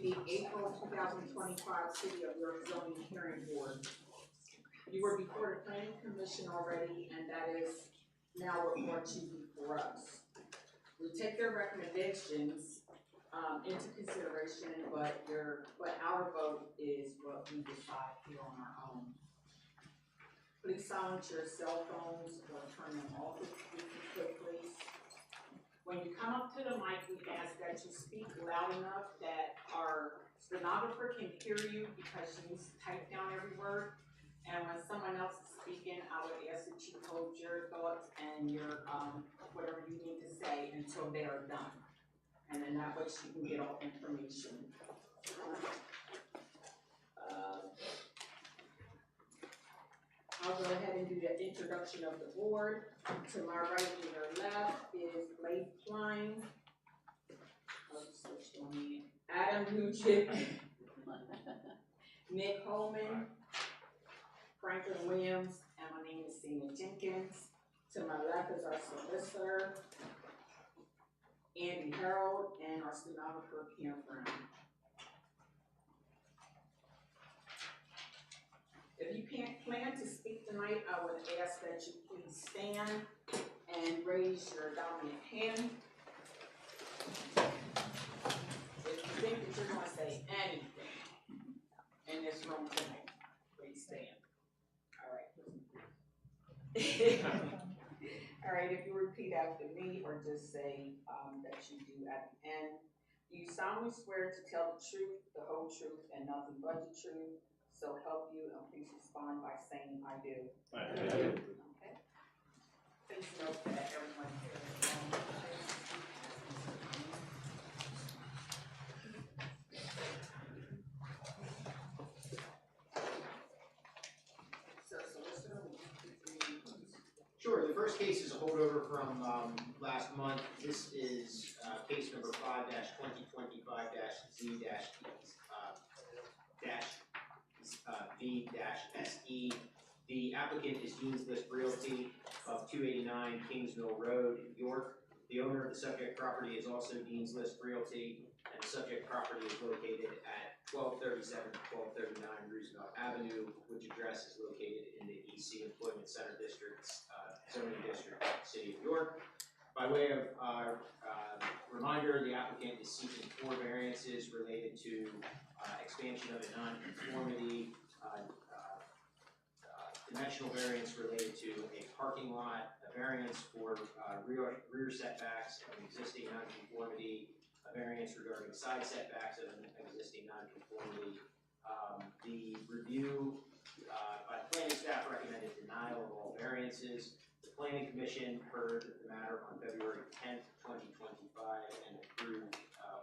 the April 2025 City of York Zoning Hearing Board. You were before the Planning Commission already, and that is now what brought you before us. We take their recommendations into consideration, but our vote is what we decide here on our own. Please silence your cell phones or turn them off if you could, please. When you come up to the mic, we ask that you speak loud enough that our stenographer can hear you because she needs to type down every word. And when someone else is speaking, I would ask that you hold your thoughts and your whatever you need to say until they are done. And then that way she can get all information. I'll go ahead and do the introduction of the board. To my right and your left is Blake Klein, Adam Nugent, Nick Holman, Franklin Williams, and my name is Sina Jenkins. To my left is our solicitor, Andy Harold, and our stenographer, Kim Brown. If you can't plan to speak tonight, I would ask that you please stand and raise your dominant hand. If you think that you're going to say anything in this room tonight, please stand. All right. All right, if you repeat after me or just say that you do at the end. Do you solemnly swear to tell the truth, the whole truth, and nothing but the truth? So help you, and please respond by saying I do. I do. Okay. Please note that everyone here is wrong. Sure. The first case is a holdover from last month. This is case number 5-2025-Z-V-SE. The applicant is Dean's List Realty of 289 Kings Mill Road, York. The owner of the subject property is also Dean's List Realty, and the subject property is located at 1237 to 1239 Roosevelt Avenue, which address is located in the EC Employment Center District's zoning district, City of York. By way of reminder, the applicant is seeking 4 variances related to expansion of a non-conformity, dimensional variance related to a parking lot, a variance for rear setbacks of an existing non-conformity, a variance regarding side setbacks of an existing non-conformity. The review by the planning staff recommended denial of all variances. The Planning Commission heard the matter on February 10th, 2025 and approved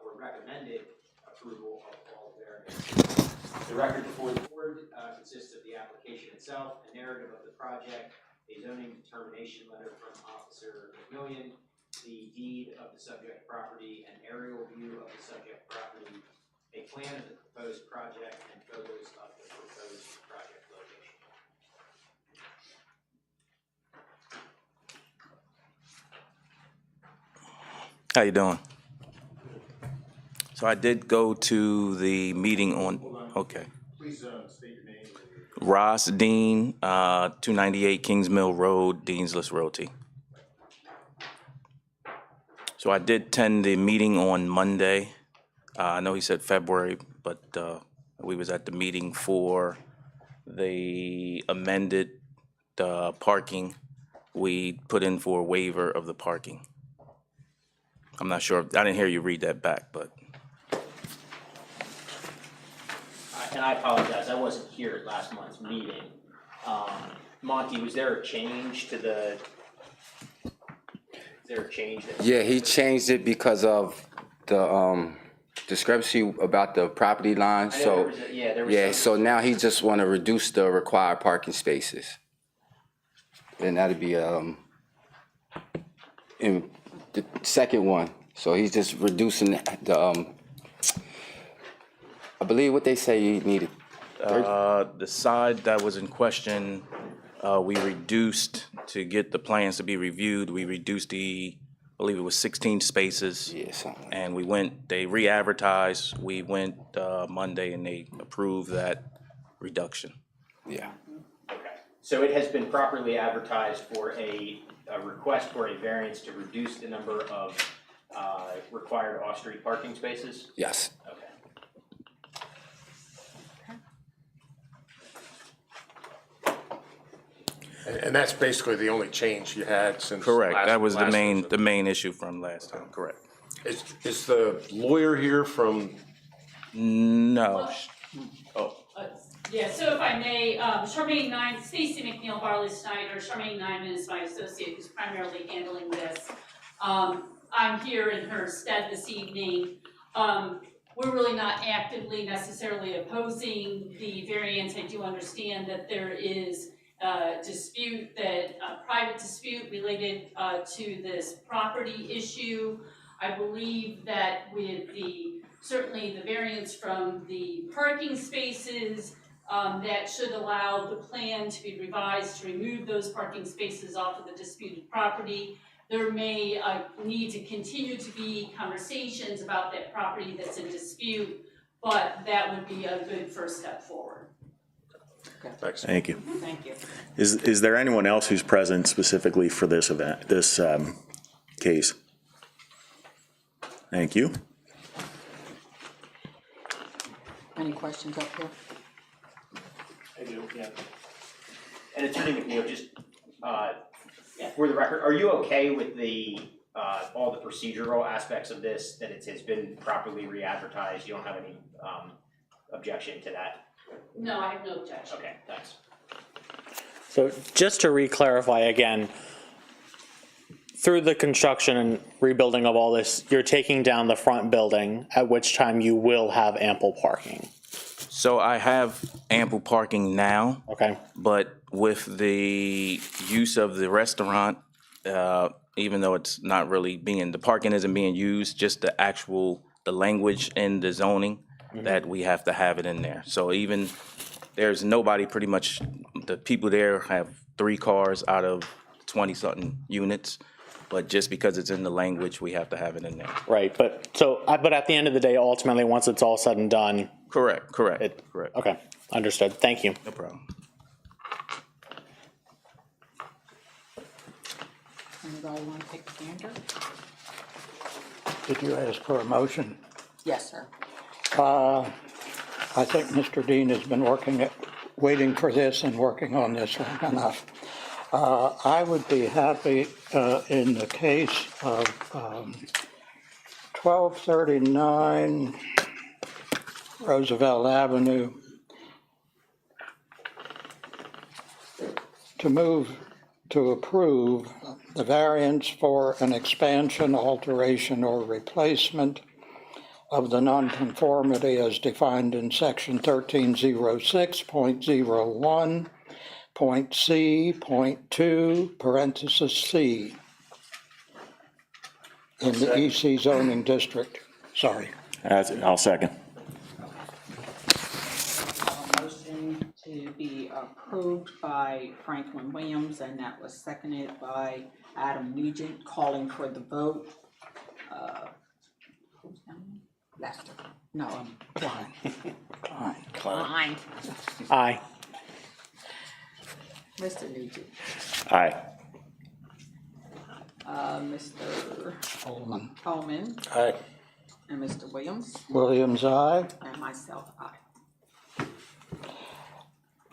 or recommended approval of all variances. The record before the board consists of the application itself, a narrative of the project, a zoning determination letter from Officer McMillian, the deed of the subject property, an aerial view of the subject property, a plan of the proposed project, and photos of the proposed project location. How you doing? So I did go to the meeting on, okay. Please state your name. Ross Dean, 298 Kings Mill Road, Dean's List Realty. So I did attend the meeting on Monday. I know he said February, but we was at the meeting for the amended parking. We put in for a waiver of the parking. I'm not sure, I didn't hear you read that back, but. And I apologize, I wasn't here at last month's meeting. Monty, was there a change to the, Yeah, he changed it because of the discrepancy about the property line. So so now he just want to reduce the required parking spaces, and that'd be in the second one. So he's just reducing the I believe what they say he needed. The side that was in question, we reduced to get the plans to be reviewed. We reduced the believe it was 16 spaces. Yeah, something. And we went, they re-advertised, we went Monday and they approved that reduction. Yeah. Okay. So it has been properly advertised for a request for a variance to reduce the number of required off-street parking spaces? Yes. Okay. And that's basically the only change you had since. Correct, that was the last main, visit. the main issue from last time, correct. Is the lawyer here from, No, Yeah, so if I may, Charmaine Nyman, Stacy McNeil, Barley Snyder, Charmaine Nyman is my associate who's primarily handling this. I'm here in her stead this evening. We're really not actively necessarily opposing the variance. I do understand that there is a dispute, a private dispute related to this property issue. I believe that with certainly the variance from the parking spaces, that should allow the plan to be revised to remove those parking spaces off of the disputed property. There may need to continue to be conversations about that property that's in dispute, but that would be a good first step forward. thanks. Thank you. Thank you. Is there anyone else who's present specifically for this event, this case? Thank you. Any questions up here? I do, yeah. And Attorney McNeil, just for the record, are you okay with all the procedural aspects of this, that it has been properly re-advertised? You don't have any objection to that? No, I have no objection. Okay, thanks. So just to re-clarify again, through the construction and rebuilding of all this, you're taking down the front building, at which time you will have ample parking. so I have ample parking now, Okay, but with the use of the restaurant, even though it's not really the parking isn't being used, just the language in the zoning, that we have to have it in there. So even, there's nobody, pretty much, the people there have 3 cars out of 20-something units, but just because it's in the language, we have to have it in there. right, but at the end of the day, ultimately, once it's all said and done, Correct. okay, understood, thank you. No problem. Anybody want to take a gander? Did you ask for a motion? Yes, sir. I think Mr. Dean has been waiting for this and working on this long enough. I would be happy in the case of 1239 Roosevelt Avenue to approve the variance for an expansion, alteration, or replacement of the nonconformity as defined in section 1306.01, point C, point 2, parenthesis C, in the EC zoning district. Sorry. I'll second. Motion to be approved by Franklin Williams, and that was seconded by Adam Nugent, calling for the vote. Who's down there? Lester. No, Klein. Klein. Aye. Mr. Nugent. Aye. Mr. Coleman. Aye. And Mr. Williams. Williams, aye. And myself, aye.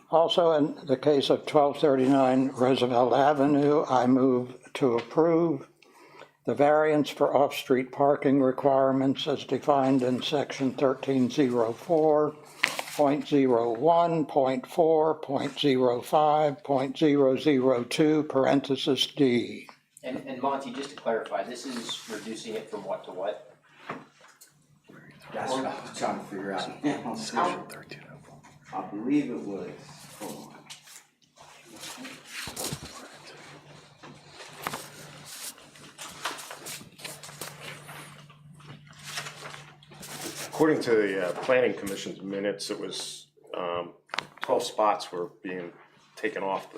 Also, in the case of 1239 Roosevelt Avenue, I move to approve the variance for off-street parking requirements as defined in section 1304.01, point 4, point 05, point 002, parenthesis D. And Monty, just to clarify, this is reducing it from what to what? That's what I was trying to figure out. I believe it was, hold on. According to the planning commission's minutes, it was 12 spots were being taken off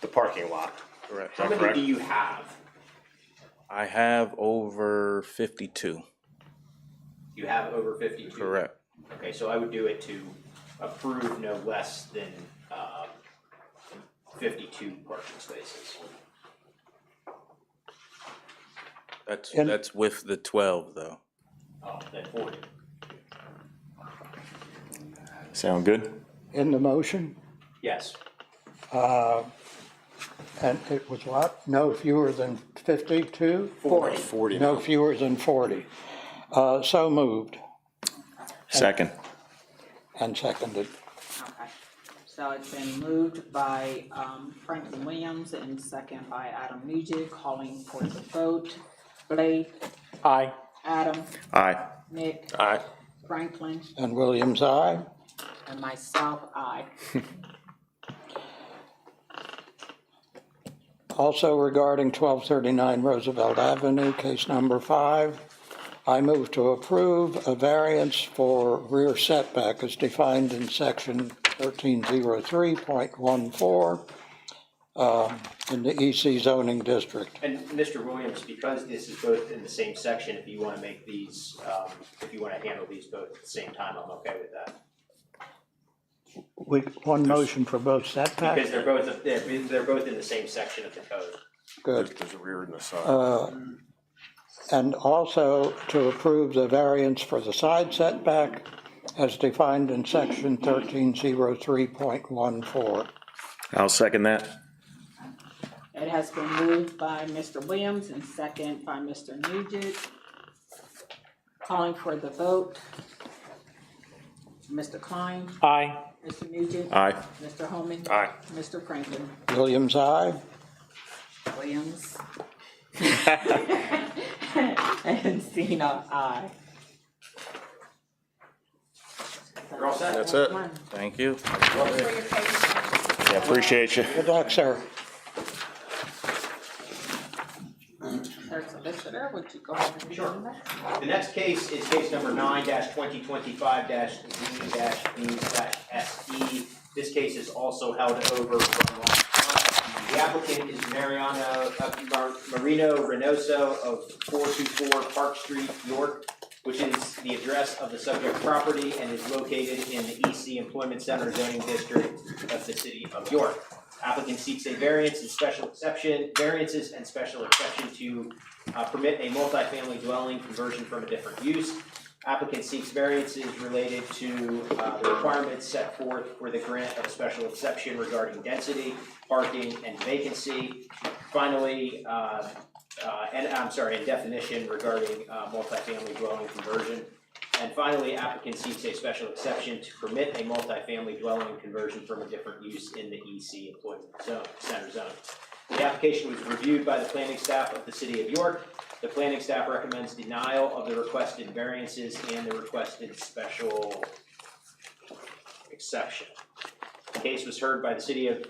the parking lot. Correct. How many do you have? I have over 52, You have over 52? correct. Okay, so I would do it to approve no less than 52 parking spaces. That's with the 12, though. Oh, then 40. Sound good? In the motion, Yes. and it was what? No fewer than 52? 40. No fewer than 40. So moved Second. and seconded. Okay, so it's been moved by Franklin Williams and second by Adam Nugent, calling for the vote. Blake, Aye. Adam, Aye. Nick, Aye. Franklin, And Williams, aye. and myself, aye. Also regarding 1239 Roosevelt Avenue, case number 5, I move to approve a variance for rear setback as defined in section 1303.14 in the EC zoning district. And Mr. Williams, because this is both in the same section, if you want to make these, if you want to handle these both at the same time, I'm okay with that. One motion for both setbacks? Because they're both in the same section of the code. Good. There's a rear and a side. And also to approve the variance for the side setback as defined in section 1303.14. I'll second that. It has been moved by Mr. Williams and second by Mr. Nugent. Calling for the vote. Mr. Klein, Aye. Mr. Nugent. Aye. Mr. Holman. Aye. Mr. Franklin. Williams, aye. Williams. And Sina, aye. You're all set? That's it. Thank you. Yeah, appreciate you. Good luck, sir. Sir Solicitor, would you go ahead and read the next? The next case is case number 9-2025-Z-B-E/SE. This case is also held over from last time. The applicant is Marino Reynoso of 424 Park Street, York, which is the address of the subject property and is located in the EC Employment Center zoning district of the city of York. Applicant seeks a variances and special exception to permit a multifamily dwelling conversion from a different use. Applicant seeks variances related to the requirements set forth for the grant of a special exception regarding density, parking, and vacancy. Finally, and definition regarding multifamily dwelling conversion. And finally, applicant seeks a special exception to permit a multifamily dwelling conversion from a different use in the EC Employment Center zone. The application was reviewed by the planning staff of the city of York. The planning staff recommends denial of the requested variances and the requested special exception. The case was heard by the City of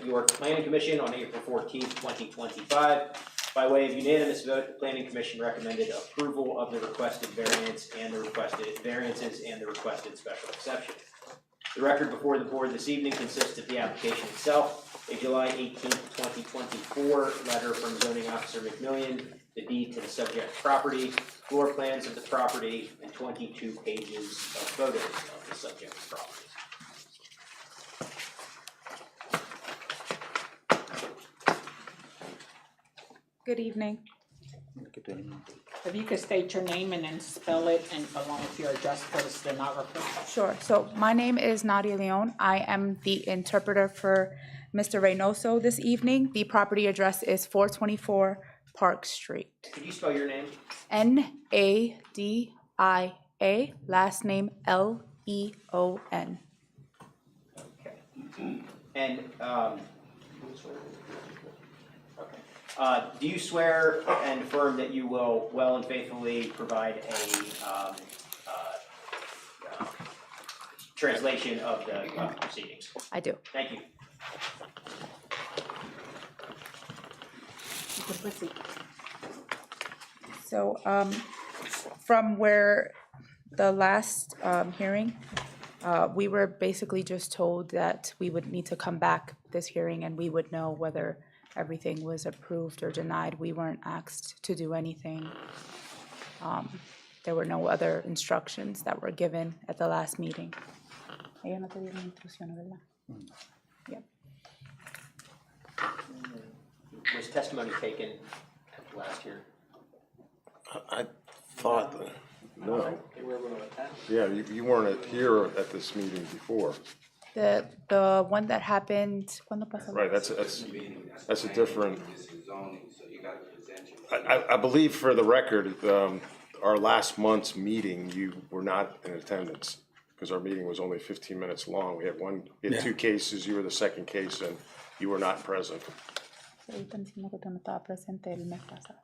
York Planning Commission on April 14th, 2025. By way of unanimous vote, the Planning Commission recommended approval of the requested variances and the requested special exception. The record before the board this evening consists of the application itself, a July 18th, 2024 letter from Zoning Officer McMillian, the deed to the subject property, floor plans of the property, and 22 pages of photos of the subject property. Good evening. If you could state your name and then spell it and along with your address for the stenographer. Sure. So my name is Nadia Leon. I am the interpreter for Mr. Reynoso this evening. The property address is 424 Park Street. Could you spell your name? Nadia, last name Leon. Okay. And, do you swear and affirm that you will well and faithfully provide a translation of the proceedings? I do. Thank you. You can proceed. So from where the last hearing, we were basically just told that we would need to come back this hearing and we would know whether everything was approved or denied. We weren't asked to do anything. There were no other instructions that were given at the last meeting. Ellos no te dieron instrucciones, ¿verdad? Yep. Was testimony taken last year? I thought, no, They were able to attend? yeah, you weren't here at this meeting before. The one that happened, ¿cuándo pasó? Right, that's a different. I believe for the record, our last month's meeting, you were not in attendance, because our meeting was only 15 minutes long. We had two cases, you were the second case, and you were not present. Están diciendo que tú no estabas presente el mes pasado.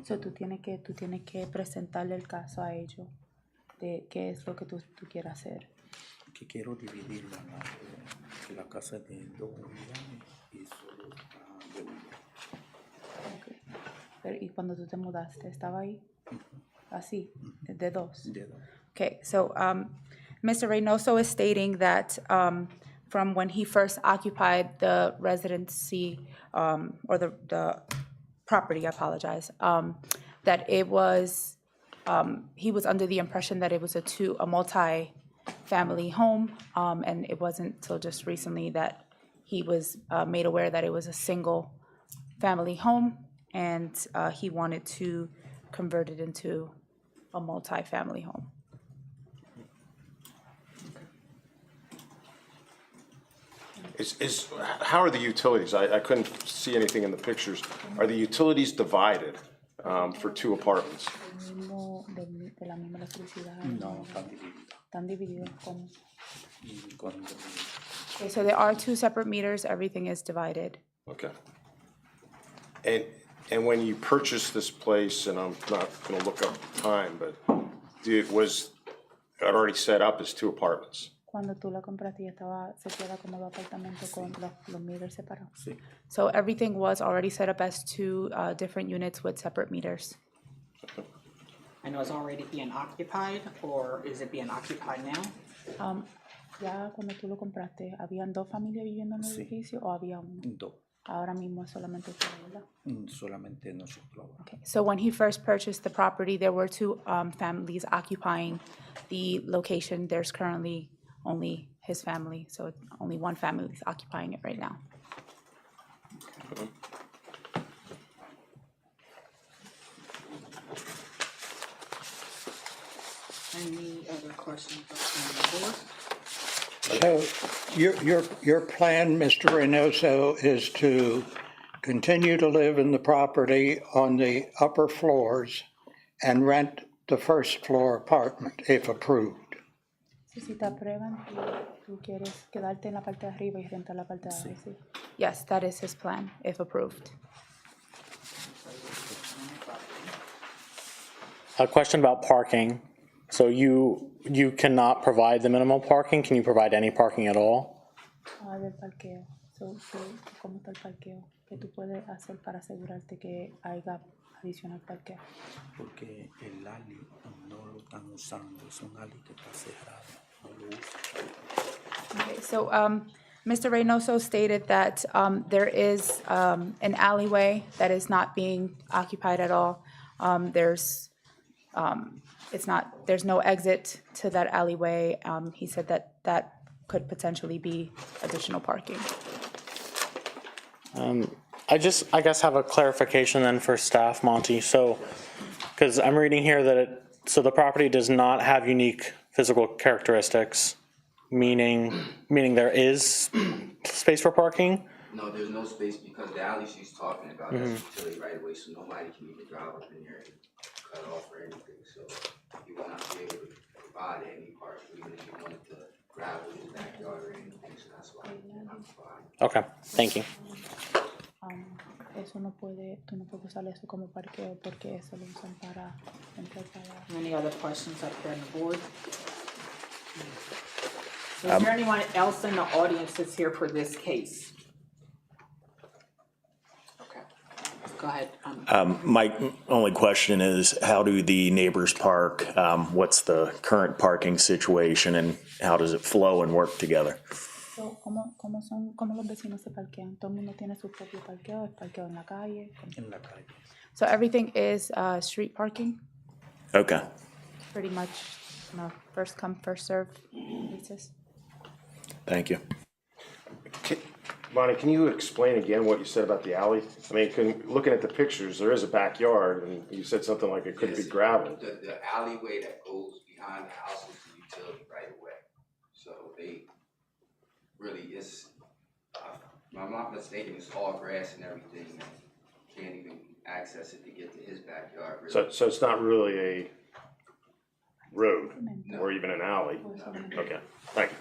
So tú tienes que presentarle el caso a ellos de qué es lo que tú quieres hacer. Que quiero dividir la casa de 2 unidades y solo de 1. Okay. Pero, ¿y cuando tú te mudaste, estaba ahí? Así, de 2. Okay, so Mr. Reynoso is stating that from when he first occupied the residency or the property, I apologize, that it was, he was under the impression that it was a multi-family home, and it wasn't until just recently that he was made aware that it was a single family home, and he wanted to convert it into a multi-family home. How are the utilities? I couldn't see anything in the pictures. Are the utilities divided for 2 apartments? De la misma electricidad. No, están divididas. Están divididos como. Y cuando Okay, so there are 2 separate meters, everything is divided. Okay. And when you purchased this place, and I'm not gonna look up the time, but was it already set up as 2 apartments? Cuando tú la compraste ya estaba seteada como 2 apartamentos con los meters separados. Sí. So everything was already set up as 2 different units with separate meters. And was already being occupied, or is it being occupied now? Ya cuando tú lo compraste, ¿habían 2 familias viviendo en el edificio o había uno? 2. Ahora mismo es solamente usted, ¿verdad? Solamente nosotros. Okay. So when he first purchased the property, there were 2 families occupying the location. There's currently only his family, so only 1 family is occupying it right now. Any other questions from the board? So your plan, Mr. Reynoso, is to continue to live in the property on the upper floors and rent the first floor apartment if approved. Si te aprueban, tú quieres quedarte en la parte de arriba y rentar la parte de abajo, ¿sí? Yes, that is his plan, if approved. A question about parking. So you cannot provide the minimal parking? Can you provide any parking at all? Del parqueo. So, ¿cómo está el parqueo? ¿Qué tú puedes hacer para asegurarte que haya adicional parqueo? Porque el ali no lo están usando, es un ali que está cerrado, no lo usan. Okay, so Mr. Reynoso stated that there is an alleyway that is not being occupied at all. There's no exit to that alleyway. He said that could potentially be additional parking. I guess have a clarification then for staff, Monty. So, because I'm reading here that so the property does not have unique physical characteristics, meaning there is space for parking? No, there's no space because the alley she's talking about is utility right away, so nobody can even drive up in there and cut off or anything. So you will not be able to provide any parking, even if you wanted to gravel in the backyard or anything. So that's why you cannot provide. Okay, thank you. Tú no puedes usar eso como parqueo porque eso lo usan para entrar para. Any other questions up there on the board? Is there anyone else in the audience that's here for this case? Okay, go ahead. My only question is, how do the neighbors park? What's the current parking situation and how does it flow and work together? So, ¿cómo cómo los vecinos se parquean? ¿Todo el mundo tiene su propio parqueo? ¿Es parqueo en la calle? En la calle. So everything is street parking, Okay. pretty much on a first come, first serve basis. Thank you. Bonnie, can you explain again what you said about the alley? I mean, looking at the pictures, there is a backyard, and you said something like it could be gravel. The alleyway that goes behind the house is the utility right away. So they really is, if I'm not mistaken, it's all grass and everything. And can't even access it to get to his backyard. Really. So it's not really a road No. or even an alley? Okay, thank you.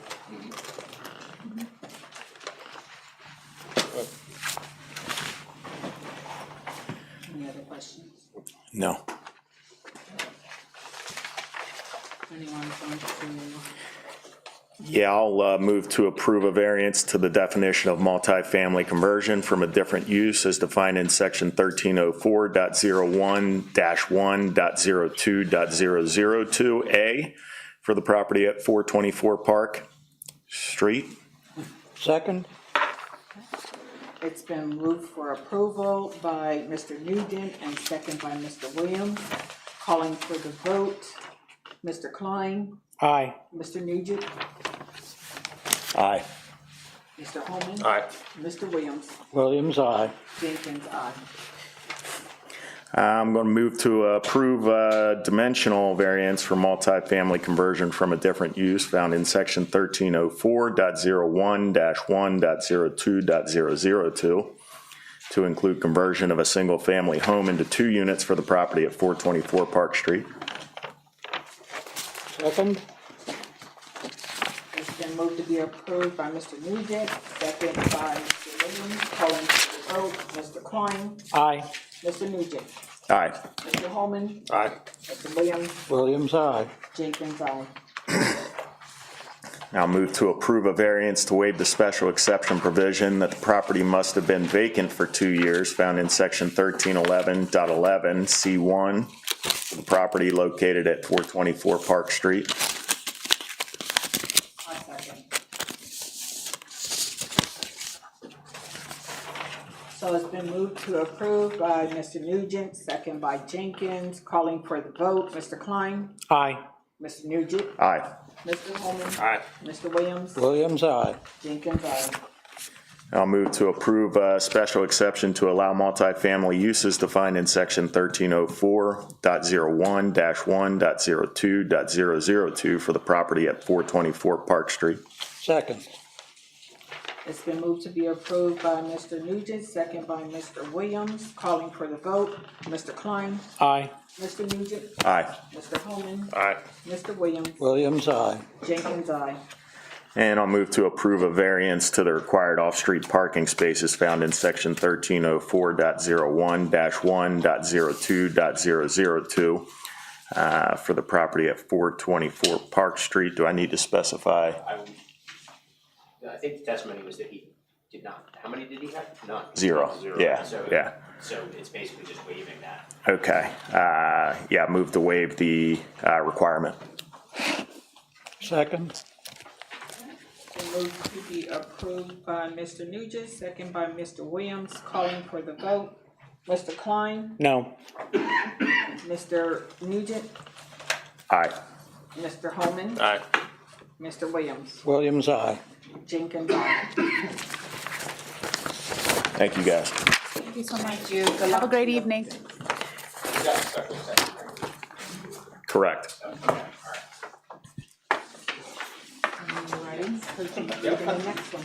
Any other questions? No. Anyone going to? Yeah, I'll move to approve a variance to the definition of multifamily conversion from a different use as defined in section 1304.01-1.02.002A for the property at 424 Park Street. Second? It's been moved for approval by Mr. Nugent and second by Mr. Williams. Calling for the vote, Mr. Klein, Aye. Mr. Nugent, Aye. Mr. Holman. Aye. Mr. Williams, Williams, aye. Jenkins, aye. I'm going to move to approve a dimensional variance for multifamily conversion from a different use found in section 1304.01-1.02.002 to include conversion of a single-family home into 2 units for the property at 424 Park Street. Second? It's been moved to be approved by Mr. Nugent, second by Mr. Williams. Calling for the vote, Mr. Klein, Aye. Mr. Nugent, Aye. Mr. Holman, Aye. Mr. Williams, Williams, aye. Jenkins, aye. I'll move to approve a variance to waive the special exception provision that the property must have been vacant for 2 years found in section 1311.11 C1, the property located at 424 Park Street. I second. So it's been moved to approve by Mr. Nugent, second by Jenkins. Calling for the vote, Mr. Klein, Aye. Mr. Nugent, Aye. Mr. Holman, Aye. Mr. Williams, Williams, aye. Jenkins, aye. I'll move to approve a special exception to allow multifamily uses defined in section 1304.01-1.02.002 for the property at 424 Park Street. Second? It's been moved to be approved by Mr. Nugent, second by Mr. Williams. Calling for the vote, Mr. Klein, Aye. Mr. Nugent, Aye. Mr. Holman, Aye. Mr. Williams, Williams, aye. Jenkins, aye. And I'll move to approve a variance to the required off-street parking spaces found in section 1304.01-1.02.002 for the property at 424 Park Street. Do I need to specify? I think the testimony was that he did not. How many did he have? None. Zero. Yeah, So, yeah. So it's basically just waiving that. Okay. Yeah, move to waive the requirement. Second? Been moved to be approved by Mr. Nugent, second by Mr. Williams. Calling for the vote, Mr. Klein, No. Mr. Nugent, Aye. Mr. Holman, Aye. Mr. Williams, Williams, aye. Jenkins, aye. Thank you, guys. Thank you so much. Have a great evening. Correct. Alrighty, so we can read the next one.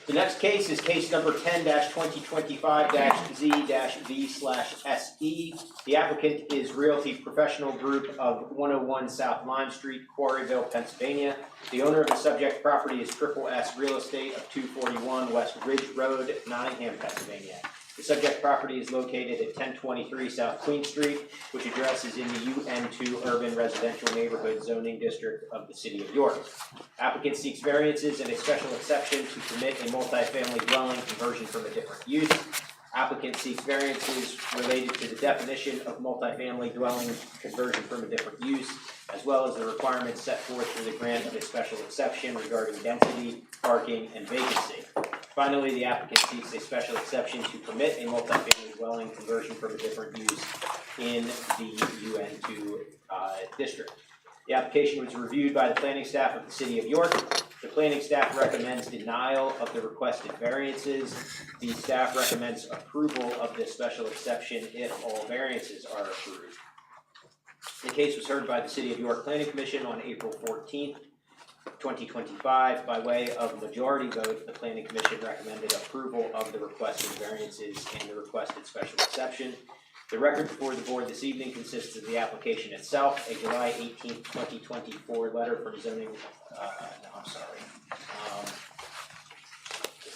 The next case is case number 10-2025-Z-V/SE. The applicant is Realty Professional Group of 101 South Lime Street, Quarryville, Pennsylvania. The owner of the subject property is Triple S Real Estate of 241 West Ridge Road, Nottingham, Pennsylvania. The subject property is located at 1023 South Queen Street, which address is in the UN2 Urban Residential Neighborhood Zoning District of the City of York. Applicant seeks variances and a special exception to permit a multifamily dwelling conversion from a different use. Applicant seeks variances related to the definition of multifamily dwelling conversion from a different use as well as the requirements set forth for the grant of a special exception regarding density, parking, and vacancy. Finally, the applicant seeks a special exception to permit a multifamily dwelling conversion from a different use in the UN2 district. The application was reviewed by the planning staff of the City of York. The planning staff recommends denial of the requested variances. The staff recommends approval of this special exception if all variances are approved. The case was heard by the City of York Planning Commission on April 14th, 2025. By way of majority vote, the Planning Commission recommended approval of the requested variances and the requested special exception. The record before the board this evening consists of the application itself, a July 18th, 2024 letter from zoning, the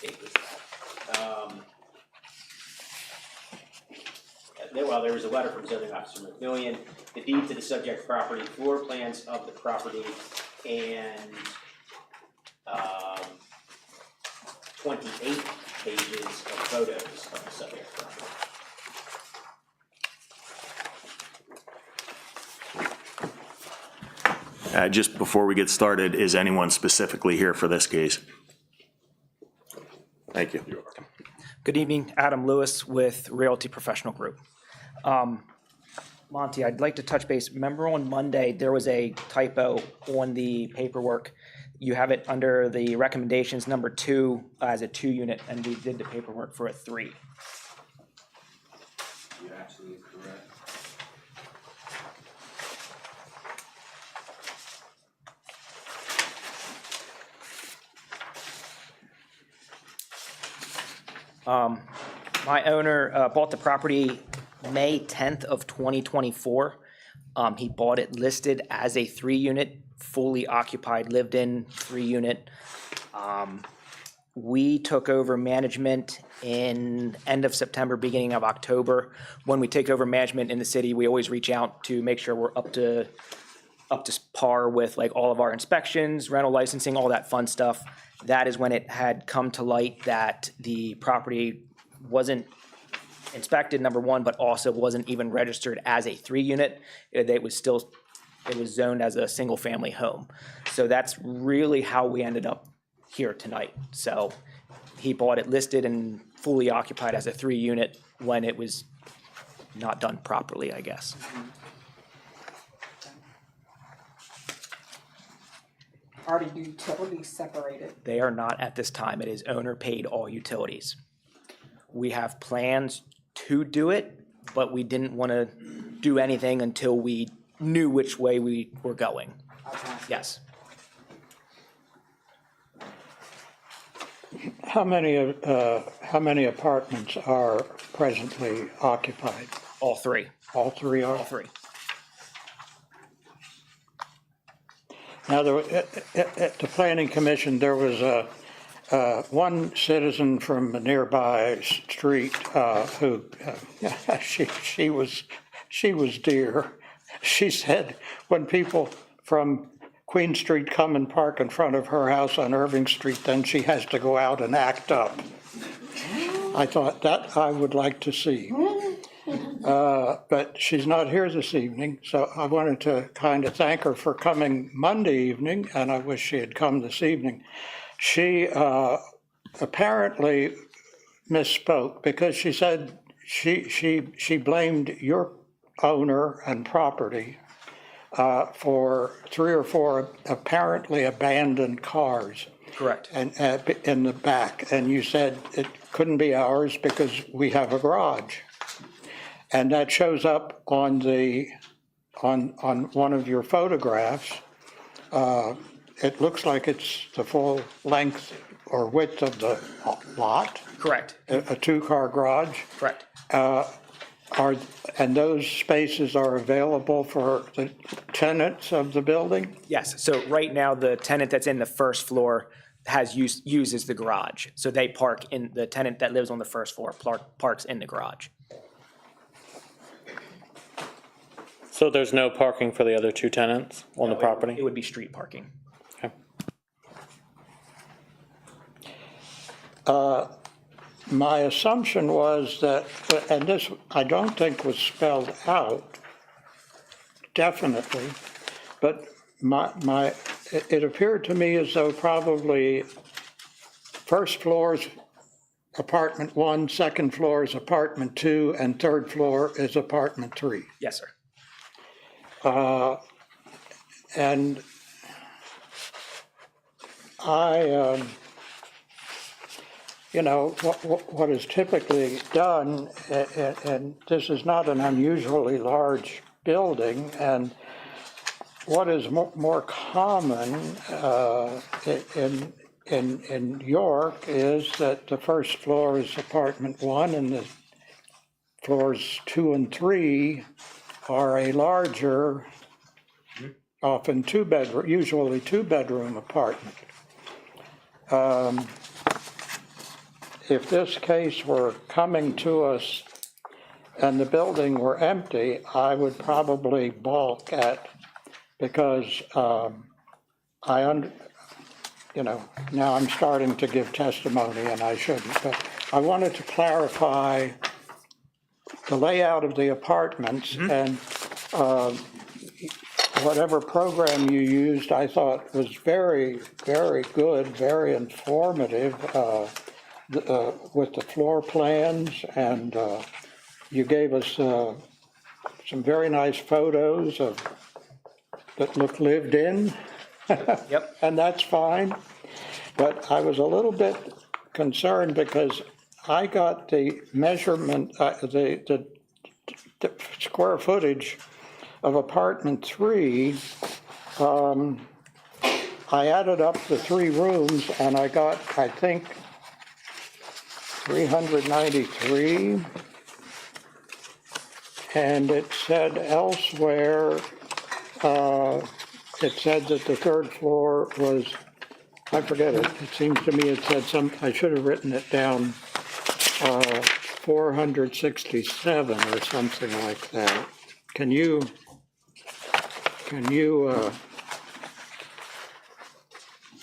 date was that? Well, there was a letter from zoning officer McMillian, the deed to the subject property, floor plans of the property, and 28 pages of photos of the subject property. Just before we get started, is anyone specifically here for this case? Thank you. Good evening, Adam Lewis with Realty Professional Group. Monty, I'd like to touch base. Remember on Monday, there was a typo on the paperwork. You have it under the recommendations number 2 as a 2-unit, and we did the paperwork for a 3. You're absolutely correct. My owner bought the property May 10th of 2024. He bought it listed as a 3-unit, fully occupied, lived-in 3-unit. We took over management in end of September, beginning of October. When we take over management in the city, we always reach out to make sure we're up to par with like all of our inspections, rental licensing, all that fun stuff. That is when it had come to light that the property wasn't inspected, number one, but also wasn't even registered as a 3-unit. It was zoned as a single-family home. So that's really how we ended up here tonight. So he bought it listed and fully occupied as a 3-unit when it was not done properly, I guess. Are the utilities separated? They are not at this time. It is owner paid all utilities. We have plans to do it, but we didn't want to do anything until we knew which way we were going. Okay. Yes. How many apartments are presently occupied? All 3. All 3 are? All 3. Now, at the Planning Commission, there was one citizen from a nearby street who she was dear. She said when people from Queen Street come and park in front of her house on Irving Street, then she has to go out and act up. I thought that I would like to see. But she's not here this evening, so I wanted to kind of thank her for coming Monday evening, and I wish she had come this evening. She apparently misspoke because she said she blamed your owner and property for 3 or 4 apparently abandoned cars. Correct. And in the back, and you said it couldn't be ours because we have a garage. And that shows up on one of your photographs. It looks like it's the full length or width of the lot. Correct. A 2-car garage. Correct. And those spaces are available for the tenants of the building? Yes. So right now, the tenant that's in the first floor uses the garage. So they park in, the tenant that lives on the first floor parks in the garage. So there's no parking for the other 2 tenants on the property? It would be street parking. Okay. My assumption was that, and this I don't think was spelled out definitely, But it appeared to me as though probably first floor's apartment 1, second floor is apartment 2, and third floor is apartment 3. Yes, sir. And you know, what is typically done, and this is not an unusually large building, and what is more common in York is that the first floor is apartment 1 and the floors 2 and 3 are a larger, often usually two-bedroom apartment. If this case were coming to us and the building were empty, I would probably balk at, because you know, now I'm starting to give testimony and I shouldn't, but I wanted to clarify the layout of the apartments, and whatever program you used, I thought was very, very good, very informative with the floor plans, and you gave us some very nice photos that look lived in. Yep. And that's fine, but I was a little bit concerned because I got the measurement, the square footage of apartment 3. I added up the 3 rooms and I got, I think, 393. And it said elsewhere, it said that the third floor was, I forget it, it seems to me it said I should have written it down, 467 or something like that. Can you,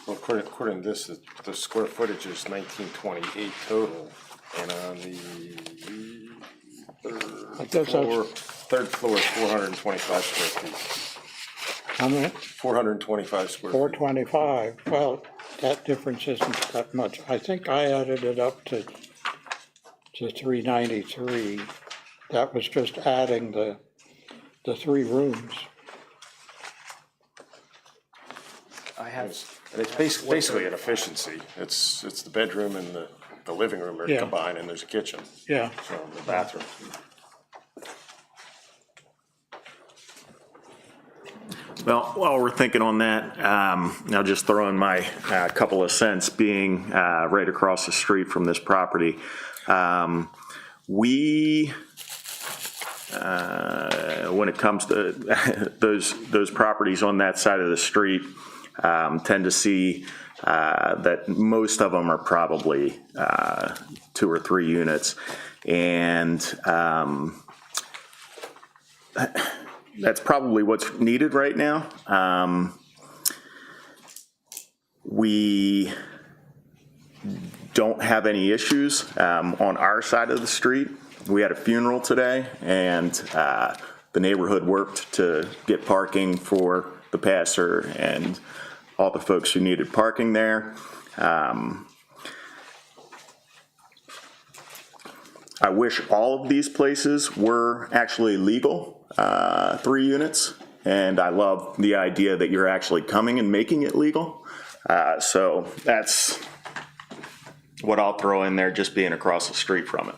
Well, according to this, the square footage is 1928 total, and on the third floor is 425 square feet. how many? 425 square feet. 425, well, that difference isn't that much. I think I added it up to 393. That was just adding the 3 rooms. I have. And it's basically an efficiency. It's the bedroom and the living room are Yeah. combined, and there's a kitchen, Yeah, so the bathroom. Well, while we're thinking on that, I'll just throw in my couple of cents, being right across the street from this property. We, when it comes to those properties on that side of the street, tend to see that most of them are probably 2 or 3 units. And that's probably what's needed right now. We don't have any issues on our side of the street. We had a funeral today, and the neighborhood worked to get parking for the pastor and all the folks who needed parking there. I wish all of these places were actually legal, 3 units, and I love the idea that you're actually coming and making it legal. So that's what I'll throw in there, just being across the street from it.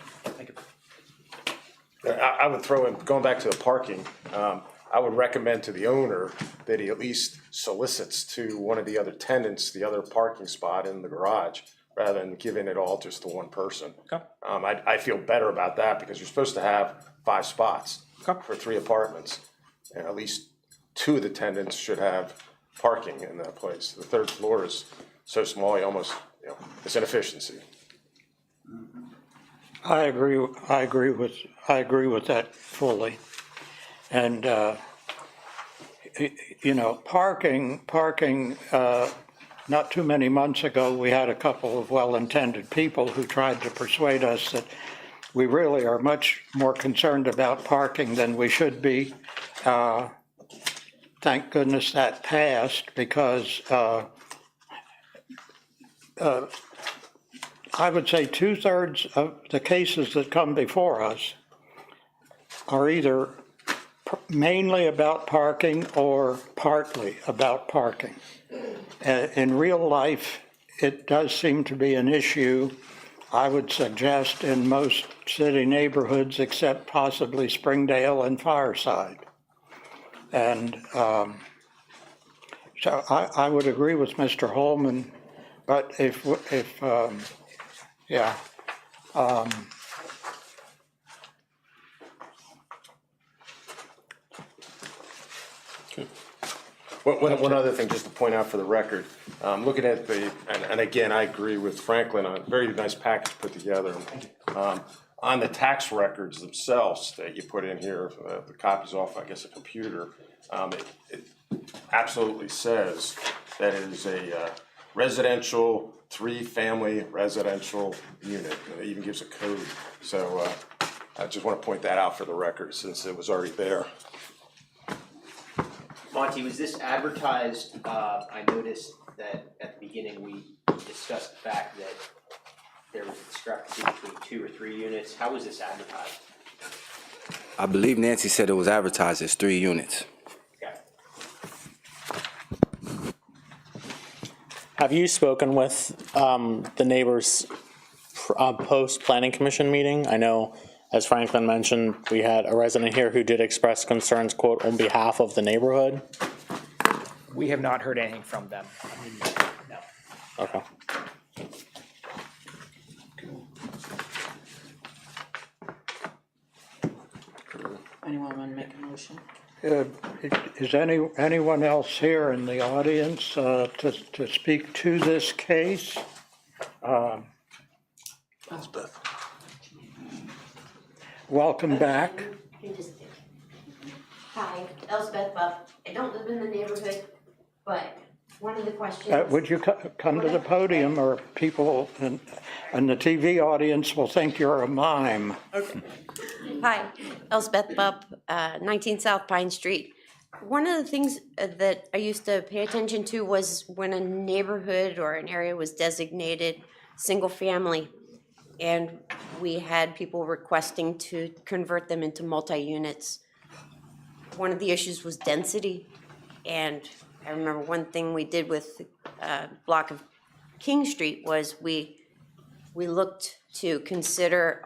I would throw in, going back to the parking, I would recommend to the owner that he at least solicits to one of the other tenants the other parking spot in the garage, rather than giving it all just to one person. Okay. I feel better about that, because you're supposed to have 5 spots for 3 apartments, and at least 2 of the tenants should have parking in that place. The third floor is so small, you almost, it's an efficiency. I agree with that fully. And, parking, not too many months ago, we had a couple of well-intended people who tried to persuade us that we really are much more concerned about parking than we should be. thank goodness that passed, because I would say 2/3 of the cases that come before us are either mainly about parking or partly about parking. In real life, it does seem to be an issue, I would suggest, in most city neighborhoods except possibly Springdale and Fireside. And so I would agree with Mr. Holman, but yeah. One other thing, just to point out for the record, looking at and again, I agree with Franklin, a very nice package put together. On the tax records themselves that you put in here, the copies off, I guess, a computer, it absolutely says that it is a residential, 3-family residential unit, and it even gives a code. So I just want to point that out for the record, since it was already there. Monty, was this advertised? I noticed that at the beginning, we discussed the fact that there was a discrepancy between 2 or 3 units. How was this advertised? I believe Nancy said it was advertised as 3 units. Okay. Have you spoken with the neighbors post-planning commission meeting? I know, as Franklin mentioned, we had a resident here who did express concerns, quote, on behalf of the neighborhood. We have not heard anything from them. No. Okay. Anyone want to make a motion? Is anyone else here in the audience to speak to this case? Welcome back. Hi, Elspeth Buff. I don't live in the neighborhood, but one of the questions. Would you come to the podium, or people in the TV audience will think you're a mime? Hi, Elspeth Buff, 19 South Pine Street. One of the things that I used to pay attention to was when a neighborhood or an area was designated single family, and we had people requesting to convert them into multi-units. One of the issues was density, and I remember one thing we did with a block of King Street was we looked to consider,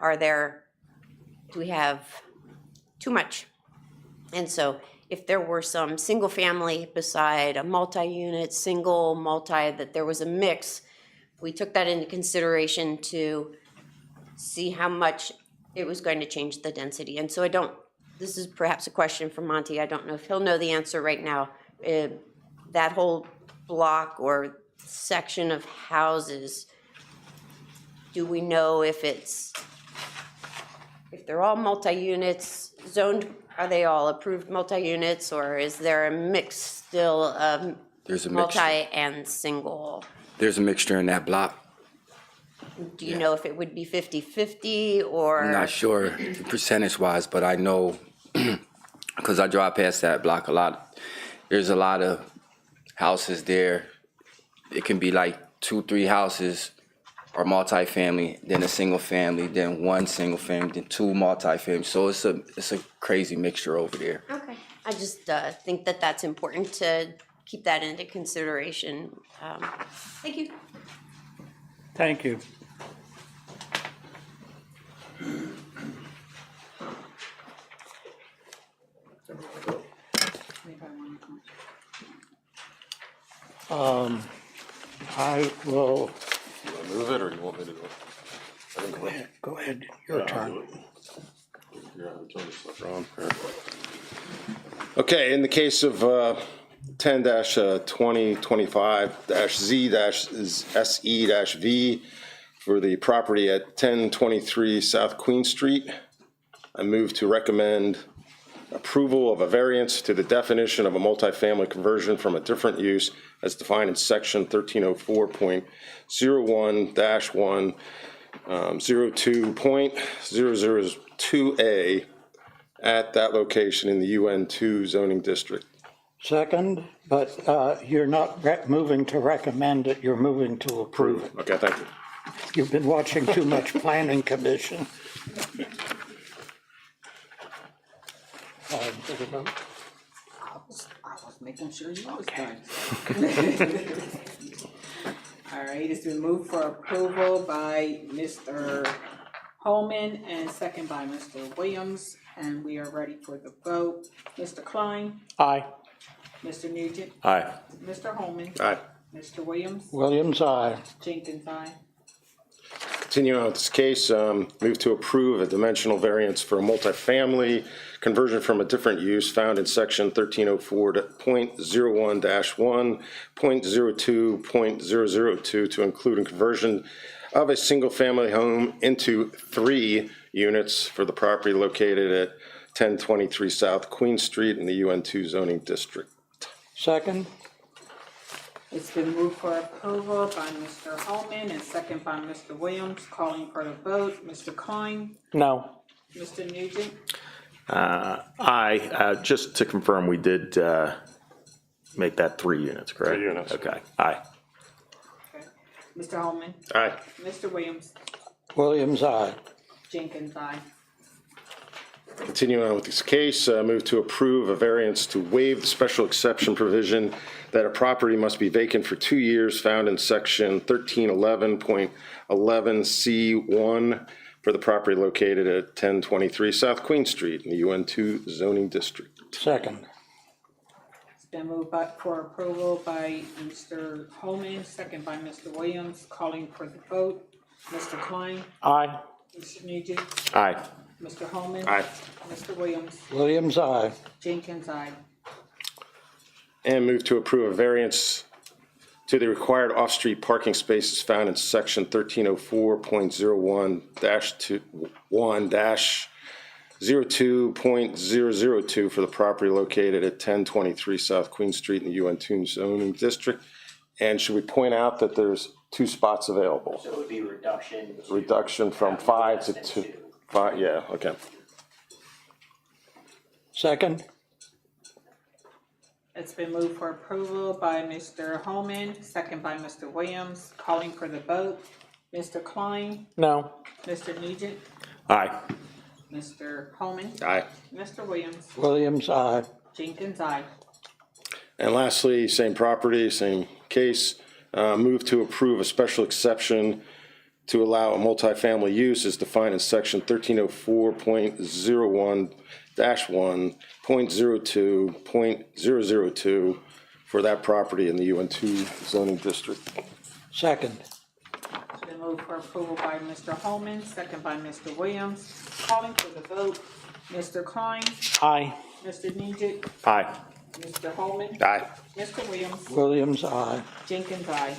do we have too much? And so if there were some single family beside a multi-unit, single, multi, that there was a mix, we took that into consideration to see how much it was going to change the density. And so this is perhaps a question for Monty. I don't know if he'll know the answer right now. That whole block or section of houses, do we know if they're all multi-units zoned, are they all approved multi-units, or is there a mix still of There's a multi mixture. and single? There's a mixture in that block. Do you know if it would be 50-50 or? I'm not sure percentage-wise, but I know, because I drive past that block a lot, there's a lot of houses there. It can be like 2-3 houses are multifamily, then a single family, then 1 single family, then 2 multifamily. So it's a crazy mixture over there. Okay, I just think that that's important to keep that into consideration. Thank you. Thank you. I will. You want to move it, or you want me to do it? Go ahead, your turn. Okay, in the case of 10-2025-Z-SE-V for the property at 1023 South Queen Street, I move to recommend approval of a variance to the definition of a multifamily conversion from a different use as defined in section 1304.01-1, 02.002A at that location in the UN2 zoning district. Second, but you're not moving to recommend it, you're moving to approve it. Okay, thank you. You've been watching too much planning commission. For the vote? I was making sure you was done. All right, it's been moved for approval by Mr. Holman and second by Mr. Williams, and we are ready for the vote. Mr. Klein, Aye. Mr. Nugent, Aye. Mr. Holman, Aye. Mr. Williams, Williams, aye. Jenkins, aye. Continuing on with this case, move to approve a dimensional variance for a multifamily conversion from a different use found in section 1304.01-1, .02.002 to include a conversion of a single-family home into 3 units for the property located at 1023 South Queen Street in the UN2 zoning district. Second, It's been moved for approval by Mr. Holman and second by Mr. Williams, calling for the vote. Mr. Klein, No. Mr. Nugent, Aye, just to confirm, we did make that 3 units, correct? 3 units. Okay, aye. okay. Mr. Holman, Aye. Mr. Williams, Williams, aye. Jenkins, aye. Continuing on with this case, move to approve a variance to waive the special exception provision that a property must be vacant for 2 years found in section 1311.11C1 for the property located at 1023 South Queen Street in the UN2 zoning district. Second, It's been moved for approval by Mr. Holman, second by Mr. Williams, calling for the vote. Mr. Klein, Aye. Mr. Nugent, Aye. Mr. Holman. Aye. Mr. Williams, Williams, aye. Jenkins, aye. And move to approve a variance to the required off-street parking spaces found in section 1304.01-1-02.002 for the property located at 1023 South Queen Street in the UN2 zoning district. And should we point out that there's 2 spots available? So it would be reduction. Reduction from 5 to 2. 5, yeah, okay. Second, It's been moved for approval by Mr. Holman, second by Mr. Williams, calling for the vote. Mr. Klein, No. Mr. Nugent, Aye. Mr. Holman, Aye. Mr. Williams, Williams, aye. Jenkins, aye. And lastly, same property, same case, move to approve a special exception to allow a multifamily use as defined in section 1304.01-1.02.002 for that property in the UN2 zoning district. Second, It's been moved for approval by Mr. Holman, second by Mr. Williams, calling for the vote. Mr. Klein, Aye. Mr. Nugent, Aye. Mr. Holman, Aye. Mr. Williams, Williams, aye. Jenkins, aye.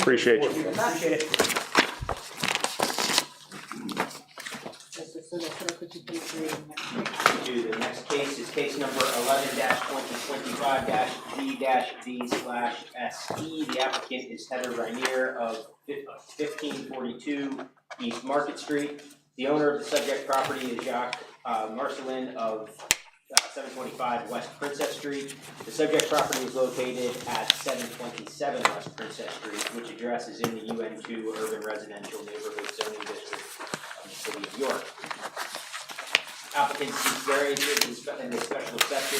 Appreciate you. Appreciate it. Mr. Solicitor, could you please read the next case? The next case is case number 11-2025-D-V/SE. The applicant is Heather Rainier of 1542 East Market Street. The owner of the subject property is Jacques Marcelin of 725 West Princess Street. The subject property is located at 727 West Princess Street, which address is in the UN2 Urban Residential Neighborhood Zoning District of the City of York. Applicant seeks variances in the special exception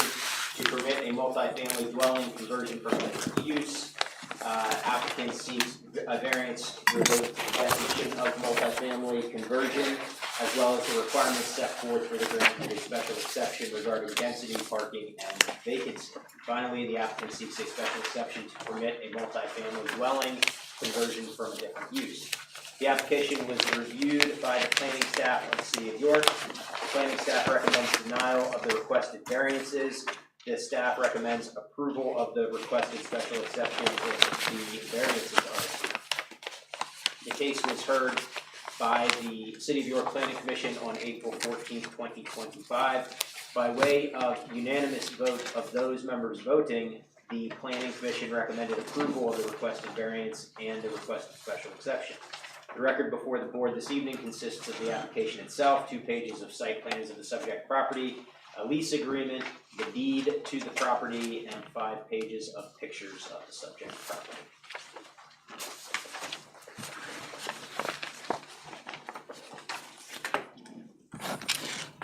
to permit a multifamily dwelling conversion from mixed use. Applicant seeks a variance related to the definition of multifamily conversion, as well as the requirements set forth for the grant of a special exception regarding density, parking, and vacancy. Finally, the applicant seeks a special exception to permit a multifamily dwelling conversion from a different use. The application was reviewed by the planning staff of the City of York. The planning staff recommends denial of the requested variances. The staff recommends approval of the requested special exception if the variances are approved. The case was heard by the City of York Planning Commission on April 14th, 2025. By way of unanimous vote of those members voting, the Planning Commission recommended approval of the requested variance and the requested special exception. The record before the board this evening consists of the application itself, 2 pages of site plans of the subject property, a lease agreement, the deed to the property, and 5 pages of pictures of the subject property.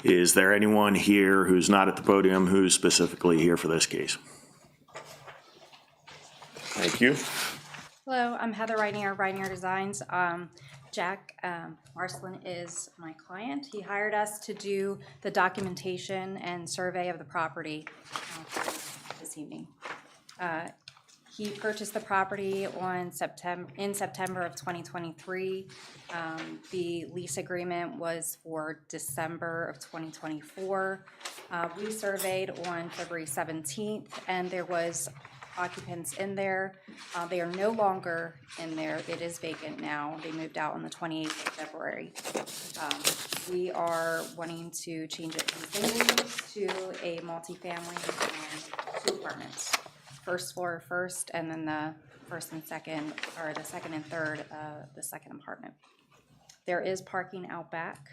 Is there anyone here who's not at the podium who's specifically here for this case? Thank you. Hello, I'm Heather Reinier, Reinier Designs. Jack Marsland is my client. He hired us to do the documentation and survey of the property this evening. He purchased the property in September of 2023. The lease agreement was for December of 2024. We surveyed on February 17th, and there was occupants in there. They are no longer in there. It is vacant now. They moved out on the 28th of February. We are wanting to change it from single use to a multifamily, 2 apartments. First floor first, and then the first and second, or the second and third, the second apartment. There is parking out back,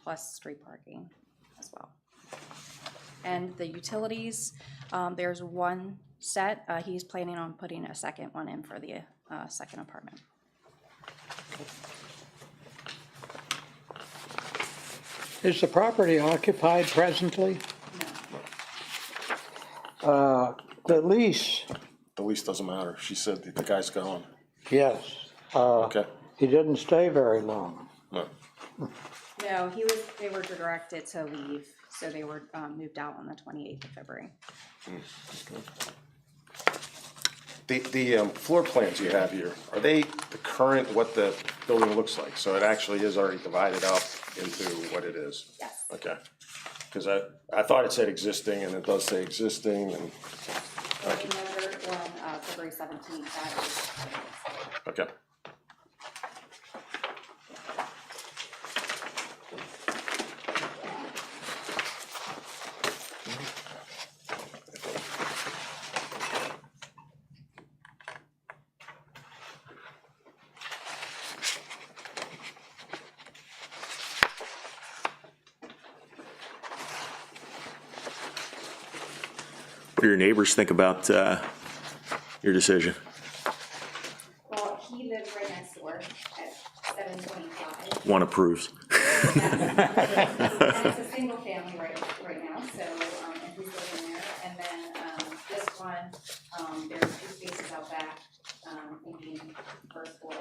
plus street parking as well. And the utilities, there's 1 set. He's planning on putting a second one in for the second apartment. Is the property occupied presently? The lease, The lease doesn't matter. She said that the guy's gone. yes. Okay. He didn't stay very long. No. No, they were directed to leave, so they were moved out on the 28th of February. The floor plans you have here, are they the current, what the building looks like? So it actually is already divided up into what it is? Yes. Okay. Because I thought it said existing, and it does say existing, and, We measured on February 17th. That is. okay. What do your neighbors think about your decision? Well, he lives right next door at 725. One approves. And it's a single family right now, so, and he's living there. And then, this one, there's 2 spaces out back, thinking first floor.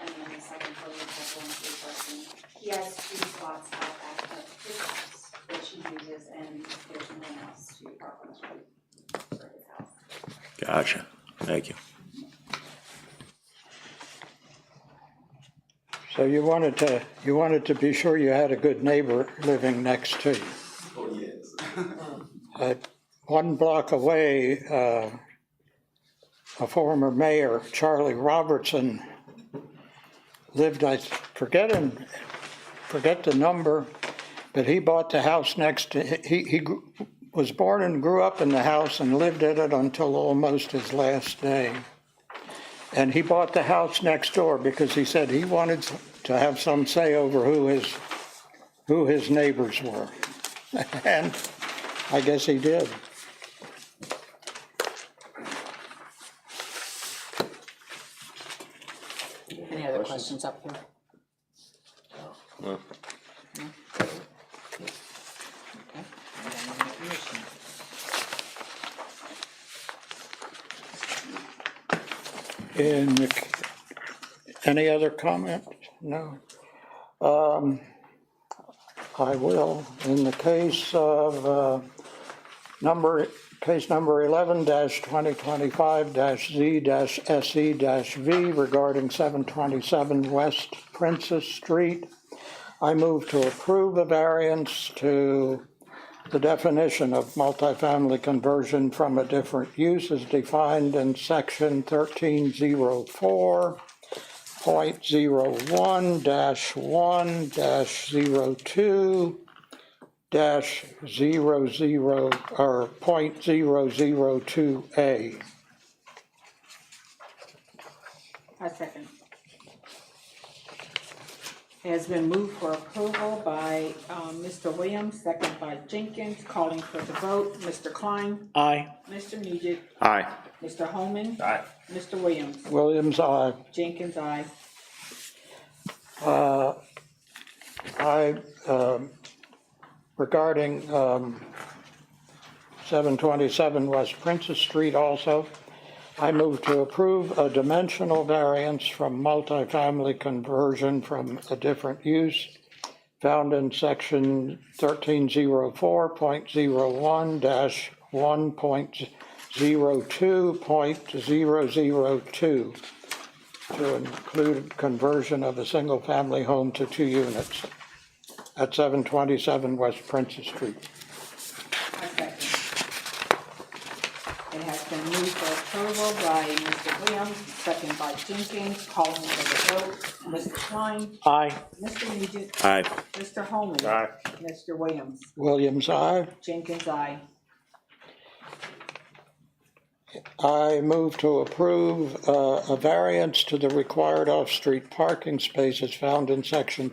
And then the second floor is one space parking. He has 2 spots out back of his house, which he uses, and there's no one else to park on the street for his house. Gotcha. Thank you. So you wanted to be sure you had a good neighbor living next to you. Oh, yes. 1 block away, a former mayor, Charlie Robertson, lived, I forget the number, but he bought the house next to, he was born and grew up in the house and lived in it until almost his last day. And he bought the house next door because he said he wanted to have some say over who his neighbors were. And I guess he did. Any other questions up here? No. Any other comment? No. I will, in the case of case number 11-2025-Z-SE-V regarding 727 West Princess Street, I move to approve a variance to the definition of multifamily conversion from a different use as defined in section 1304.01-1-02-00 or .002A. I second. Has been moved for approval by Mr. Williams, second by Jenkins. Calling for the vote, Mr. Klein, Aye. Mr. Nugent, Aye. Mr. Holman, Aye. Mr. Williams. Williams, aye. Jenkins, aye. Regarding 727 West Princess Street also, I move to approve a dimensional variance from multifamily conversion from a different use found in section 1304.01-1.02.002 to include conversion of a single-family home to 2 units at 727 West Princess Street. It has been moved for approval by Mr. Williams, second by Jenkins. Calling for the vote, Mr. Klein, Aye. Mr. Nugent, Aye. Mr. Holman, Aye. Mr. Williams. Williams, aye. Jenkins, aye. I move to approve a variance to the required off-street parking spaces found in section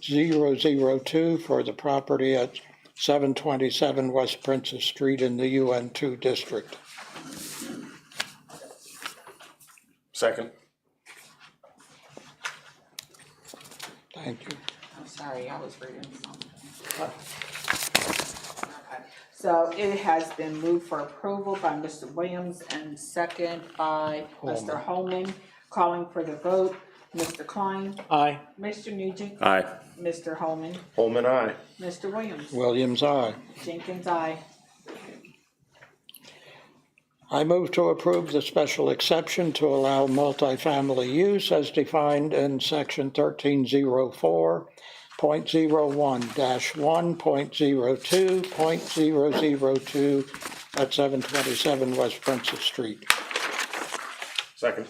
1304.01-1.02.002 for the property at 727 West Princess Street in the UN2 district. Second. Thank you. I'm sorry, I was reading something. Okay. So it has been moved for approval by Mr. Williams and second by Mr. Holman. Calling for the vote, Mr. Klein, Aye. Mr. Nugent, Aye. Mr. Holman, Holman, aye. Mr. Williams. Williams, aye. Jenkins, aye. I move to approve the special exception to allow multifamily use as defined in section 1304.01-1.02.002 at 727 West Princess Street. Second.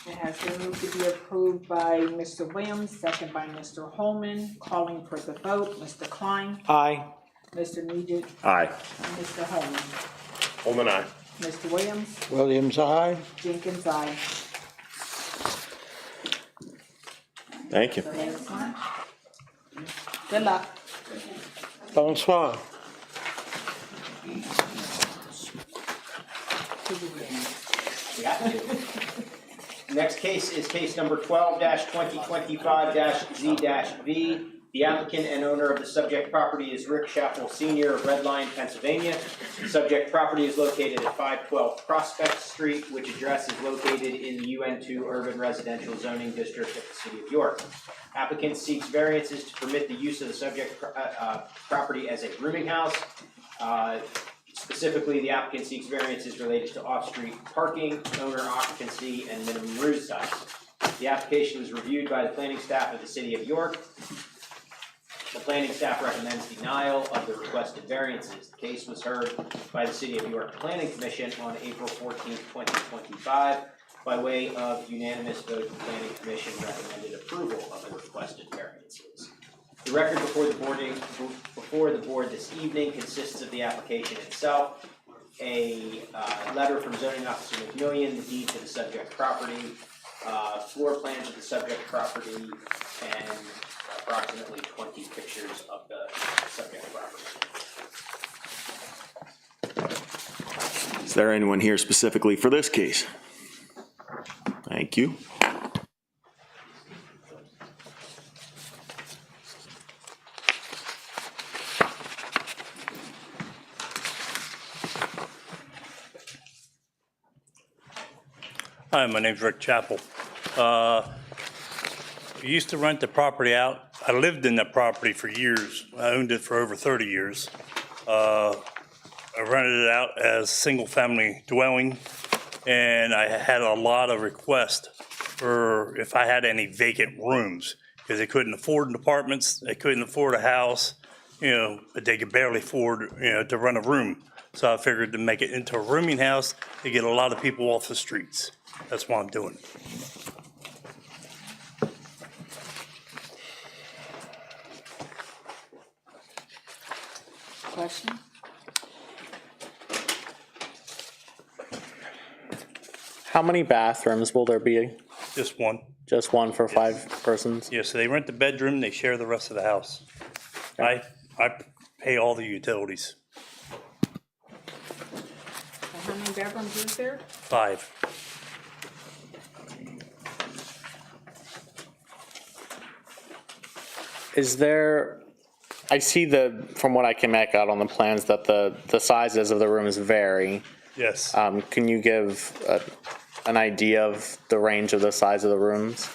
It has been moved to be approved by Mr. Williams, second by Mr. Holman. Calling for the vote, Mr. Klein, Aye. Mr. Nugent, Aye. and Mr. Holman. Holman, aye. Mr. Williams, Williams, aye. Jenkins, aye. Thank you. So that's fine. Good luck. Bonsoir. Next case is case number 12-2025-Z-V. The applicant and owner of the subject property is Rick Chappell Sr. of Red Line, Pennsylvania. The subject property is located at 512 Prospect Street, which address is located in the UN2 Urban Residential Zoning District of the City of York. Applicant seeks variances to permit the use of the subject property as a rooming house. Specifically, the applicant seeks variances related to off-street parking, owner occupancy, and minimum room size. The application was reviewed by the planning staff of the City of York. The planning staff recommends denial of the requested variances. The case was heard by the City of York Planning Commission on April 14, 2025. By way of unanimous vote, the Planning Commission recommended approval of the requested variances. The record before the board this evening consists of the application itself, a letter from zoning officer McMillian, the deed to the subject property, floor plans of the subject property, and approximately 20 pictures of the subject property. Is there anyone here specifically for this case? Thank you. Hi, my name's Rick Chappell. I used to rent the property out. I lived in that property for years. I owned it for over 30 years. I rented it out as single-family dwelling, and I had a lot of requests for if I had any vacant rooms, because they couldn't afford apartments, they couldn't afford a house, but they could barely afford, to rent a room. So I figured to make it into a rooming house to get a lot of people off the streets. That's why I'm doing it. Question? How many bathrooms will there be? Just one. Just one for 5 persons? Yeah, so they rent the bedroom, they share the rest of the house. I pay all the utilities. How many bedrooms is there? 5. Is there, I see from what I can make out on the plans, that the sizes of the rooms vary. Yes. Can you give an idea of the range of the size of the rooms?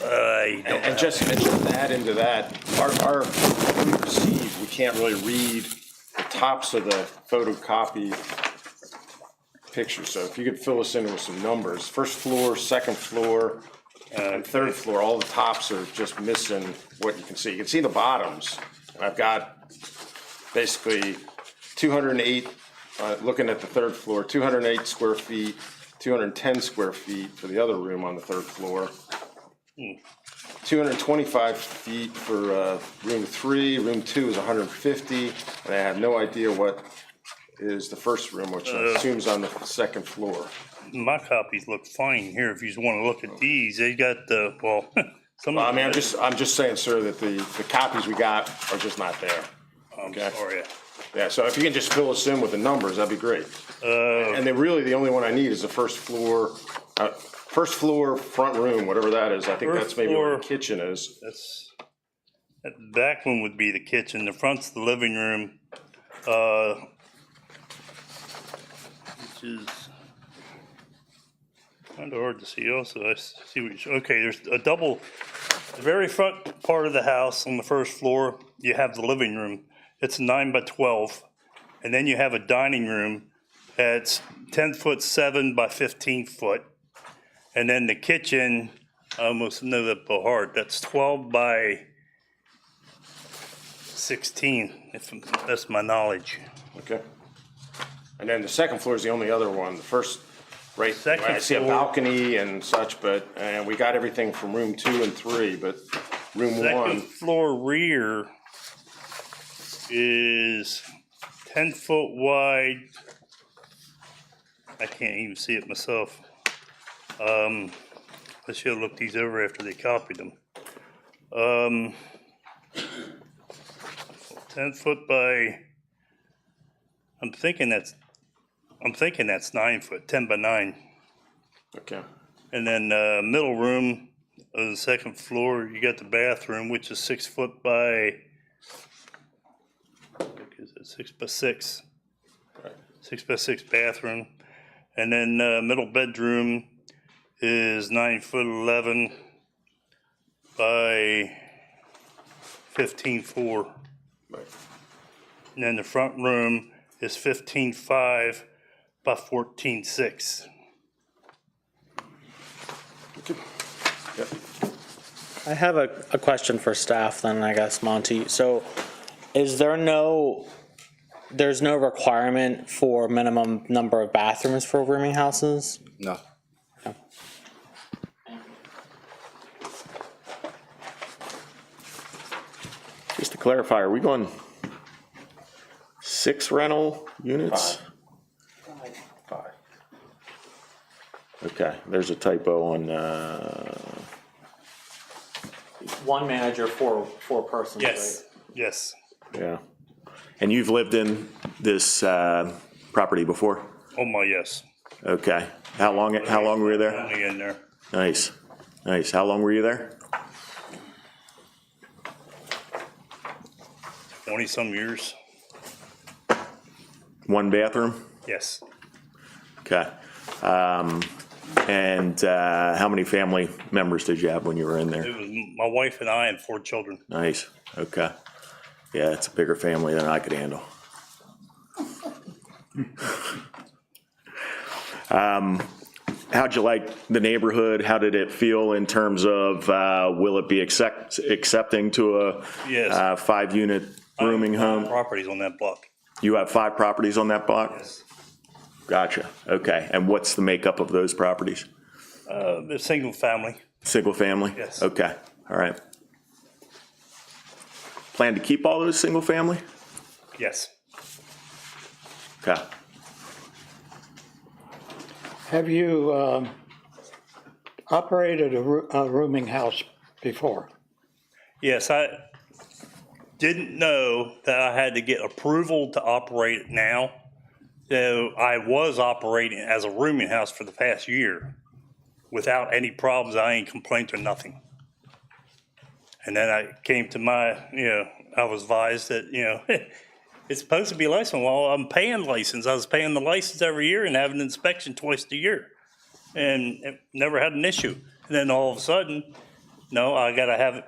And just to add into that, our when we receive, we can't really read the tops of the photocopy pictures. So if you could fill us in with some numbers, first floor, second floor, and third floor, all the tops are just missing what you can see. You can see the bottoms. And I've got basically 208, looking at the third floor, 208 square feet, 210 square feet for the other room on the third floor. 225 feet for room 3, room 2 is 150, and I have no idea what is the first room, which I assume is on the second floor. My copies look fine here. If you just want to look at these, they got the, well, some Well, I of mean, them. I'm just saying, sir, that the copies we got are just not there. I'm Okay. sorry. Yeah, so if you can just fill us in with the numbers, that'd be great. And then really, the only one I need is the first floor, front room, whatever that is. I think First that's maybe where floor. the kitchen is. That back one would be the kitchen. The front's the living room, which is kind of hard to see also. I see what you're, okay, there's a double, the very front part of the house on the first floor, you have the living room. It's 9 by 12. And then you have a dining room that's 10 foot 7 by 15 foot. And then the kitchen, I almost know that by heart, that's 12 by 16, if that's my knowledge. Okay. And then the second floor is the only other one. The first, right, Second I see a floor. balcony and such, but, and we got everything from room 2 and 3, but room Second 1, floor rear is 10 foot wide. I can't even see it myself. I should have looked these over after they copied them. 10 foot by, I'm thinking that's 9 foot, 10 by 9. okay. And then middle room of the second floor, you got the bathroom, which is 6 foot by, is it 6 by 6? 6 by 6 bathroom. And then middle bedroom is 9 foot 11 by 15.4. Right. And then the front room is 15.5 by 14.6. Yep. I have a question for staff then, I guess, Monty. So is there's no requirement for minimum number of bathrooms for rooming houses? No. Just to clarify, are we going 6 rental units? 5. Okay, there's a typo on, One manager, four persons, Yes, yes. yeah. And you've lived in this property before? Oh my, yes. Okay. How long were you there? Only in there. Nice. How long were you there? 20-some years. 1 bathroom? Yes. Okay. And how many family members did you have when you were in there? It was my wife and I and 4 children. Nice. Okay. Yeah, it's a bigger family than I could handle. How'd you like the neighborhood? How did it feel in terms of will it be accepting to a Yes. 5-unit rooming home? Properties on that block. You have 5 properties on that block? Yes. Gotcha. Okay. And what's the makeup of those properties? The single family. Single family? Yes. Okay. All right. Plan to keep all those single family? Yes. Okay. Have you operated a rooming house before? Yes, I didn't know that I had to get approval to operate it now. So I was operating as a rooming house for the past year without any problems. I ain't complained or nothing. And then I came to I was advised that, it's supposed to be licensed. Well, I'm paying license. I was paying the license every year and having an inspection twice a year. And it never had an issue. And then all of a sudden, no, I gotta have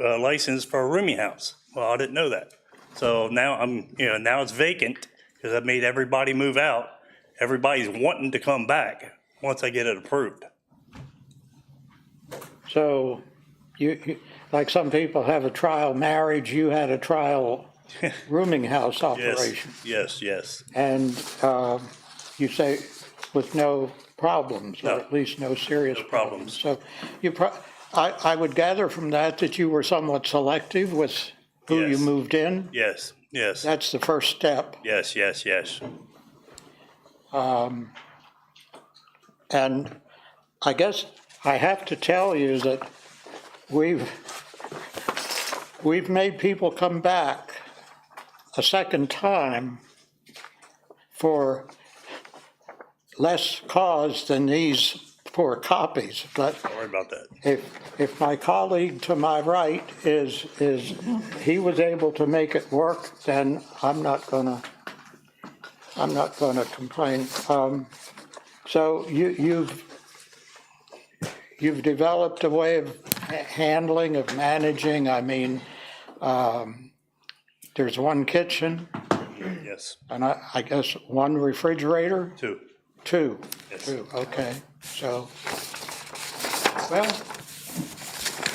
a license for a rooming house. Well, I didn't know that. So now now it's vacant because I made everybody move out. Everybody's wanting to come back once I get it approved. So you like some people have a trial marriage, you had a trial rooming house operation. Yes. And you say with no problems, or at least no serious problems. So I would gather from that you were somewhat selective with who you Yes. moved in. Yes. That's the first step. Yes. And I guess I have to tell you that we've made people come back a second time for less cause than these 4 copies, but Don't worry about that. if my colleague to my right is he was able to make it work, then I'm not gonna complain. So you've developed a way of handling, of managing. I mean, there's 1 kitchen Yes. and I guess 1 refrigerator? 2. 2? Yes. 2, okay. So, well,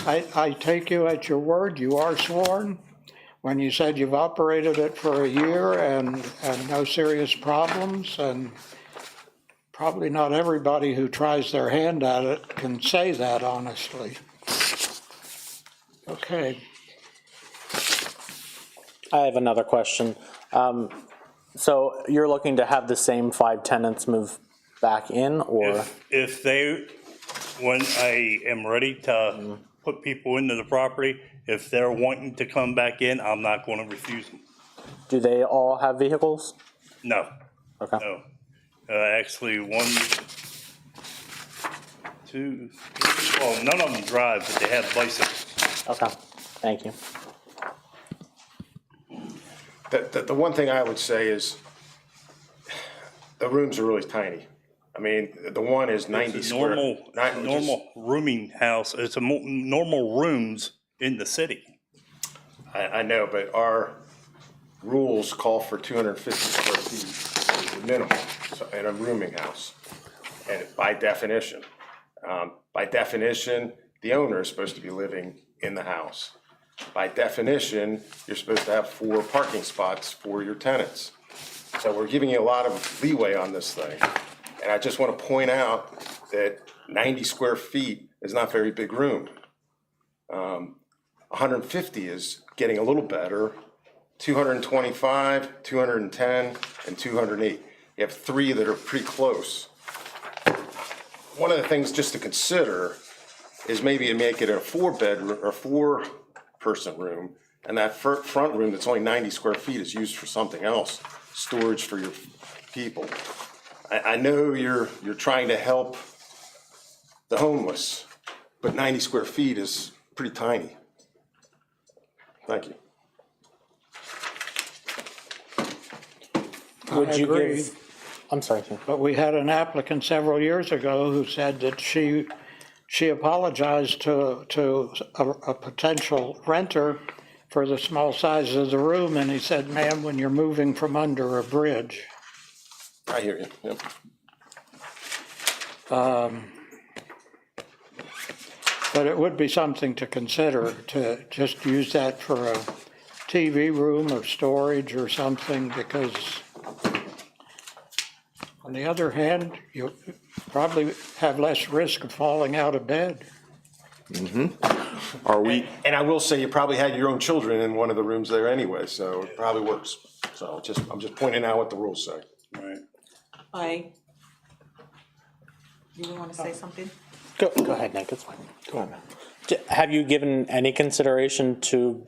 I take you at your word. You are sworn. When you said you've operated it for a year and no serious problems, and probably not everybody who tries their hand at it can say that honestly. Okay. I have another question. So you're looking to have the same 5 tenants move back in, or? If when I am ready to put people into the property, if they're wanting to come back in, I'm not going to refuse them. Do they all have vehicles? No. Okay. No. Actually, 1, 2, 3, well, none of them drive, but they have bicycles. Okay, thank you. The one thing I would say is the rooms are really tiny. I mean, the one is 90 It's a square. normal rooming house. It's a normal rooms in the city. I know, but our rules call for 250 square feet is the minimum in a rooming house. And by definition, the owner is supposed to be living in the house. By definition, you're supposed to have 4 parking spots for your tenants. So we're giving you a lot of leeway on this thing. And I just want to point out that 90 square feet is not very big room. 150 is getting a little better. 225, 210, and 208. You have 3 that are pretty close. One of the things just to consider is maybe make it a 4-bedroom or 4-person room, and that front room that's only 90 square feet is used for something else, storage for your people. I know you're trying to help the homeless, but 90 square feet is pretty tiny. Thank you. Would you agree. give, I'm sorry, sir. But we had an applicant several years ago who said that she apologized to a potential renter for the small size of the room, and he said, ma'am, when you're moving from under a bridge. I hear you, yep. But it would be something to consider, to just use that for a TV room or storage or something, because on the other hand, you probably have less risk of falling out of bed. Are we, And I will say, you probably had your own children in one of the rooms there anyway, so it probably works. So I'm just pointing out what the rules say. Right. Hi. You want to say something? Go ahead, Nick, it's fine. Go on, man. Have you given any consideration to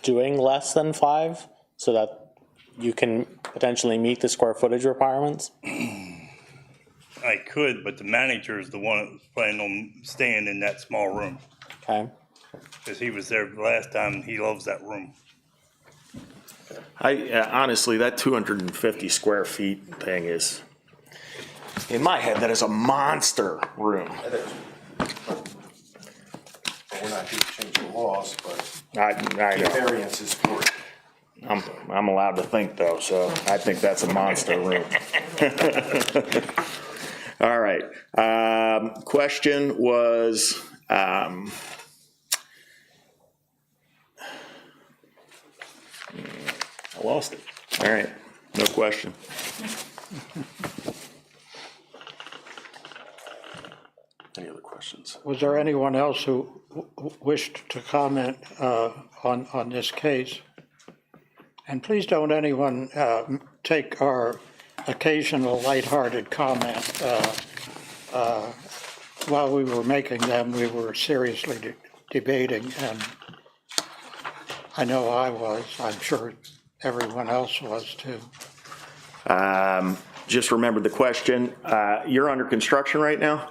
doing less than 5 so that you can potentially meet the square footage requirements? I could, but the manager is the one that was planning on staying in that small room. Okay. Because he was there the last time, and he loves that room. Honestly, that 250 square feet thing is, in my head, that is a monster room. We're not here to change the laws, but I know. variances for it. I'm allowed to think though, so I think that's a monster room. All right. Question was, I lost it. All right, no question. Any other questions? Was there anyone else who wished to comment on this case? And please don't anyone take our occasional lighthearted comment. While we were making them, we were seriously debating, and I know I was. I'm sure everyone else was too. Just remembered the question. You're under construction right now?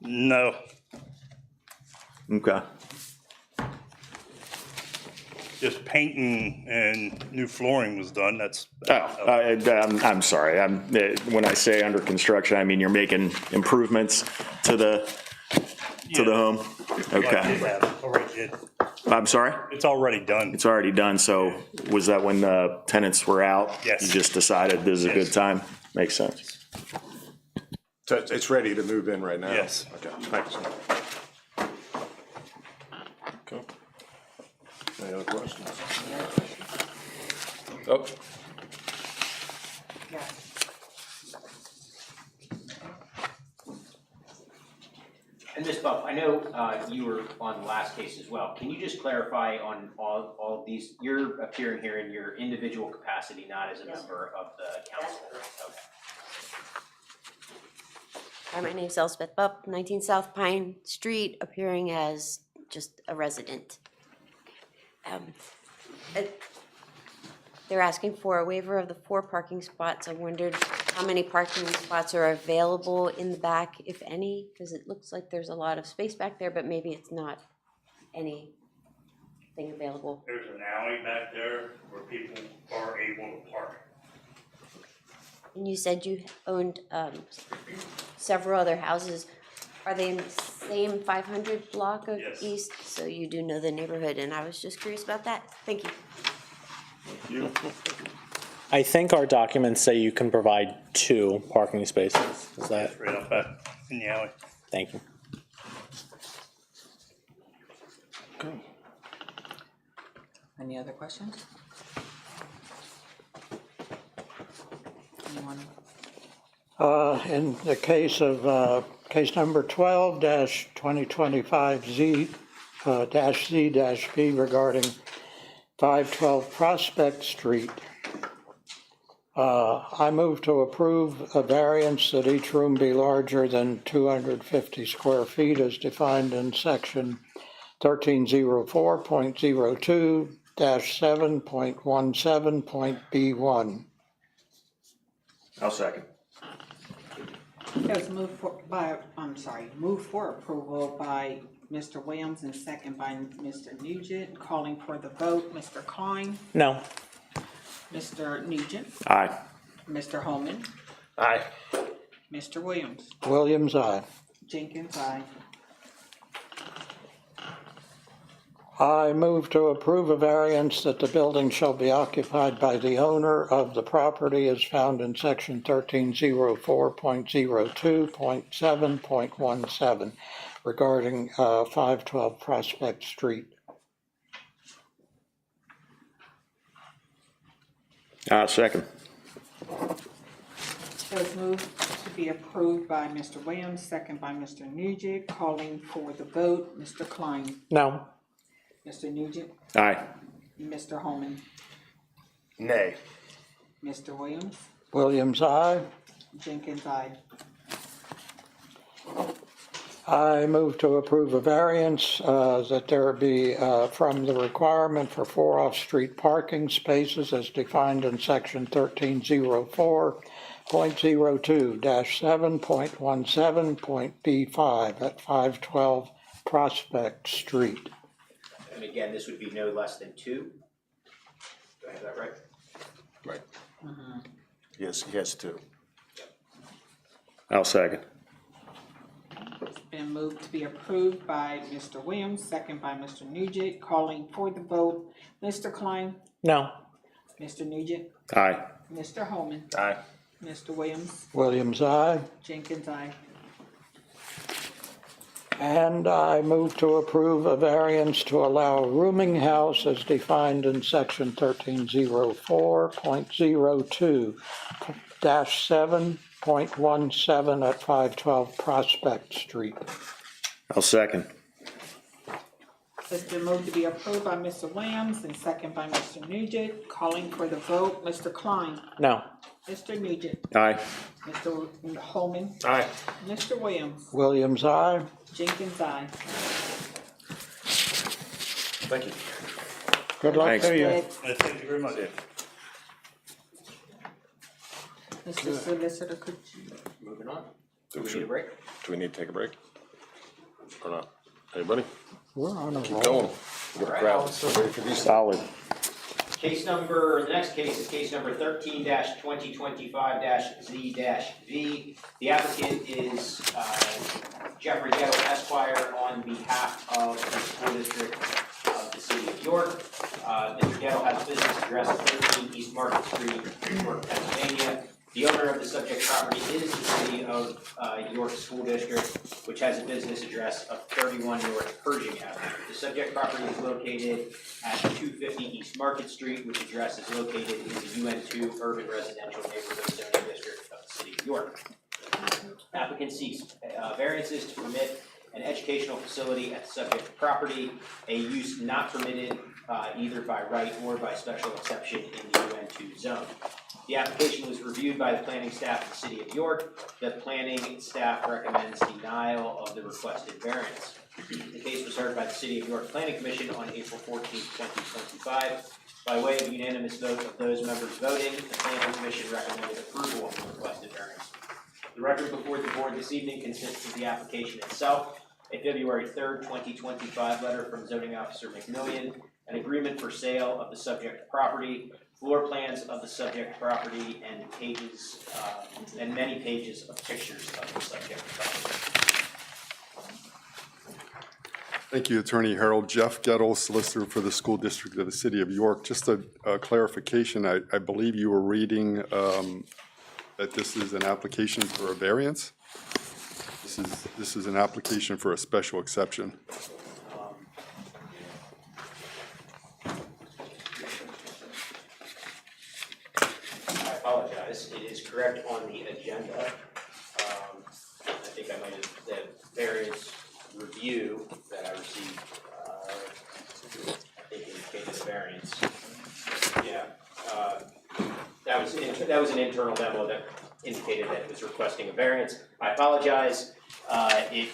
No, Okay. just painting and new flooring was done, that's. I'm sorry. When I say under construction, I mean you're making improvements to the home? Okay. Already did. I'm sorry? It's already done. It's already done, so was that when the tenants were out? Yes. You just decided this is a good Yes. time? Makes sense. So it's ready to move in right now? Yes. Okay, thanks. Okay. Any other questions? Oh. And Ms. Buff, I know you were on the last case as well. Can you just clarify on all of these? You're appearing here in your individual capacity, not as a member of the council? Okay. Hi, my name's Elspeth Bupp, 19 South Pine Street, appearing as just a resident. They're asking for a waiver of the 4 parking spots. I wondered how many parking spots are available in the back, if any, because it looks like there's a lot of space back there, but maybe it's not anything available. There's an alley back there where people are able to park. And you said you owned several other houses. Are they in the same 500 block of Yes. East? So you do know the neighborhood, and I was just curious about that. Thank you. I think our documents say you can provide 2 parking spaces. Is that? Right up back in the alley. Thank you. Any other questions? Anyone? In the case of case number 12-2025Z-B regarding 512 Prospect Street, I move to approve a variance that each room be larger than 250 square feet as defined in section 1304.02-7.17.B1. I'll second. It was moved for approval by Mr. Williams and second by Mr. Nugent. Calling for the vote, Mr. Klein, No. Mr. Nugent, Aye. Mr. Holman, Aye. Mr. Williams, Williams, aye. Jenkins, aye. I move to approve a variance that the building shall be occupied by the owner of the property as found in section 1304.02.7.17 regarding 512 Prospect Street. Second. It was moved to be approved by Mr. Williams, second by Mr. Nugent. Calling for the vote, Mr. Klein, No. Mr. Nugent, Aye. Mr. Holman, Nay. Mr. Williams, Williams, aye. Jenkins, aye. I move to approve a variance that there be from the requirement for 4 off-street parking spaces as defined in section 1304.02-7.17.B5 at 512 Prospect Street. And again, this would be no less than 2. Do I have that right? Right. Yes, he has 2. I'll second. It's been moved to be approved by Mr. Williams, second by Mr. Nugent. Calling for the vote, Mr. Klein, No. Mr. Nugent, Aye. Mr. Holman, Aye. Mr. Williams, Williams, aye. Jenkins, aye. And I move to approve a variance to allow a rooming house as defined in section 1304.02-7.17 at 512 Prospect Street. I'll second. It's been moved to be approved by Mr. Williams and second by Mr. Nugent. Calling for the vote, Mr. Klein, No. Mr. Nugent, Aye. Mr. Holman, Aye. Mr. Williams, Williams, aye. Jenkins, aye. Thank you. Good luck Thanks. to you. Thank you very much. Mr. Solicitor, could you? Moving on. Do Do we need a break? we need to take a break? Or not? Anybody? We're on a Keep roll. going. Get a crowd. Ready for these? Solid. The next case is case number 13-2025-Z-V. The applicant is Jeffrey Gettle Esquire on behalf of the school district of the city of York. Mr. Gettle has a business address at 13 East Market Street, York, Pennsylvania. The owner of the subject property is the city of York School District, which has a business address of 31 North Pershing Avenue. The subject property is located at 250 East Market Street, which address is located in the UN2 Urban Residential Neighborhood Zoning District of the city of York. Applicant seeks variances to permit an educational facility at the subject property, a use not permitted either by right or by special exception in the UN2 zone. The application was reviewed by the planning staff of the city of York. The planning staff recommends denial of the requested variance. The case was heard by the City of York Planning Commission on April 14, 2025. By way of unanimous vote of those members voting, the Planning Commission recommended approval of the requested variance. The record before the board this evening consists of the application itself, a February 3rd, 2025 letter from Zoning Officer McMillian, an agreement for sale of the subject property, floor plans of the subject property, and pages, and many pages of pictures of the subject property. Thank you, Attorney Harold. Jeff Gettle, Solicitor for the School District of the City of York. Just a clarification, I believe you were reading that this is an application for a variance? This is an application for a special exception. I apologize, it is correct on the agenda. I think I might have, the variance review that I received, I think indicated a variance. Yeah, that was an internal memo that indicated that it was requesting a variance. I apologize, it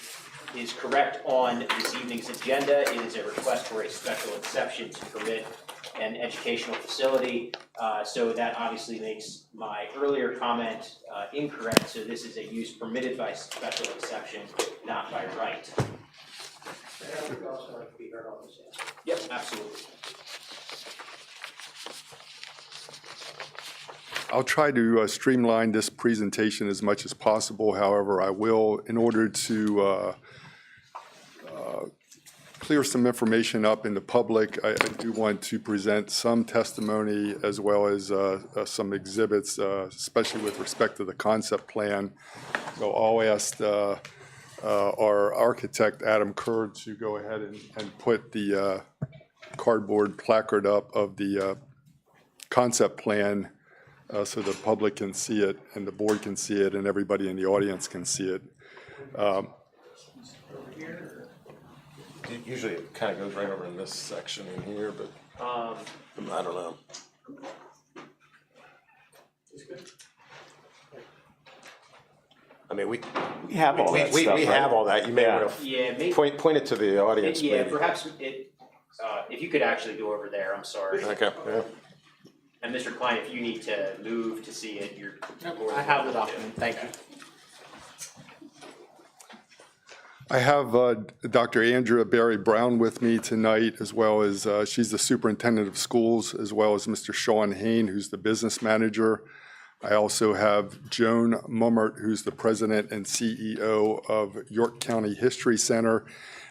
is correct on this evening's agenda. It is a request for a special exception to permit an educational facility, so that obviously makes my earlier comment incorrect. So this is a use permitted by special exception, not by right. Yep, absolutely. I'll try to streamline this presentation as much as possible. However, I will, in order to clear some information up in the public, I do want to present some testimony as well as some exhibits, especially with respect to the concept plan. So I'll ask our architect, Adam Kerr, to go ahead and put the cardboard placard up of the concept plan so the public can see it and the board can see it and everybody in the audience can see it. Usually it kind of goes right over in this section in here, but I don't know. I mean, we have all that stuff, we right? have all that. You may Yeah. want to Yeah, maybe, point it to the audience. yeah, maybe. perhaps if you could actually go over there, I'm sorry. Okay. Yeah. And Mr. Klein, if you need to move to see it, you're. I have the document, thank you. I have Dr. Andrea Barry Brown with me tonight, as well as she's the superintendent of schools, as well as Mr. Sean Hain, who's the business manager. I also have Joan Mummert, who's the president and CEO of York County History Center.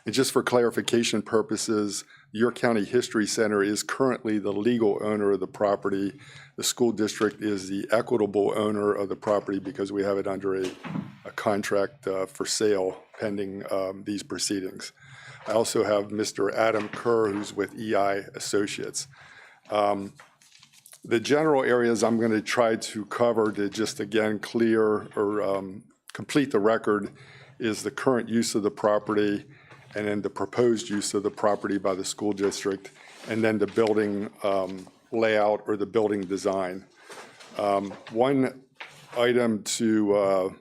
And just for clarification purposes, York County History Center is currently the legal owner of the property. The school district is the equitable owner of the property because we have it under a contract for sale pending these proceedings. I also have Mr. Adam Kerr, who's with EI Associates. The general areas I'm going to try to cover to just again clear or complete the record is the current use of the property, and then the proposed use of the property by the school district, and then the building layout or the building design. One item to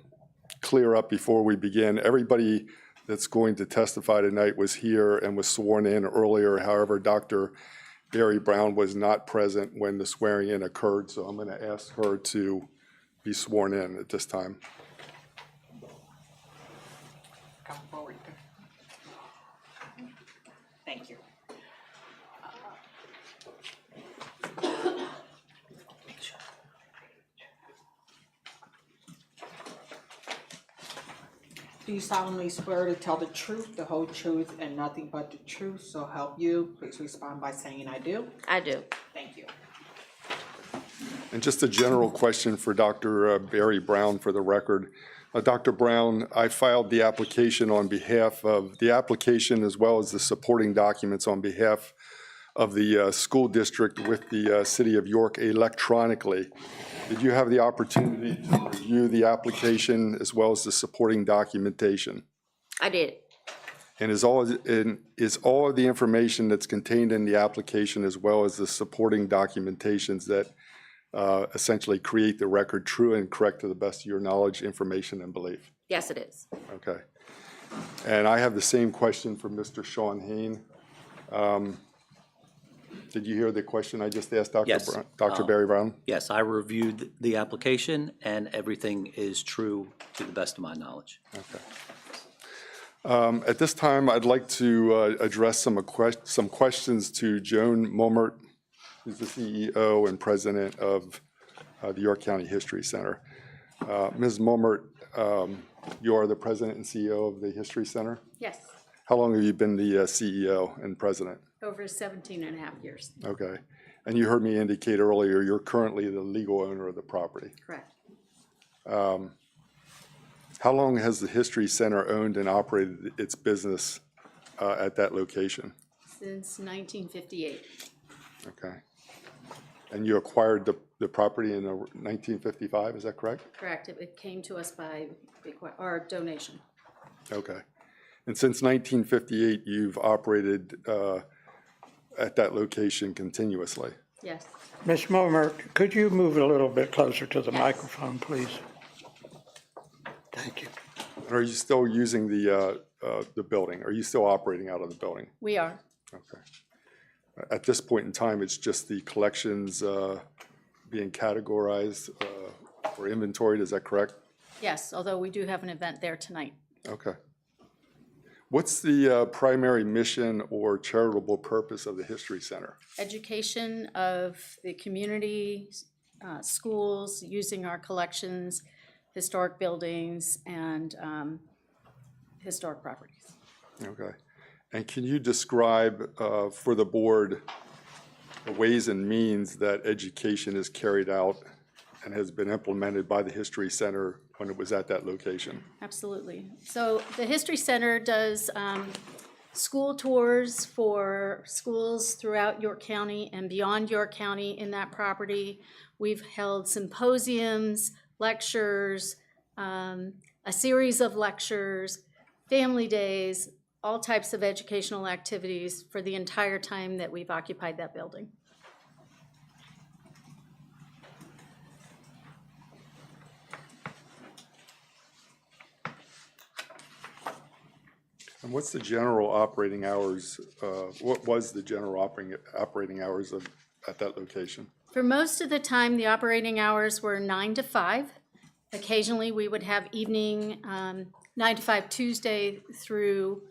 clear up before we begin, everybody that's going to testify tonight was here and was sworn in earlier. However, Dr. Barry Brown was not present when the swearing in occurred, so I'm going to ask her to be sworn in at this time. Come forward. Thank you. Do you solemnly swear to tell the truth, the whole truth, and nothing but the truth, so help you? Please respond by saying I do. I do. Thank you. And just a general question for Dr. Barry Brown for the record. Dr. Brown, I filed the application on behalf of the application as well as the supporting documents on behalf of the school district with the city of York electronically. Did you have the opportunity to review the application as well as the supporting documentation? I did. And is all of the information that's contained in the application as well as the supporting documentations that essentially create the record true and correct to the best of your knowledge, information, and belief? Yes, it is. Okay. And I have the same question for Mr. Sean Hain. Did you hear the question I just asked Dr. Yes. Brown, Dr. Barry Brown? Yes, I reviewed the application, and everything is true to the best of my knowledge. Okay. At this time, I'd like to address some questions to Joan Mummert, who's the CEO and president of the York County History Center. Ms. Mummert, you are the president and CEO of the History Center? Yes, How long have you been the CEO and president? over 17 and a half years. Okay. And you heard me indicate earlier, you're currently the legal owner of the property. Correct. How long has the History Center owned and operated its business at that location? Since 1958. Okay. And you acquired the property in 1955, is that correct? Correct. It came to us by our donation. Okay. And since 1958, you've operated at that location continuously? Yes. Ms. Mummert, could you move a little bit closer to the microphone, please? Thank you. Are you still using the building? Are you still operating out of the building? We are. Okay. At this point in time, it's just the collections being categorized or inventoried, is that correct? Yes, although we do have an event there tonight. Okay. What's the primary mission or charitable purpose of the History Center? Education of the community, schools, using our collections, historic buildings, and historic properties. Okay. And can you describe for the board the ways and means that education is carried out and has been implemented by the History Center when it was at that location? Absolutely. So the History Center does school tours for schools throughout York County and beyond York County in that property. We've held symposiums, lectures, a series of lectures, family days, all types of educational activities for the entire time that we've occupied that building. And what's the general operating hours, what was the general operating hours at that location? For most of the time, the operating hours were 9 to 5. Occasionally, we would have evening, 9 to 5 Tuesday through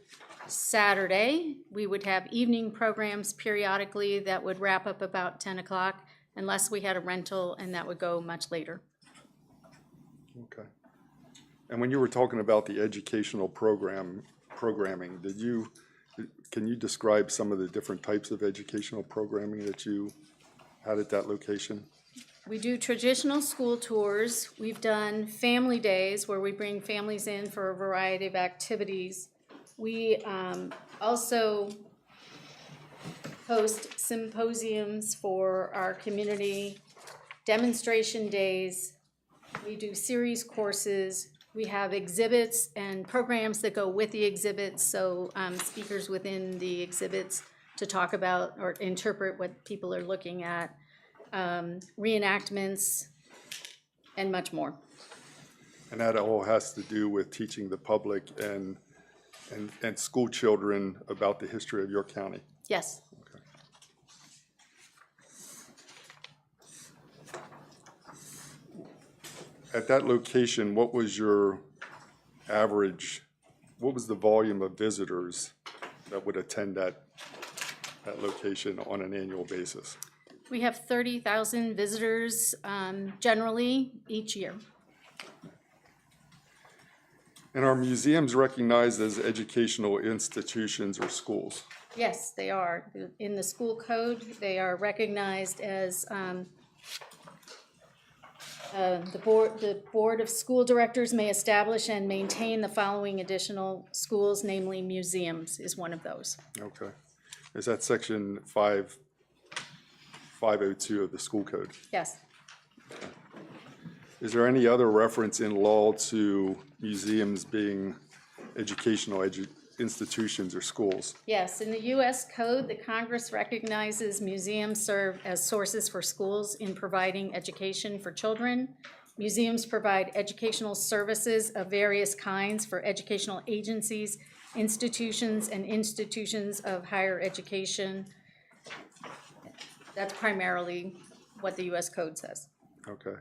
Saturday. We would have evening programs periodically that would wrap up about 10 o'clock, unless we had a rental, and that would go much later. Okay. And when you were talking about the educational programming, can you describe some of the different types of educational programming that you had at that location? We do traditional school tours. We've done family days where we bring families in for a variety of activities. We also host symposiums for our community, demonstration days. We do series courses. We have exhibits and programs that go with the exhibits, so speakers within the exhibits to talk about or interpret what people are looking at, reenactments, and much more. And that all has to do with teaching the public and school children about the history of York County? Yes. At that location, what was your average, what was the volume of visitors that would attend that location on an annual basis? We have 30,000 visitors generally each year. And are museums recognized as educational institutions or schools? Yes, they are. In the school code, they are recognized as the Board of School Directors may establish and maintain the following additional schools, namely museums is one of those. Okay. Is that section 502 of the school code? Yes. Is there any other reference in law to museums being educational institutions or schools? Yes, in the U.S. Code, the Congress recognizes museums serve as sources for schools in providing education for children. Museums provide educational services of various kinds for educational agencies, institutions, and institutions of higher education. That's primarily what the U.S. Code says. Okay.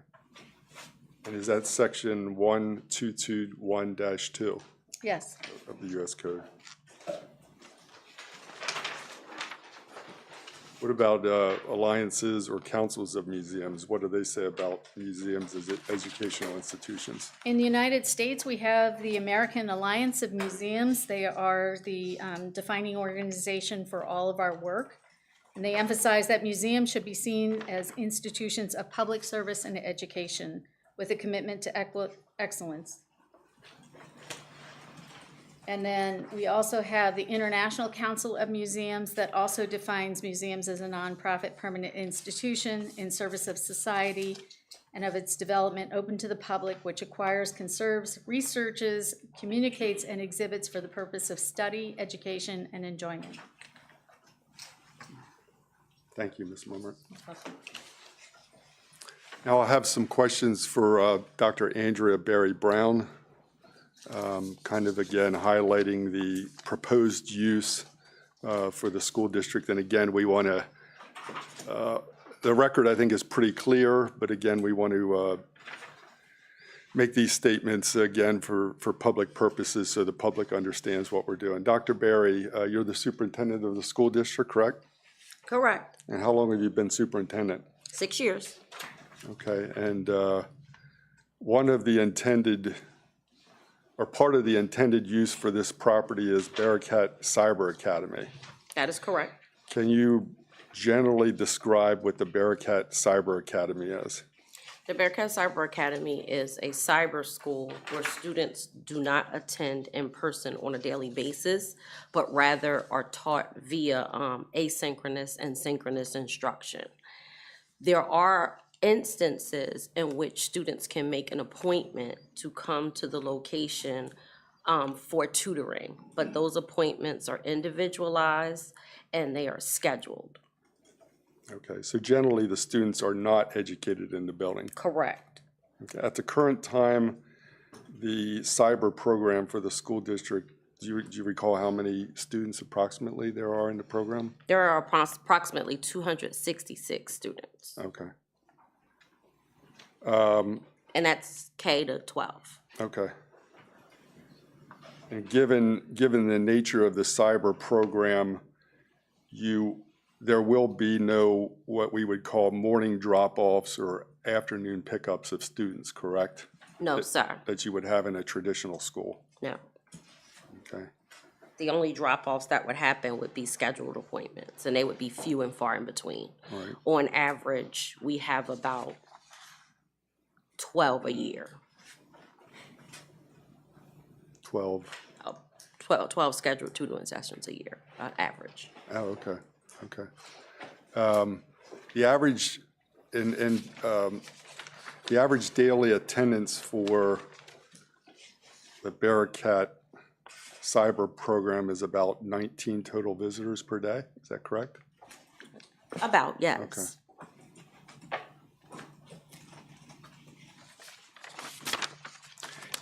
And is that section 1221-2 Yes. of the U.S. Code? What about alliances or councils of museums? What do they say about museums as educational institutions? In the United States, we have the American Alliance of Museums. They are the defining organization for all of our work. And they emphasize that museums should be seen as institutions of public service and education with a commitment to excellence. And then we also have the International Council of Museums that also defines museums as a nonprofit permanent institution in service of society and of its development open to the public, which acquires, conserves, researches, communicates, and exhibits for the purpose of study, education, and enjoyment. Thank you, Ms. Mummer. Now I have some questions for Dr. Andrea Berry Brown, kind of again highlighting the proposed use for the school district. And again, we want to, the record I think is pretty clear, but again, we want to make these statements again for public purposes so the public understands what we're doing. Dr. Berry, you're the superintendent of the school district, correct? Correct. And how long have you been superintendent? 6 years. Okay, and one of the intended, or part of the intended use for this property is Bearcat Cyber Academy. That is correct. Can you generally describe what the Bearcat Cyber Academy is? The Bearcat Cyber Academy is a cyber school where students do not attend in person on a daily basis, but rather are taught via asynchronous and synchronous instruction. There are instances in which students can make an appointment to come to the location for tutoring, but those appointments are individualized and they are scheduled. Okay, so generally the students are not educated in the building? Correct. Okay. At the current time, the cyber program for the school district Do you recall how many students approximately there are in the program? There are approximately 266 students, Okay. and that's K to 12. Okay. And given the nature of the cyber program, there will be no, what we would call morning drop-offs or afternoon pickups of students, correct? No, sir, That you would have in a traditional school? no. Okay. The only drop-offs that would happen would be scheduled appointments, and they would be few and far in between. Right. On average, we have about 12 a year. 12. 12 scheduled tutoring sessions a year, on average. Oh, okay, okay. The average, the average daily attendance for the Bearcat cyber program is about 19 total visitors per day, is that correct? About, yes. Okay.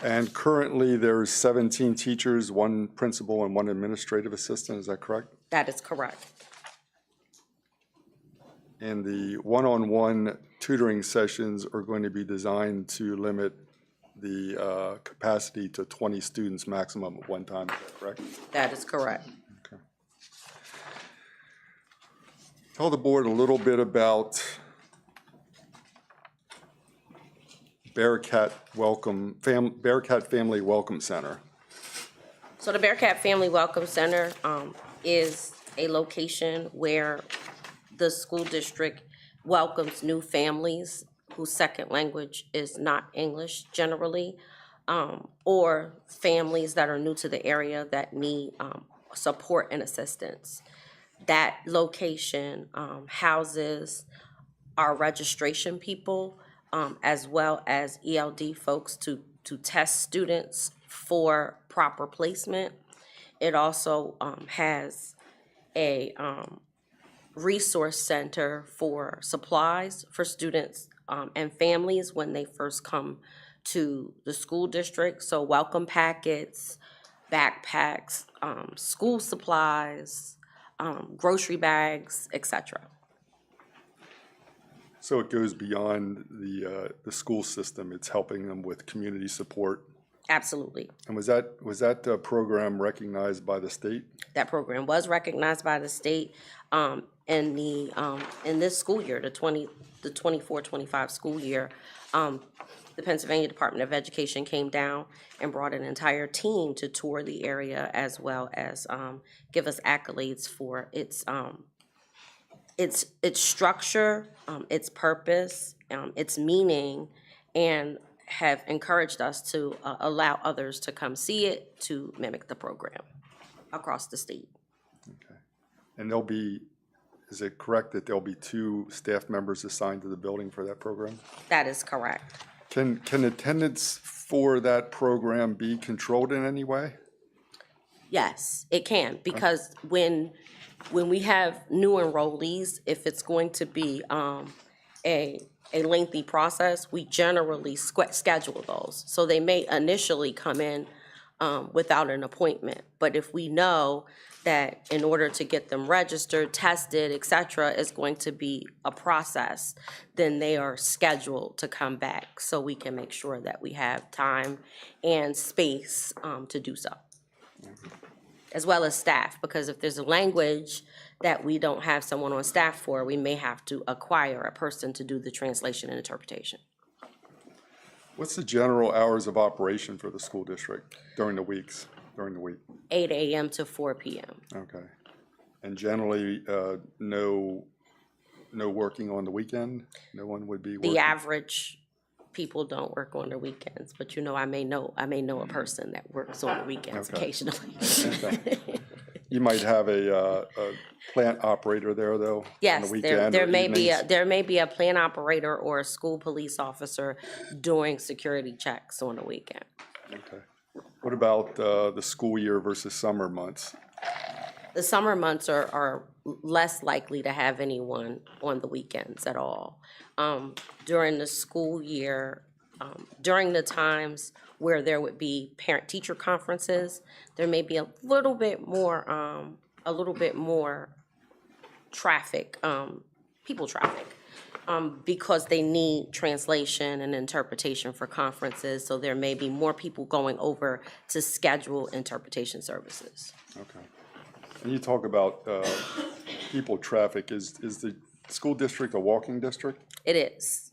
And currently, there's 17 teachers, 1 principal and 1 administrative assistant, is that correct? That is correct. And the one-on-one tutoring sessions are going to be designed to limit the capacity to 20 students maximum at one time, is that correct? That is correct. Okay. Tell the board a little bit about Bearcat Family Welcome Center. So the Bearcat Family Welcome Center is a location where the school district welcomes new families whose second language is not English generally, or families that are new to the area that need support and assistance. That location houses our registration people, as well as ELD folks to test students for proper placement. It also has a resource center for supplies for students and families when they first come to the school district. So welcome packets, backpacks, school supplies, grocery bags, etc. So it goes beyond the school system, it's helping them with community support. Absolutely. And was that program recognized by the state? That program was recognized by the state in this school year, the 24-25 school year. The Pennsylvania Department of Education came down and brought an entire team to tour the area, as well as give us accolades for its structure, its purpose, its meaning, and have encouraged us to allow others to come see it, to mimic the program across the state. Okay. And is it correct that there'll be 2 staff members assigned to the building for that program? That is correct. Can attendance for that program be controlled in any way? Yes, it can, because when we have new enrollees, if it's going to be a lengthy process, we generally schedule those. So they may initially come in without an appointment, but if we know that in order to get them registered, tested, et cetera, is going to be a process, then they are scheduled to come back so we can make sure that we have time and space to do so. As well as staff, because if there's a language that we don't have someone on staff for, we may have to acquire a person to do the translation and interpretation. What's the general hours of operation for the school district during the week? 8 a.m. to 4 p.m. Okay. And generally, no working on the weekend? No one would be working? The average people don't work on the weekends, but I may know a person that works on the weekends occasionally. Okay. You might have a plant operator there, though, on the Yes, weekend there or may be a evenings? plant operator or a school police officer doing security checks on the weekend. Okay. What about the school year versus summer months? The summer months are less likely to have anyone on the weekends at all. During the school year, During the times where there would be parent-teacher conferences, there may be a little bit more traffic, people traffic, because they need translation and interpretation for conferences, so there may be more people going over to schedule interpretation services. Okay. And you talk about people traffic. Is the school district a walking district? It is.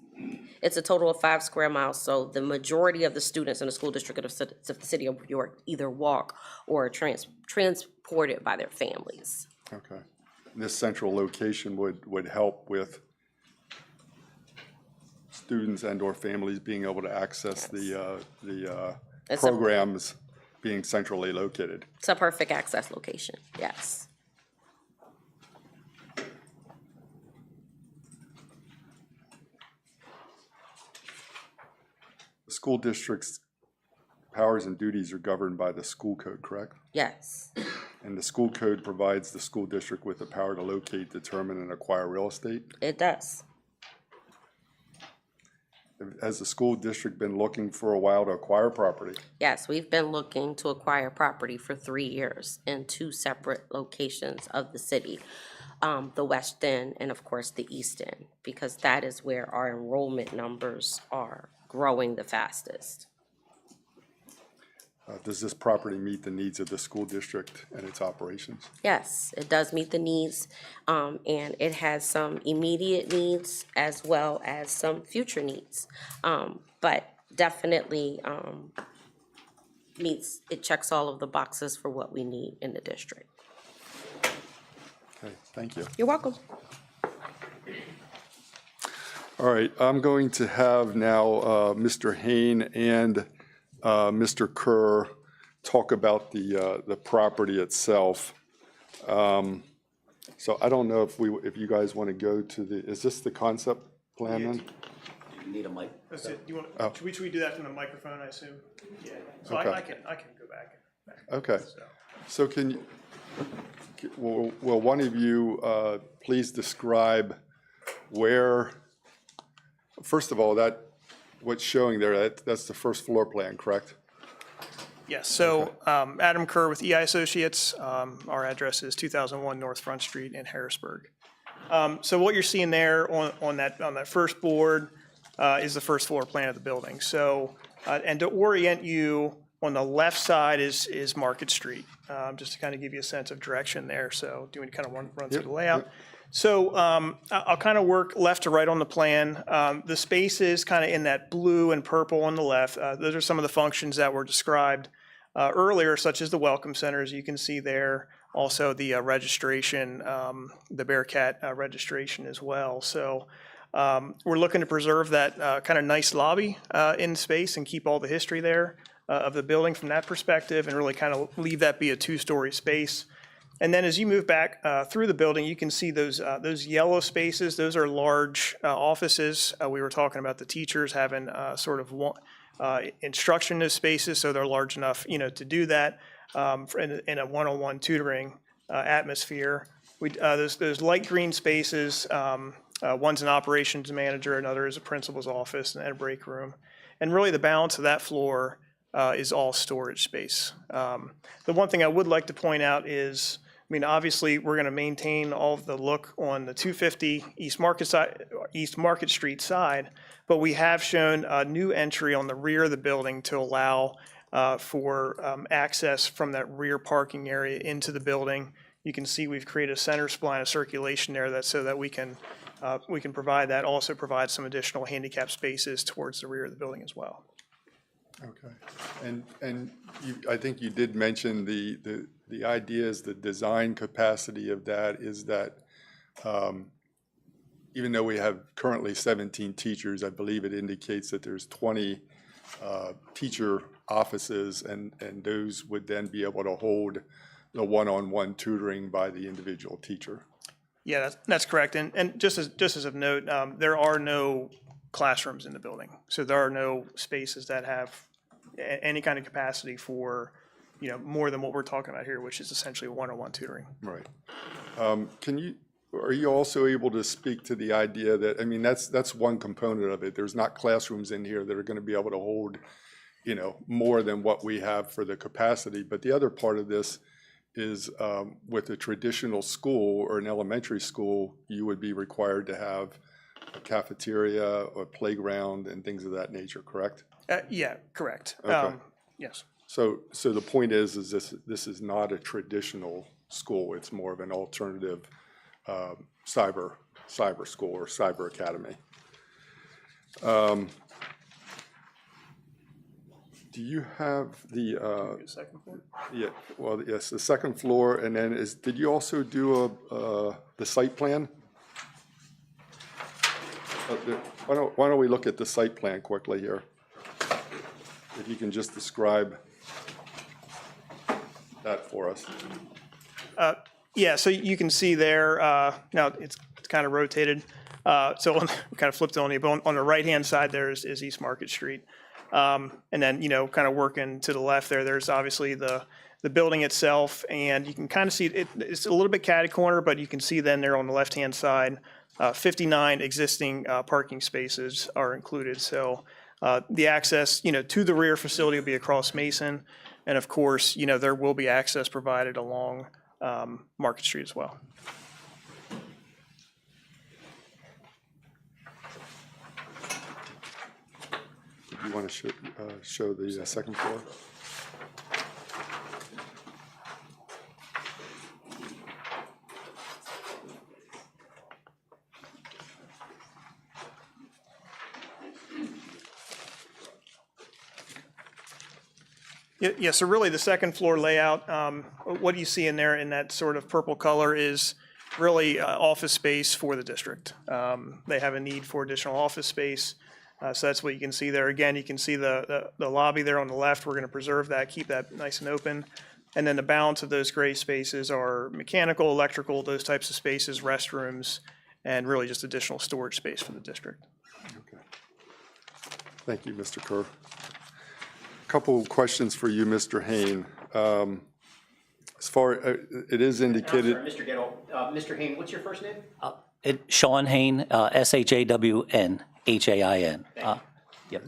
It's a total of 5 square miles, so the majority of the students in the school district of the city of New York either walk or are transported by their families. Okay. And this central location would help with students and/or families being able to access the programs being centrally located. It's a perfect access location, yes. The school district's powers and duties are governed by the school code, correct? Yes. And the school code provides the school district with the power to locate, determine, and acquire real estate? It does. Has the school district been looking for a while to acquire property? Yes, we've been looking to acquire property for 3 years in 2 separate locations of the city. The West End and of course the East End, because that is where our enrollment numbers are growing the fastest. Does this property meet the needs of the school district and its operations? Yes, it does meet the needs, and it has some immediate needs as well as some future needs. But definitely it checks all of the boxes for what we need in the district. Okay, thank you. You're welcome. All right, I'm going to have now Mr. Hain and Mr. Kerr talk about the property itself. So I don't know if you guys want to go to is this the concept plan then? You need a mic. That's it. You want, should we do that from the microphone, I assume? Yeah. So Okay. I can go back. Okay. So can you, will one of you please describe where, first of all, what's showing there, that's the first floor plan, correct? Yes, so Adam Kerr with EI Associates. Our address is 2001 North Front Street in Harrisburg. So what you're seeing there on that first board is the first floor plan of the building. So, and to orient you, on the left side is Market Street, just to kind of give you a sense of direction there. So do you want to kind of run through the layout? Yep. So I'll kind of work left to right on the plan. The spaces kind of in that blue and purple on the left, those are some of the functions that were described earlier, such as the welcome center, as you can see there. Also the registration, the Bearcat registration as well. So we're looking to preserve that kind of nice lobby in space and keep all the history there of the building from that perspective, and really kind of leave that be a 2-story space. And then as you move back through the building, you can see those yellow spaces. Those are large offices. We were talking about the teachers having sort of instructionist spaces, so they're large enough, to do that in a one-on-one tutoring atmosphere. Those light green spaces, one's an operations manager, another is a principal's office, and a break room. And really the balance of that floor is all storage space. The one thing I would like to point out is, obviously, we're going to maintain all of the look on the 250 East Market Street side, but we have shown a new entry on the rear of the building to allow for access from that rear parking area into the building. You can see we've created a center spline of circulation there so that we can provide that. Also provide some additional handicap spaces towards the rear of the building as well. Okay, and I think you did mention the idea is the design capacity of that is that even though we have currently 17 teachers, I believe it indicates that there's 20 teacher offices, and those would then be able to hold the one-on-one tutoring by the individual teacher. Yeah, that's correct. And just as of note, there are no classrooms in the building, so there are no spaces that have any kind of capacity for more than what we're talking about here, which is essentially one-on-one tutoring. Right. Can you are you also able to speak to the idea that, I mean, that's one component of it. There's not classrooms in here that are going to be able to hold, you know, more than what we have for the capacity. But the other part of this is with a traditional school or an elementary school, you would be required to have a cafeteria or playground and things of that nature, correct? Yeah, correct. Okay. Yes. So the point is this is not a traditional school. It's more of an alternative cyber school or cyber academy. Do you have the? Second floor? Yeah. Well, yes, the second floor, and then did you also do the site plan? Why don't we look at the site plan quickly here? If you can just describe that for us. Yeah, so you can see there, now it's kind of rotated. So we kind of flipped it on you, but on the right-hand side there is East Market Street. And then, you know, kind of working to the left there's obviously the building itself, and you can kind of see it's a little bit catty-corner, but you can see then there on the left-hand side, 59 existing parking spaces are included. So the access, you know, to the rear facility will be across Mason, and of course, you know, there will be access provided along Market Street as well. Do you want to show the second floor? Yeah, so really the second floor layout, what you see in there in that sort of purple color is really office space for the district. They have a need for additional office space, so that's what you can see there. Again, you can see the lobby there on the left. We're going to preserve that, keep that nice and open. And then the balance of those gray spaces are mechanical, electrical, those types of spaces, restrooms, and really just additional storage space for the district. Okay. Thank you, Mr. Kerr. Couple questions for you, Mr. Hain. As far, it is indicated. I'm sorry, Mr. Gettle. Mr. Hain, what's your first name? Sean Hain, SHAWNHAIN. Yep.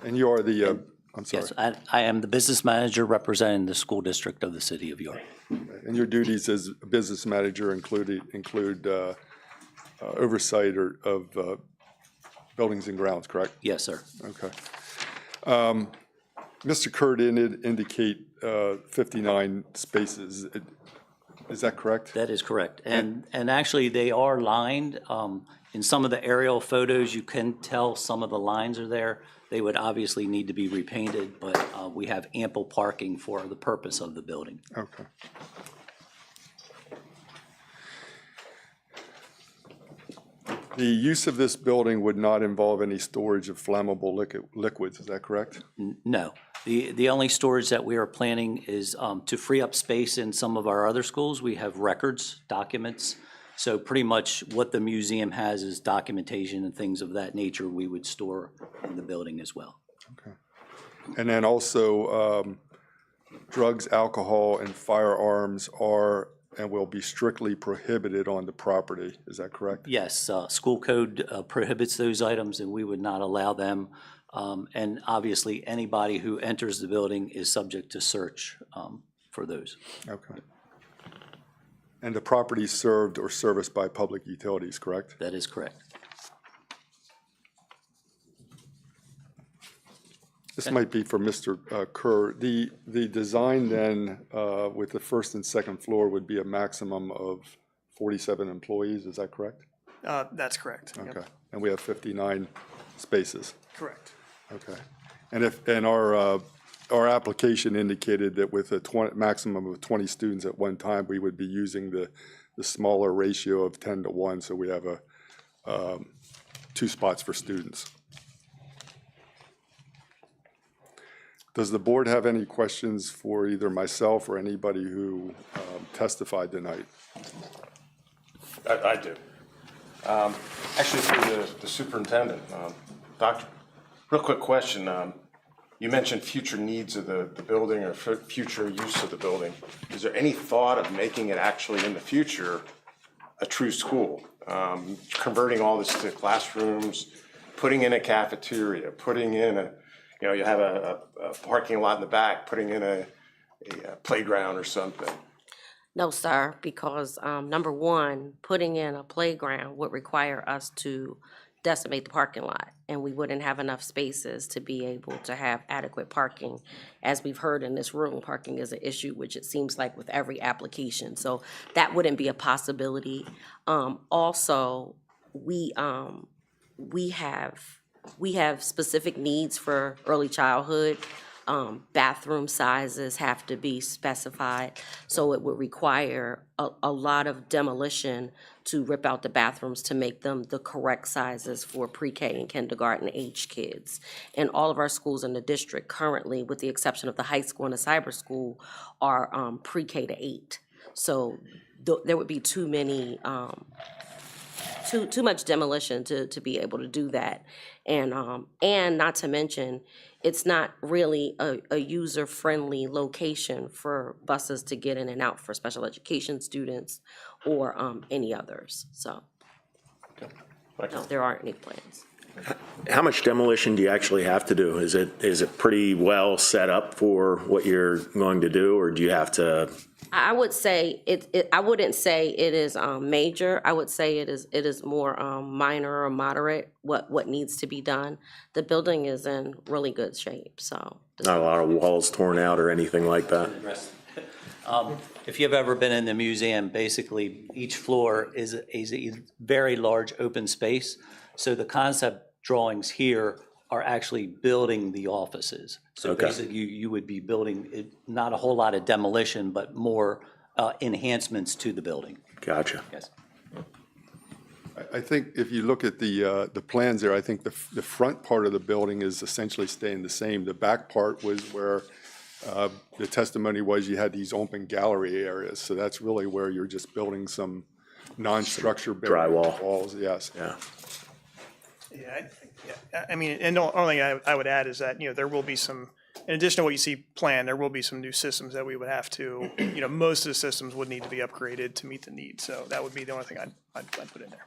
And you are the, I'm sorry. Yes, I am the business manager representing the school district of the city of York. And your duties as a business manager include oversight of buildings and grounds, correct? Yes, sir. Okay. Mr. Kerr did indicate 59 spaces. Is that correct? That is correct. And actually, they are lined. In some of the aerial photos, you can tell some of the lines are there. They would obviously need to be repainted, but we have ample parking for the purpose of the building. Okay. The use of this building would not involve any storage of flammable liquids, is that correct? No. The only storage that we are planning is to free up space in some of our other schools. We have records, documents. So pretty much what the museum has is documentation and things of that nature we would store in the building as well. Okay. And then also drugs, alcohol, and firearms are and will be strictly prohibited on the property, is that correct? Yes, school code prohibits those items and we would not allow them. And obviously, anybody who enters the building is subject to search for those. Okay. And the property served or serviced by public utilities, correct? That is correct. This might be for Mr. Kerr. The design then with the first and second floor would be a maximum of 47 employees, is that correct? That's correct. Yep. Okay. And we have 59 spaces. Correct. Okay. And our application indicated that with a maximum of 20 students at one time, we would be using the smaller ratio of 10 to 1, so we have 2 spots for students. Does the board have any questions for either myself or anybody who testified tonight? I do. Actually, for the superintendent, Doctor, real quick question. You mentioned future needs of the building or future use of the building. Is there any thought of making it actually in the future a true school. Converting all this to classrooms, putting in a cafeteria, putting in a, you know, you have a parking lot in the back, putting in a playground or something. No, sir, because, number one, putting in a playground would require us to decimate the parking lot, and we wouldn't have enough spaces to be able to have adequate parking. As we've heard in this room, parking is an issue, which it seems like with every application, so that wouldn't be a possibility. Also, we have specific needs for early childhood. Bathroom sizes have to be specified, so it would require a lot of demolition to rip out the bathrooms to make them the correct sizes for pre-K and kindergarten age kids. And all of our schools in the district currently, with the exception of the high school and the cyber school, are pre-K to 8. So there would be too many, too much demolition to be able to do that. And not to mention, it's not really a user-friendly location for buses to get in and out for special education students or any others, so. No, there aren't any plans. How much demolition do you actually have to do? Is it pretty well set up for what you're going to do, or do you have to? I would say I wouldn't say it is major. I would say it is more minor or moderate what needs to be done. The building is in really good shape, so. Not a lot of walls torn out or anything like that? If you've ever been in the museum, basically each floor is a very large open space. So the concept drawings here are actually building the offices. So Okay. basically you would be building, not a whole lot of demolition, but more enhancements to the building. Gotcha. Yes. I think if you look at the plans there, I think the front part of the building is essentially staying the same. The back part was where the testimony was you had these open gallery areas. So that's really where you're just building some non-structure Drywall. walls, yes. Yeah. Yeah, I mean, and the only thing I would add is that, you know, there will be some, in addition to what you see planned, there will be some new systems that we would have to, you know, most of the systems would need to be upgraded to meet the need. So that would be the only thing I'd put in there.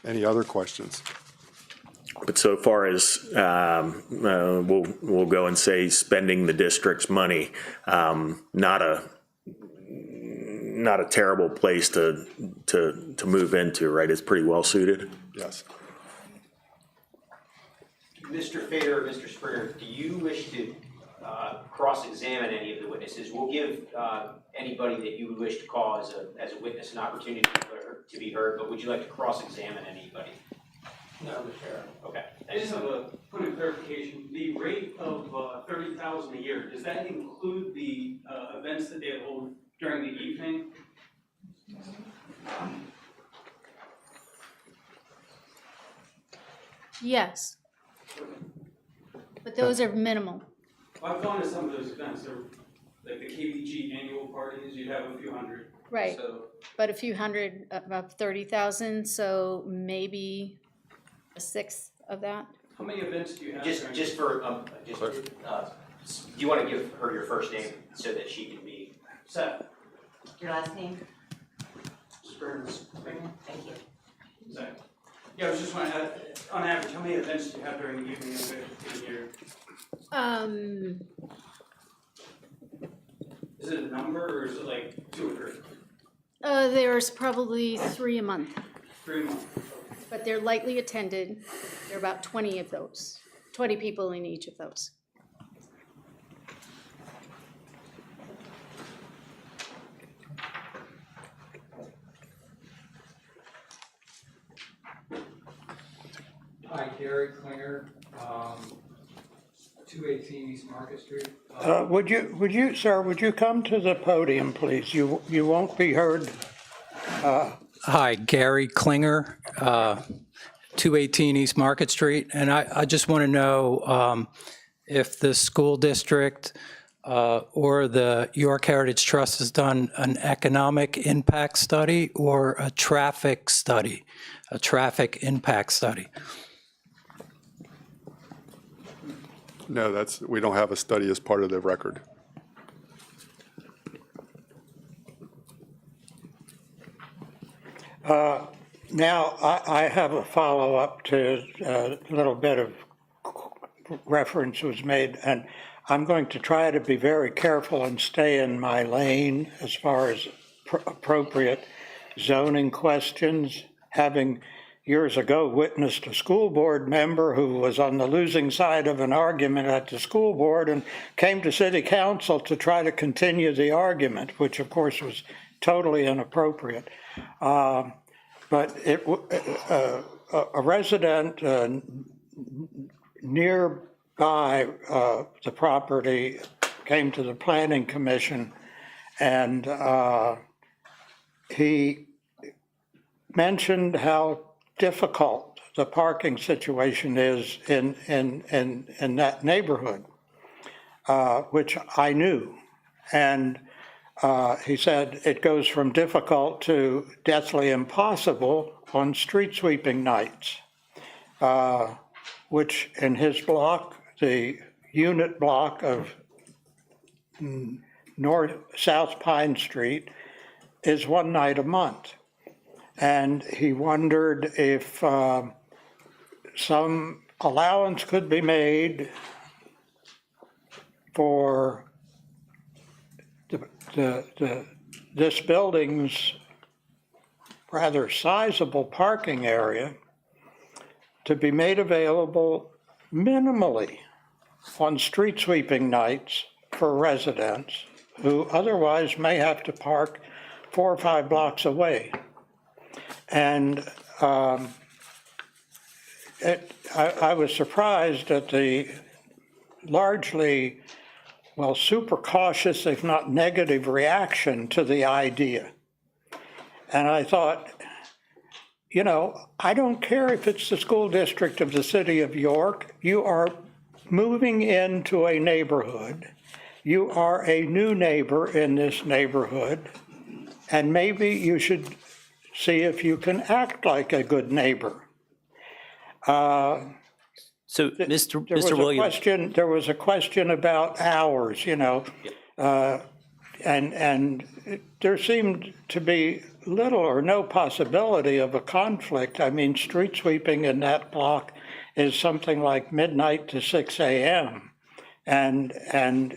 Any other questions? But so far as we'll go and say spending the district's money, not a terrible place to move into, right? It's pretty well suited. Yes. Mr. Fader or Mr. Springer, do you wish to cross-examine any of the witnesses? We'll give anybody that you would wish to call as a witness an opportunity to be heard, but would you like to cross-examine anybody? No, Mr. Chair. Okay. I just have a point of clarification. The rate of $30,000 a year, does that include the events that they hold during the evening? Yes. But those are minimal. Well, I've gone to some of those events. They're like the KBG annual parties, you'd have a few hundred. Right. So, But a few hundred of 30,000, so maybe a sixth of that. how many events do you have? Just for, do you want to give her your first name so that she can be? Seth. Your last name? Springer. Thank you. Zach. Yeah, I was just wondering, on average, how many events do you have during the evening of a year? Is it a number or is it like 2 or 3? There's probably 3 a month, 3 a month. but they're lightly attended. There are about 20 of those, 20 people in each of those. Hi, Gary Klinger, 218 East Market Street. Would you, sir, would you come to the podium, please? You won't be heard. Hi, Gary Klinger, 218 East Market Street. And I just want to know if the school district or the York Heritage Trust has done an economic impact study or a traffic study, a traffic impact study. No, we don't have a study as part of the record. Now, I have a follow-up to a little bit of reference was made, and I'm going to try to be very careful and stay in my lane as far as appropriate zoning questions. Having years ago witnessed a school board member who was on the losing side of an argument at the school board and came to city council to try to continue the argument, which of course was totally inappropriate. But a resident nearby the property came to the planning commission, and he mentioned how difficult the parking situation is in that neighborhood, which I knew. And he said it goes from difficult to deathly impossible on street sweeping nights, which in his block, the unit block of South Pine Street, is one night a month. And he wondered if some allowance could be made for this building's rather sizable parking area to be made available minimally on street sweeping nights for residents who otherwise may have to park 4 or 5 blocks away. And I was surprised at the largely, well, super cautious, if not negative, reaction to the idea. And I thought, you know, I don't care if it's the school district of the city of York. You are moving into a neighborhood. You are a new neighbor in this neighborhood, and maybe you should see if you can act like a good neighbor. So, Mr. Williams. There was a question about hours, you know, and there seemed to be little or no possibility of a conflict. I mean, street sweeping in that block is something like midnight to 6 a.m. And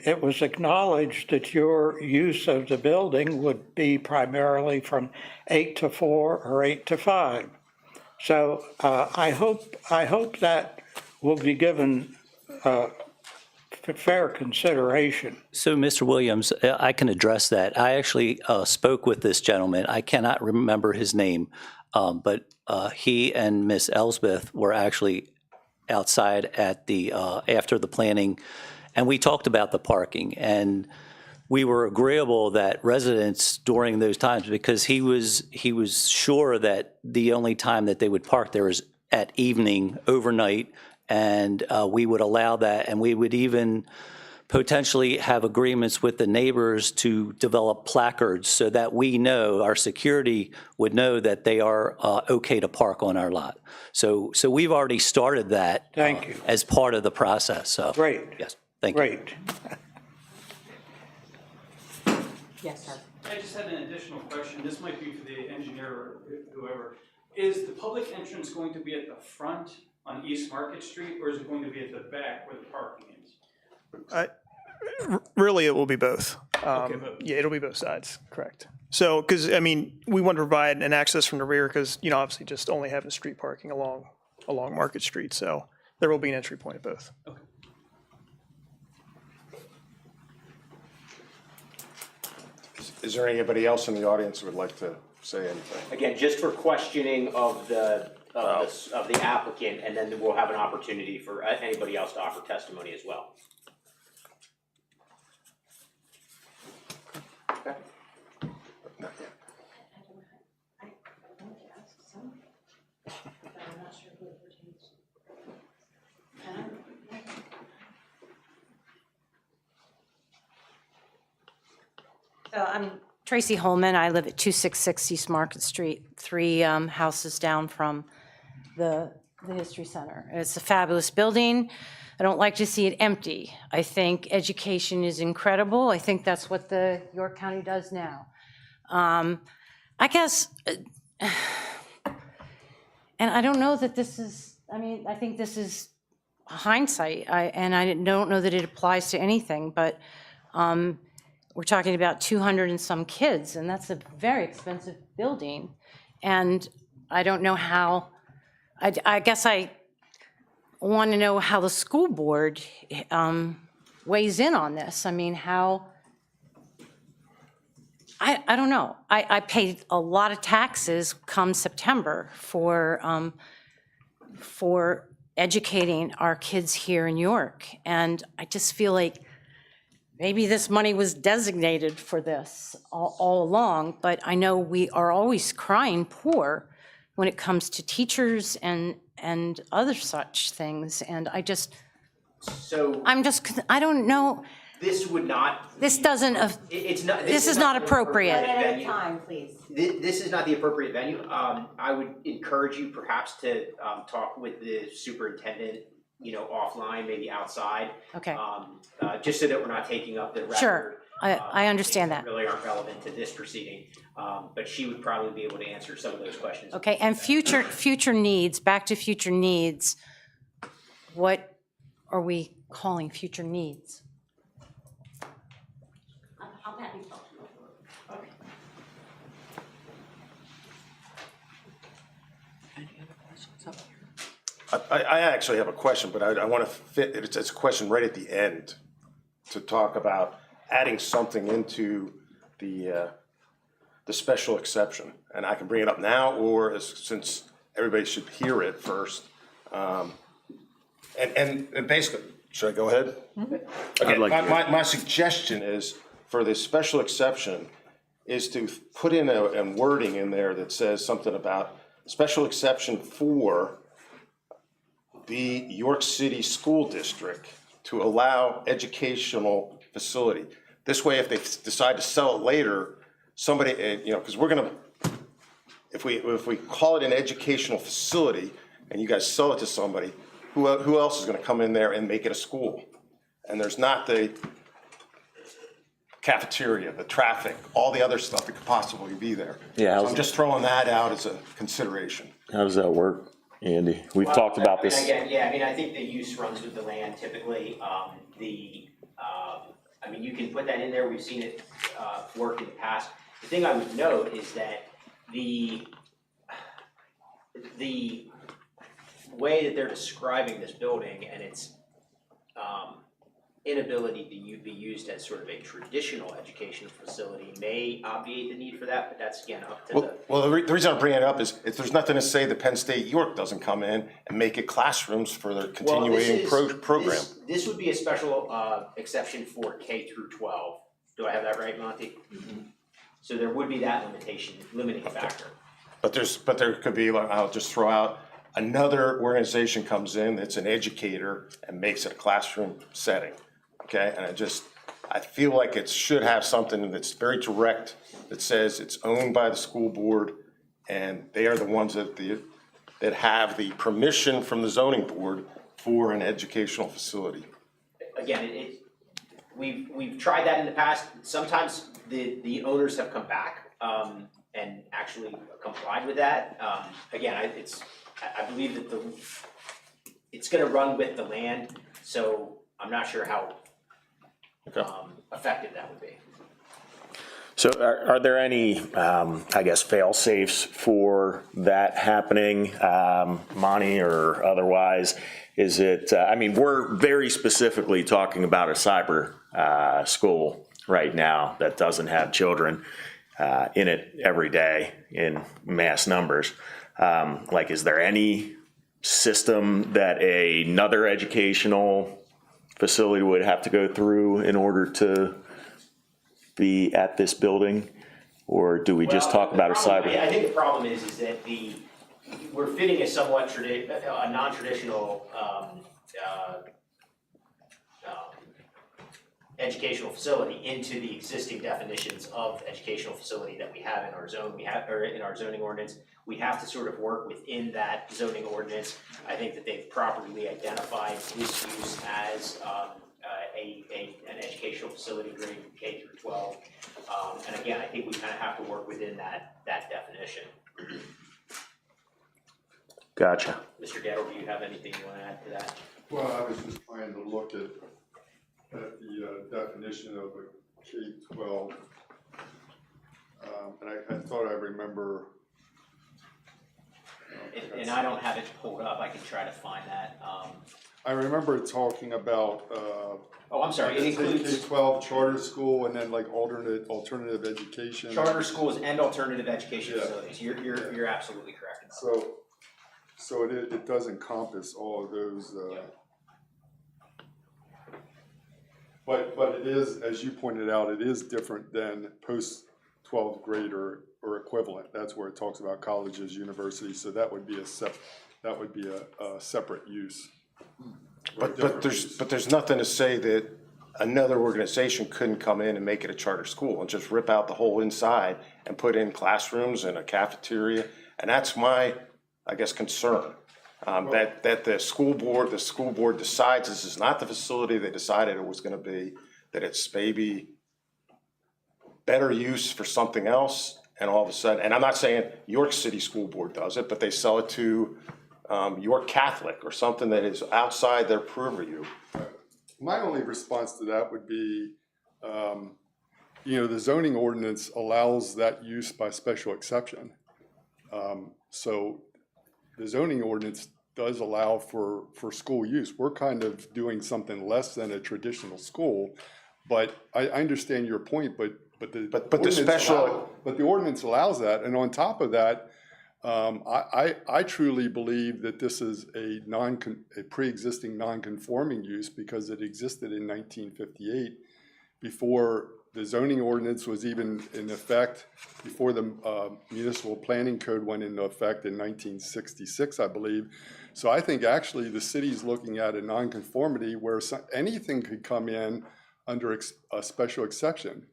it was acknowledged that your use of the building would be primarily from 8 to 4 or 8 to 5. So I hope that will be given fair consideration. So, Mr. Williams, I can address that. I actually spoke with this gentleman. I cannot remember his name, but he and Miss Elsbeth were actually outside at the after the planning, and we talked about the parking, and we were agreeable that residents during those times, because he was sure that the only time that they would park there is at evening, overnight, and we would allow that, and we would even potentially have agreements with the neighbors to develop placards so that we know, our security would know that they are okay to park on our lot. So we've already started that. Thank you. As part of the process, so. Great. Yes, thank you. Great. Yes, sir. I just had an additional question. This might be for the engineer or whoever. Is the public entrance going to be at the front on East Market Street, or is it going to be at the back where the parking is? Really, it will be both. Okay, both. Yeah, it'll be both sides, correct. So, because, I mean, we want to provide an access from the rear because, you know, obviously just only having street parking along Market Street. So there will be an entry point at both. Okay. Is there anybody else in the audience who would like to say anything? Again, just for questioning of the applicant, and then we'll have an opportunity for anybody else to offer testimony as well. Okay. Not yet. So I'm Tracy Holman. I live at 266 East Market Street, 3 houses down from the History Center. It's a fabulous building. I don't like to see it empty. I think education is incredible. I think that's what the York County does now. I guess and I don't know that this is, I mean, I think this is hindsight, and I don't know that it applies to anything, but we're talking about 200 and some kids, and that's a very expensive building. And I don't know how, I guess I want to know how the school board weighs in on this. I mean, how, I don't know. I paid a lot of taxes come September for educating our kids here in York. And I just feel like maybe this money was designated for this all along, but I know we are always crying poor when it comes to teachers and other such things. And I don't know. This would not. This doesn't, It's not. this is not appropriate. At a time, please. This is not the appropriate venue. I would encourage you perhaps to talk with the superintendent, offline, maybe outside. Okay. Just so that we're not taking up the record. Sure, I understand that. Really aren't relevant to this proceeding, but she would probably be able to answer some of those questions. Okay, and future needs, back to future needs, what are we calling future needs? I actually have a question, but I want to fit, it's a question right at the end to talk about adding something into the special exception. And I can bring it up now, or since everybody should hear it first. And basically, should I go ahead? Okay, my suggestion is for the special exception is to put in a wording in there that says something about special exception for the York City School District to allow educational facility. This way, if they decide to sell it later, somebody, because we're gonna, if we call it an educational facility and you guys sell it to somebody, who else is gonna come in there and make it a school? And there's not the cafeteria, the traffic, all the other stuff that could possibly be there. Yeah, So I'm just throwing that out as a consideration. How does that work, Andy? We've talked about this. Again, I think the use runs with the land typically. You can put that in there. We've seen it work in the past. The thing I would note is that the way that they're describing this building and its inability to be used as sort of a traditional educational facility may obviate the need for that, but that's again up to Well, the reason I'm bringing it up is if there's nothing to say that Penn State York doesn't come in and make it classrooms for their continuing program. This would be a special exception for K through 12. Do I have that right, Monty? Mm-hmm. So there would be that limiting factor. But there could be, like, I'll just throw out, another organization comes in that's an educator and makes it a classroom setting, okay? And I feel like it should have something that's very direct that says it's owned by the school board and they are the ones that have the permission from the zoning board for an educational facility. Again, we've tried that in the past. Sometimes the owners have come back and actually complied with that. Again, I believe that it's going to run with the land, so I'm not sure how effective that would be. So are there any, fail safes for that happening, Monty, or otherwise? Is it, we're very specifically talking about a cyber school right now that doesn't have children in it every day in mass numbers. Is there any system that another educational facility would have to go through in order to be at this building? Or do we just talk about a cyber? I think the problem is that we're fitting a somewhat non-traditional educational facility into the existing definitions of educational facility that we have in our zone. Or in our zoning ordinance. We have to sort of work within that zoning ordinance. I think that they've properly identified this use as an educational facility grade K through 12. And again, I think we kind of have to work within that definition. Gotcha. Mr. Gettle, do you have anything you want to add to that? Well, I was just trying to look at the definition of a K-12. And I thought I remember. And I don't have it pulled up, I can try to find that. I remember talking about. Oh, I'm sorry, it includes. K-12 charter school and then like alternative education. Charter schools and alternative education Yeah. facilities, you're absolutely correct about that. So it does encompass all of those. But it is, as you pointed out, it is different than post 12th grade or equivalent. That's where it talks about colleges, universities. So that would be a separate use. But there's nothing to say that another organization couldn't come in and make it a charter school and just rip out the whole inside and put in classrooms and a cafeteria. And that's my, I guess, concern. That the school board decides this is not the facility they decided it was gonna be, that it's maybe better use for something else, and all of a sudden, and I'm not saying York City School Board does it, but they sell it to York Catholic or something that is outside their purview. My only response to that would be, the zoning ordinance allows that use by special exception. So the zoning ordinance does allow for school use. We're kind of doing something less than a traditional school, but I understand your point, but the ordinance allows that, and on top of that, I truly believe that this is a pre-existing non-conforming use because it existed in 1958 before the zoning ordinance was even in effect, before the municipal planning code went into effect in 1966, I believe. So I think actually the city's looking at a non-conformity where anything could come in under a special exception.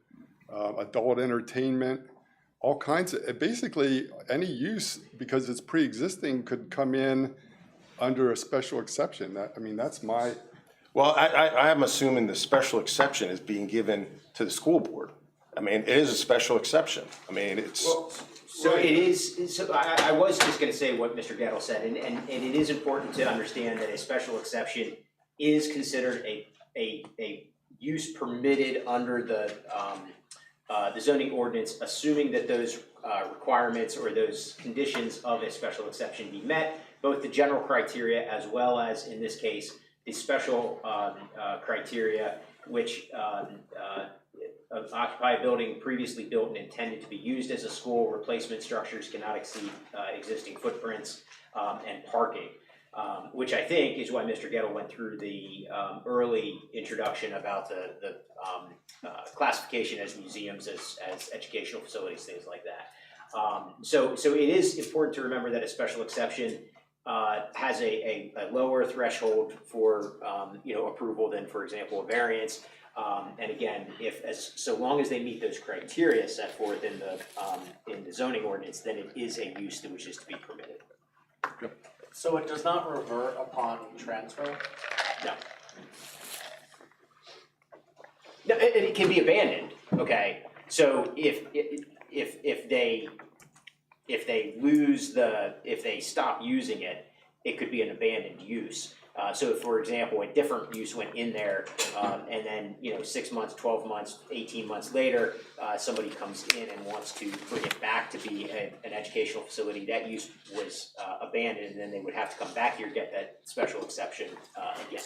Adult entertainment, all kinds of, basically any use, because it's pre-existing, could come in under a special exception. That's my. Well, I'm assuming the special exception is being given to the school board. I mean, it is a special exception. I mean, it's. Well, so it is, so I was just gonna say what Mr. Gettle said, and it is important to understand that a special exception is considered a use permitted under the zoning ordinance, assuming that those requirements or those conditions of a special exception be met, both the general criteria as well as, in this case, the special criteria, which occupy a building previously built and intended to be used as a school. Replacement structures cannot exceed existing footprints, and parking, which I think is why Mr. Gettle went through the early introduction about the classification as museums, as educational facilities, things like that. So it is important to remember that a special exception has a lower threshold for approval than, for example, a variance. And again, so long as they meet those criteria set forth in the zoning ordinance, then it is a use which is to be permitted. So it does not revert upon transfer? No. No, it can be abandoned. Okay, so if they stop using it, it could be an abandoned use. So if, for example, a different use went in there, and then 6 months, 12 months, 18 months later, somebody comes in and wants to bring it back to be an educational facility, that use was abandoned, and then they would have to come back here and get that special exception again.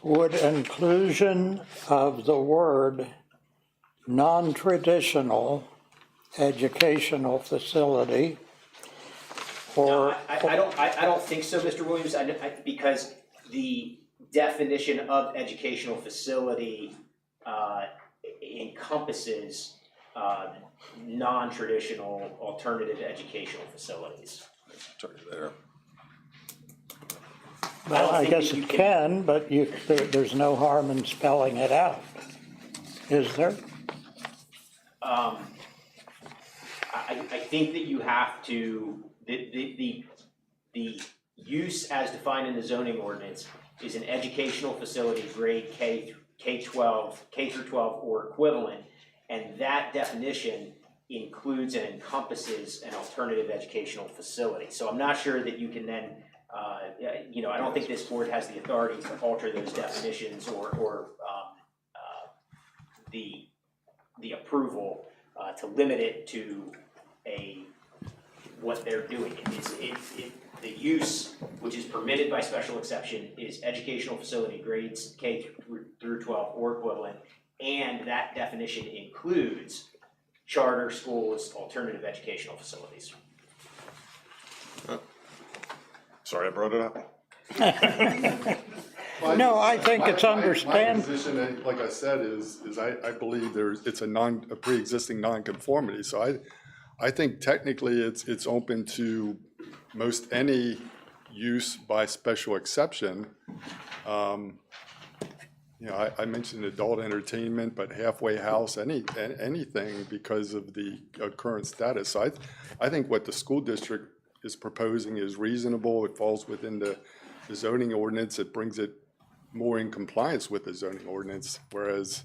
Would inclusion of the word non-traditional educational facility or? I don't think so, Mr. Williams, because the definition of educational facility encompasses non-traditional alternative educational facilities. There. Well, I guess it can, but there's no harm in spelling it out, is there? I think that you have to, the use as defined in the zoning ordinance is an educational facility grade K through 12 or equivalent, and that definition includes and encompasses an alternative educational facility. So I'm not sure that you can then, I don't think this board has the authority to alter those definitions or the approval to limit it to what they're doing. The use, which is permitted by special exception, is educational facility grades K through 12 or equivalent, and that definition includes charter schools, alternative educational facilities. Sorry, I brought it up. No, I think it's My understand. position, like I said, is I believe it's a pre-existing nonconformity. So I think technically it's open to most any use by special exception. I mentioned adult entertainment, but halfway house, anything because of the current status. So I think what the school district is proposing is reasonable. It falls within the zoning ordinance. It brings it more in compliance with the zoning ordinance, whereas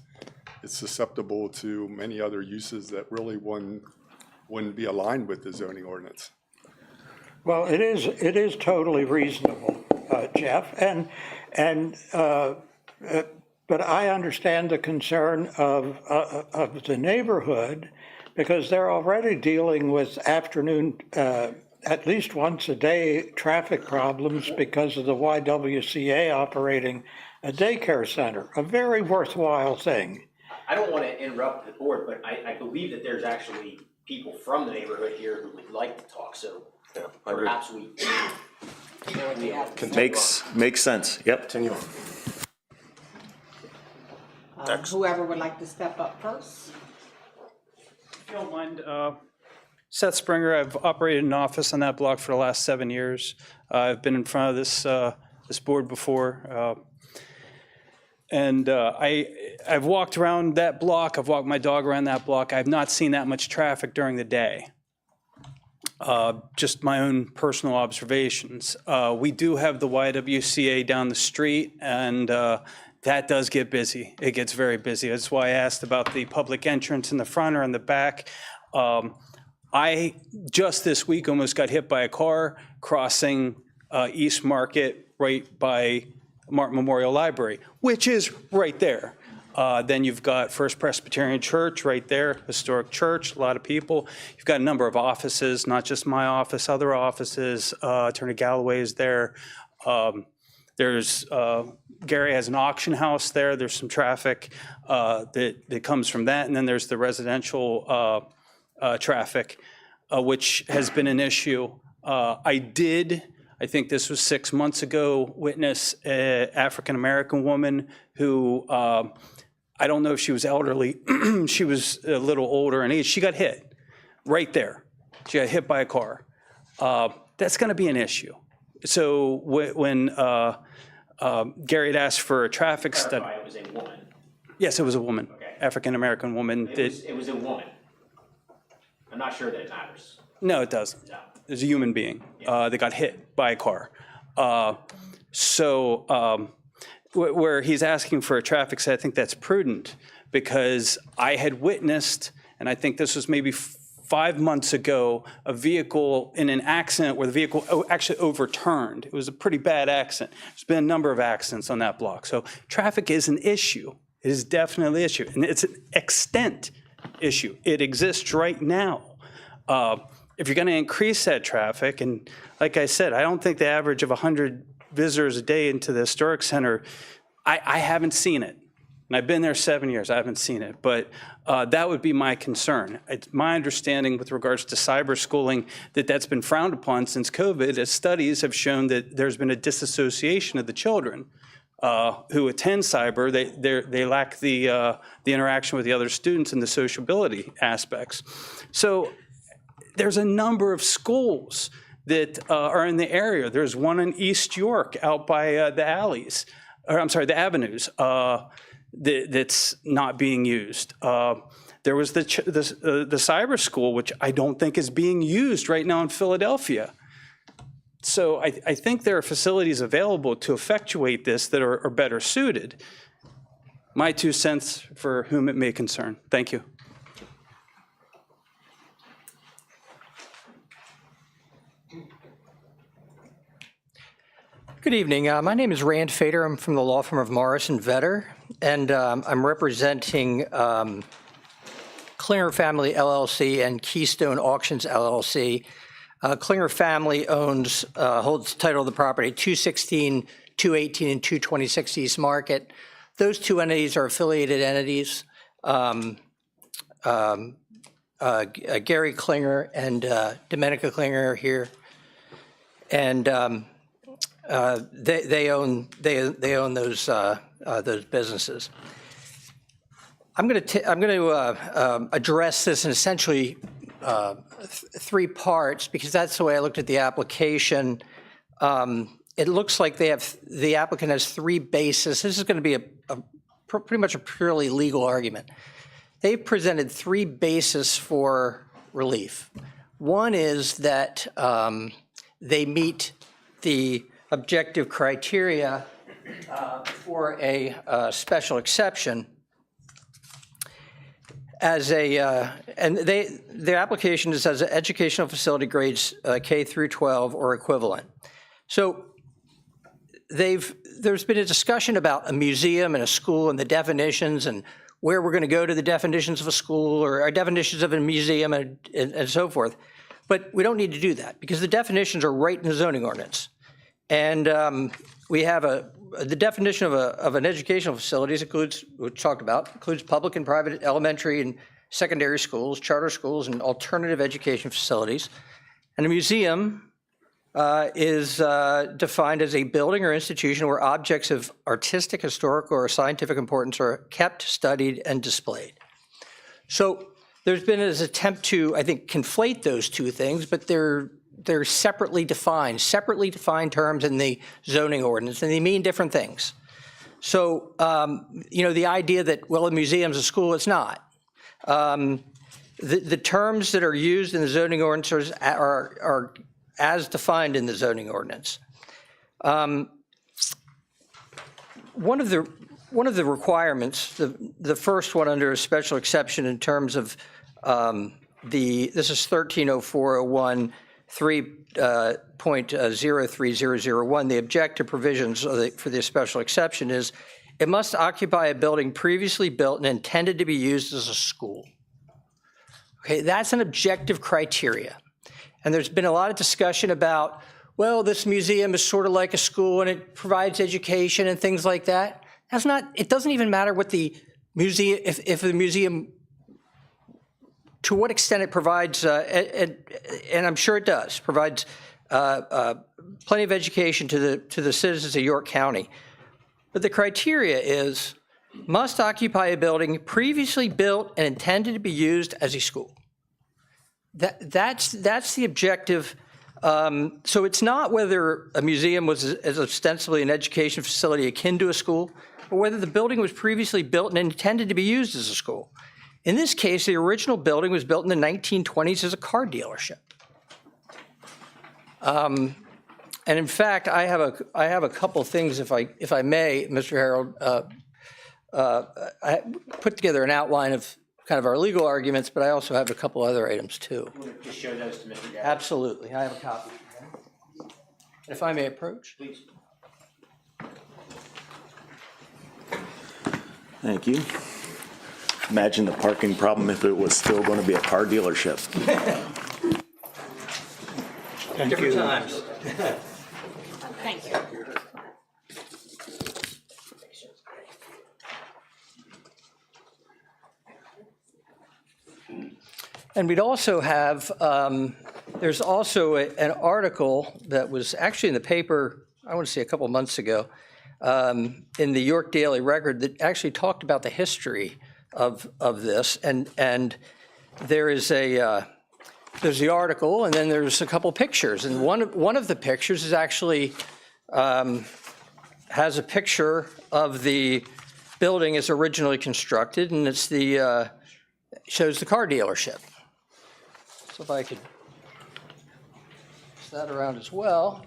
it's susceptible to many other uses that really wouldn't be aligned with the zoning ordinance. Well, it is totally reasonable, Jeff, but I understand the concern of the neighborhood because they're already dealing with afternoon, at least once a day, traffic problems because of the YWCA operating a daycare center, a very worthwhile thing. I don't want to interrupt the board, but I believe that there's actually people from the neighborhood here who would like to talk, so perhaps we. Makes sense, yep. Continue on. Whoever would like to step up first. If you don't mind, Seth Springer, I've operated an office on that block for the last 7 years. I've been in front of this board before. I've walked around that block, I've walked my dog around that block. I've not seen that much traffic during the day. Just my own personal observations. We do have the YWCA down the street, and that does get busy. It gets very busy. That's why I asked about the public entrance in the front or in the back. I just this week almost got hit by a car crossing East Market right by Martin Memorial Library, which is right there. Then you've got First Presbyterian Church right there, historic church, a lot of people. You've got a number of offices, not just my office, other offices. Attorney Galloway is there. There's Gary has an auction house there. There's some traffic that comes from that. And then there's the residential traffic, which has been an issue. I think this was 6 months ago, witness an African-American woman who, I don't know if she was elderly, she was a little older in age. She got hit right there. She got hit by a car. That's going to be an issue. So when Gary had asked for a traffic study. It was a woman. Yes, it was a woman, Okay. African-American woman. It was a woman. I'm not sure that it matters. No, it doesn't. No. There's a human being that got hit by a car. Where he's asking for a traffic study, I think that's prudent because I had witnessed, and I think this was maybe 5 months ago, a vehicle in an accident where the vehicle actually overturned. It was a pretty bad accident. There's been a number of accidents on that block. So traffic is an issue. It is definitely an issue, and it's an extent issue. It exists right now. If you're going to increase that traffic, and like I said, I don't think the average of 100 visitors a day into the historic center, I haven't seen it. And I've been there 7 years, I haven't seen it. But that would be my concern. It's my understanding with regards to cyber schooling that that's been frowned upon since COVID, as studies have shown that there's been a disassociation of the children who attend cyber. They lack the interaction with the other students and the sociability aspects. So there's a number of schools that are in the area. There's one in East York out by the alleys, or I'm sorry, the avenues, that's not being used. There was the cyber school, which I don't think is being used right now in Philadelphia. So I think there are facilities available to effectuate this that are better suited. My 2 cents for whom it may concern. Thank you. Good evening. My name is Rand Fader. I'm from the law firm of Morris and Vetter, and I'm representing Klinger Family LLC and Keystone Auctions LLC. Klinger Family holds title of the property 216, 218, and 226 East Market. Those two entities are affiliated entities. Gary Klinger and Domenica Klinger are here, and they own those businesses. I'm going to address this in essentially three parts because that's the way I looked at the application. It looks like the applicant has three bases. This is going to be pretty much a purely legal argument. They've presented three bases for relief. One is that they meet the objective criteria for a special exception as and their application is as an educational facility grades K through 12 or equivalent. So there's been a discussion about a museum and a school and the definitions and where we're going to go to the definitions of a school or our definitions of a museum and so forth. But we don't need to do that because the definitions are right in the zoning ordinance. And we have the definition of an educational facility includes, we talked about, includes public and private elementary and secondary schools, charter schools, and alternative education facilities. And a museum is defined as a building or institution where objects of artistic, historical, or scientific importance are kept, studied, and displayed. So there's been an attempt to, I think, conflate those two things, but they're separately defined terms in the zoning ordinance, and they mean different things. So, the idea that, well, a museum's a school, it's not. The terms that are used in the zoning ordinance are as defined in the zoning ordinance. One of the requirements, the first one under a special exception in terms of this is 130401 3.03001, the objective provisions for the special exception is it must occupy a building previously built and intended to be used as a school. Okay, that's an objective criteria. And there's been a lot of discussion about, well, this museum is sort of like a school and it provides education and things like that. That's not, it doesn't even matter what the museum, if the museum, to what extent it provides, and I'm sure it does, provides plenty of education to the citizens of York County. But the criteria is, must occupy a building previously built and intended to be used as a school. That's the objective. So it's not whether a museum was ostensibly an education facility akin to a school, or whether the building was previously built and intended to be used as a school. In this case, the original building was built in the 1920s as a car dealership. And in fact, I have a couple things, if I may, Mr. Harold. I put together an outline of kind of our legal arguments, but I also have a couple other items too. We'll just show those to Mr. Gary. Absolutely, I have a copy. And if I may approach? Please. Thank you. Imagine the parking problem if it was still going to be a car dealership. Different times. Thank you. And we'd also have, there's also an article that was actually in the paper, I want to say a couple months ago, in the York Daily Record that actually talked about the history of this. And there is there's the article, and then there's a couple pictures. And one of the pictures is actually has a picture of the building as originally constructed, and it's shows the car dealership. So if I could pass that around as well,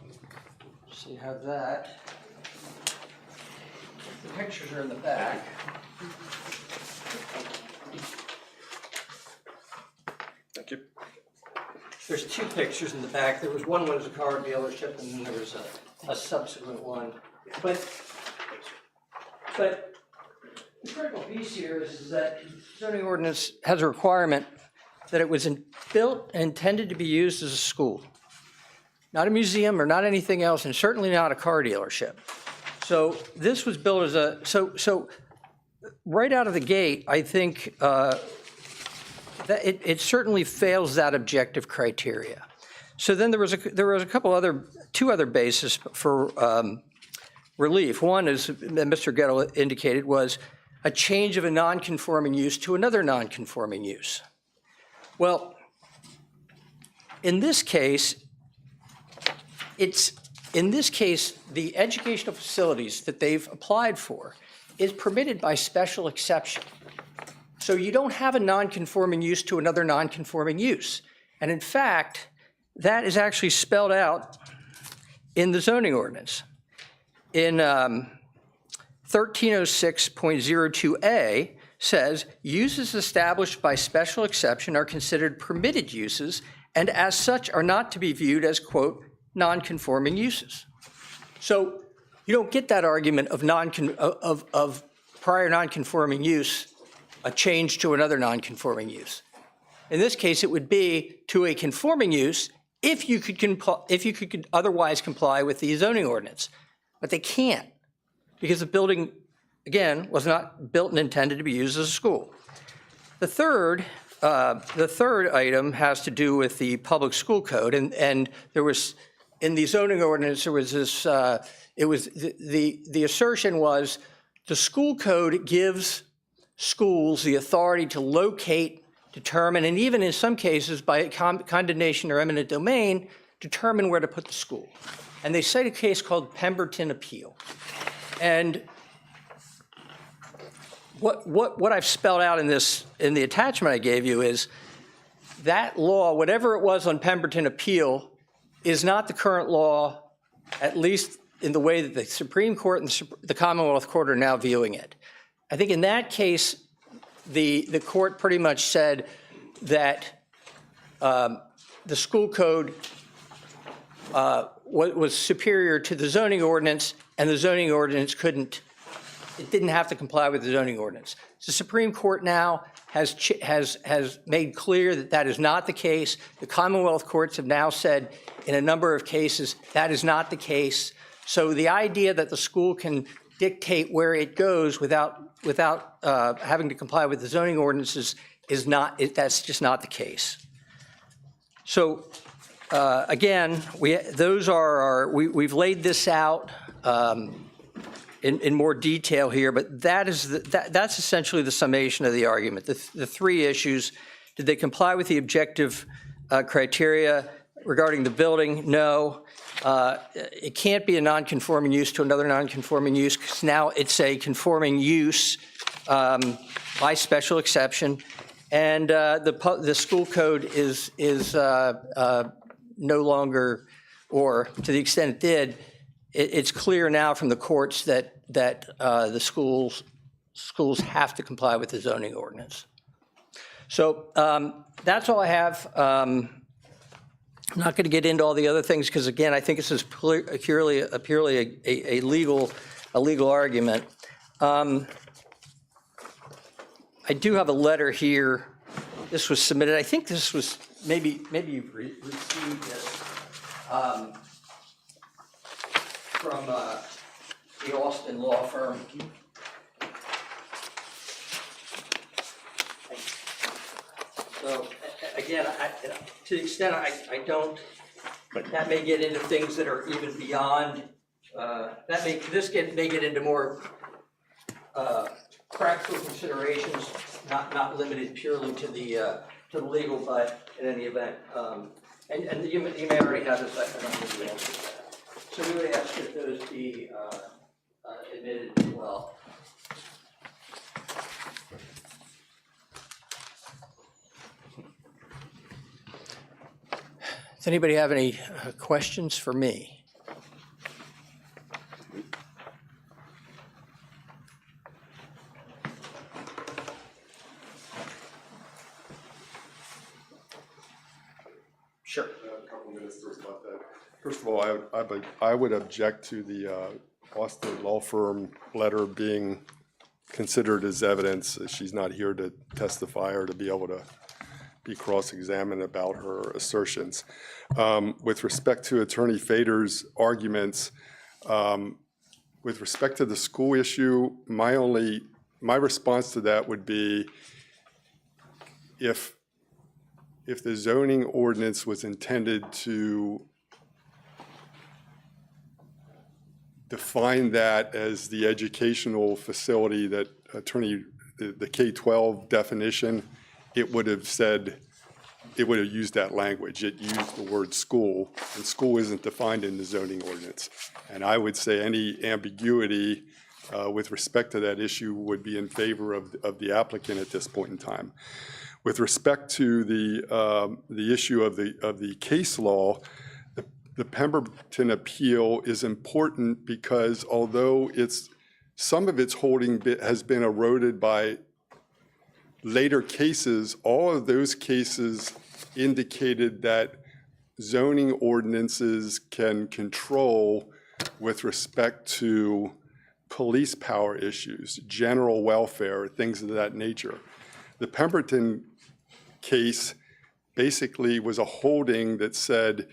so you have that. The pictures are in the back. Thank you. There's two pictures in the back. There was one was a car dealership, and then there was a subsequent one. But the critical piece here is that zoning ordinance has a requirement that it was built and intended to be used as a school, not a museum or not anything else, and certainly not a car dealership. So this was built as a, so right out of the gate, I think that it certainly fails that objective criteria. So then there was two other bases for relief. One, as Mr. Gettle indicated, was a change of a non-conforming use to another non-conforming use. Well, in this case, the educational facilities that they've applied for is permitted by special exception. So you don't have a non-conforming use to another non-conforming use. And in fact, that is actually spelled out in the zoning ordinance. In 1306.02a says, uses established by special exception are considered permitted uses and as such are not to be viewed as, quote, non-conforming uses. So you don't get that argument of prior non-conforming use, a change to another non-conforming use. In this case, it would be to a conforming use if you could otherwise comply with the zoning ordinance. But they can't, because the building, again, was not built and intended to be used as a school. The third item has to do with the public school code, and there was, in the zoning ordinance, there was this, the assertion was the school code gives schools the authority to locate, determine, and even in some cases by condemnation or eminent domain, determine where to put the school. And they cite a case called Pemberton Appeal. And what I've spelled out in the attachment I gave you is that law, whatever it was on Pemberton Appeal, is not the current law, at least in the way that the Supreme Court and the Commonwealth Court are now viewing it. I think in that case, the court pretty much said that the school code was superior to the zoning ordinance, and the zoning ordinance didn't have to comply with the zoning ordinance. The Supreme Court now has made clear that that is not the case. The Commonwealth courts have now said in a number of cases that is not the case. So the idea that the school can dictate where it goes without having to comply with the zoning ordinances that's just not the case. So again, we've laid this out in more detail here, but that's essentially the summation of the argument. The three issues: did they comply with the objective criteria regarding the building? No. It can't be a non-conforming use to another non-conforming use, because now it's a conforming use by special exception, and the school code is no longer, or to the extent it did, it's clear now from the courts that the schools have to comply with the zoning ordinance. So that's all I have. I'm not going to get into all the other things because, again, I think this is purely a legal argument. I do have a letter here. This was submitted. I think this was maybe you've received this from the Austin law firm. So again, to the extent I don't, that may get into things that are even beyond. May get into more practical considerations, not limited purely to the legal, but in any event, and you may already have this. I don't think you answered that. So we would ask that those be admitted as well. Does anybody have any questions for me? Sure. A couple minutes to rebut that. First of all, I would object to the Austin law firm letter being considered as evidence. She's not here to testify or to be able to be cross-examined about her assertions. With respect to Attorney Fader's arguments, with respect to the school issue, my response to that would be if the zoning ordinance was intended to define that as the educational facility that the K-12 definition, it would have used that language. It used the word school, and school isn't defined in the zoning ordinance. And I would say any ambiguity with respect to that issue would be in favor of the applicant at this point in time. With respect to the issue of the case law, the Pemberton appeal is important because although some of its holding has been eroded by later cases, all of those cases indicated that zoning ordinances can control with respect to police power issues, general welfare, things of that nature. The Pemberton case basically was a holding that said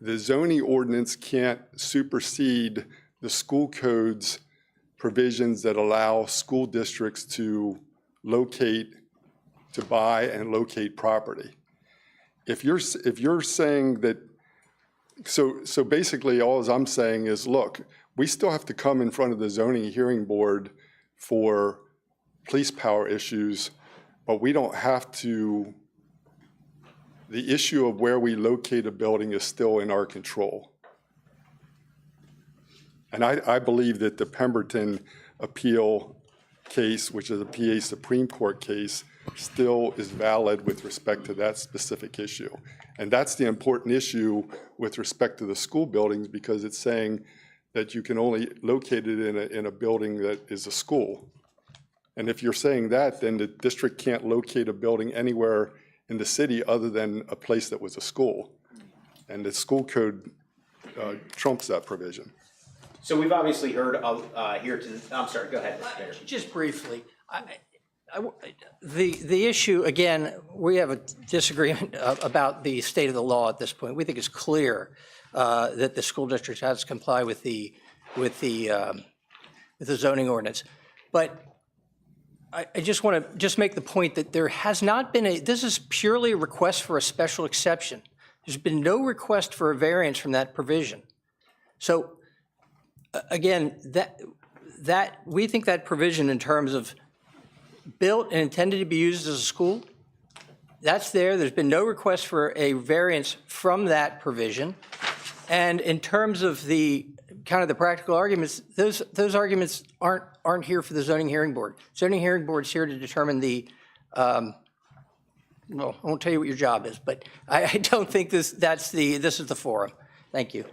the zoning ordinance can't supersede the school code's provisions that allow school districts to buy and locate property. If you're saying that, so basically all I'm saying is, look, we still have to come in front of the zoning hearing board for police power issues, but we don't have to. The issue of where we locate a building is still in our control. And I believe that the Pemberton appeal case, which is a PA Supreme Court case, still is valid with respect to that specific issue. And that's the important issue with respect to the school buildings, because it's saying that you can only locate it in a building that is a school. And if you're saying that, then the district can't locate a building anywhere in the city other than a place that was a school. And the school code trumps that provision. So we've obviously heard I'm sorry, go ahead, Mr. Mayor. Just briefly, the issue, again, we have a disagreement about the state of the law at this point. We think it's clear that the school district has to comply with the zoning ordinance. But I just want to make the point that there has not been this is purely a request for a special exception. There's been no request for a variance from that provision. So again, that we think that provision in terms of built and intended to be used as a school, that's there. There's been no request for a variance from that provision. And in terms of the kind of the practical arguments, those arguments aren't here for the zoning hearing board. Zoning hearing board's here to determine the, well, I won't tell you what your job is, but I don't think this is the forum. Thank you.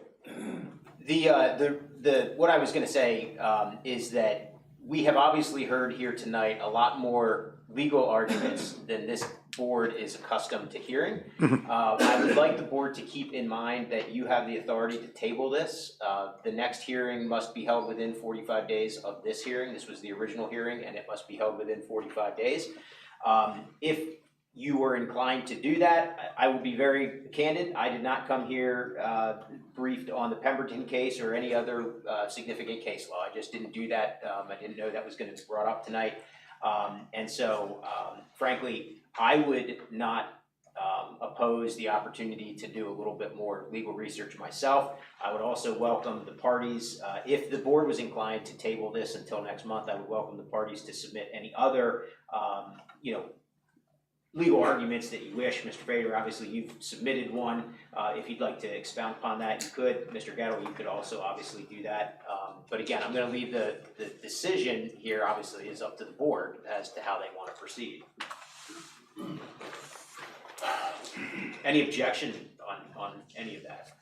What I was going to say is that we have obviously heard here tonight a lot more legal arguments than this board is accustomed to hearing. I would like the board to keep in mind that you have the authority to table this. The next hearing must be held within 45 days of this hearing. This was the original hearing, and it must be held within 45 days. If you were inclined to do that, I will be very candid. I did not come here briefed on the Pemberton case or any other significant case law. I just didn't do that. I didn't know that was going to be brought up tonight. And so, frankly, I would not oppose the opportunity to do a little bit more legal research myself. I would also welcome the parties, if the board was inclined to table this until next month, I would welcome the parties to submit any other, legal arguments that you wish. Mr. Fader, obviously you've submitted one. If you'd like to expound upon that, you could. Mr. Gatto, you could also obviously do that. But again, I'm going to leave the decision here, obviously, is up to the board as to how they want to proceed. Any objection on any of that?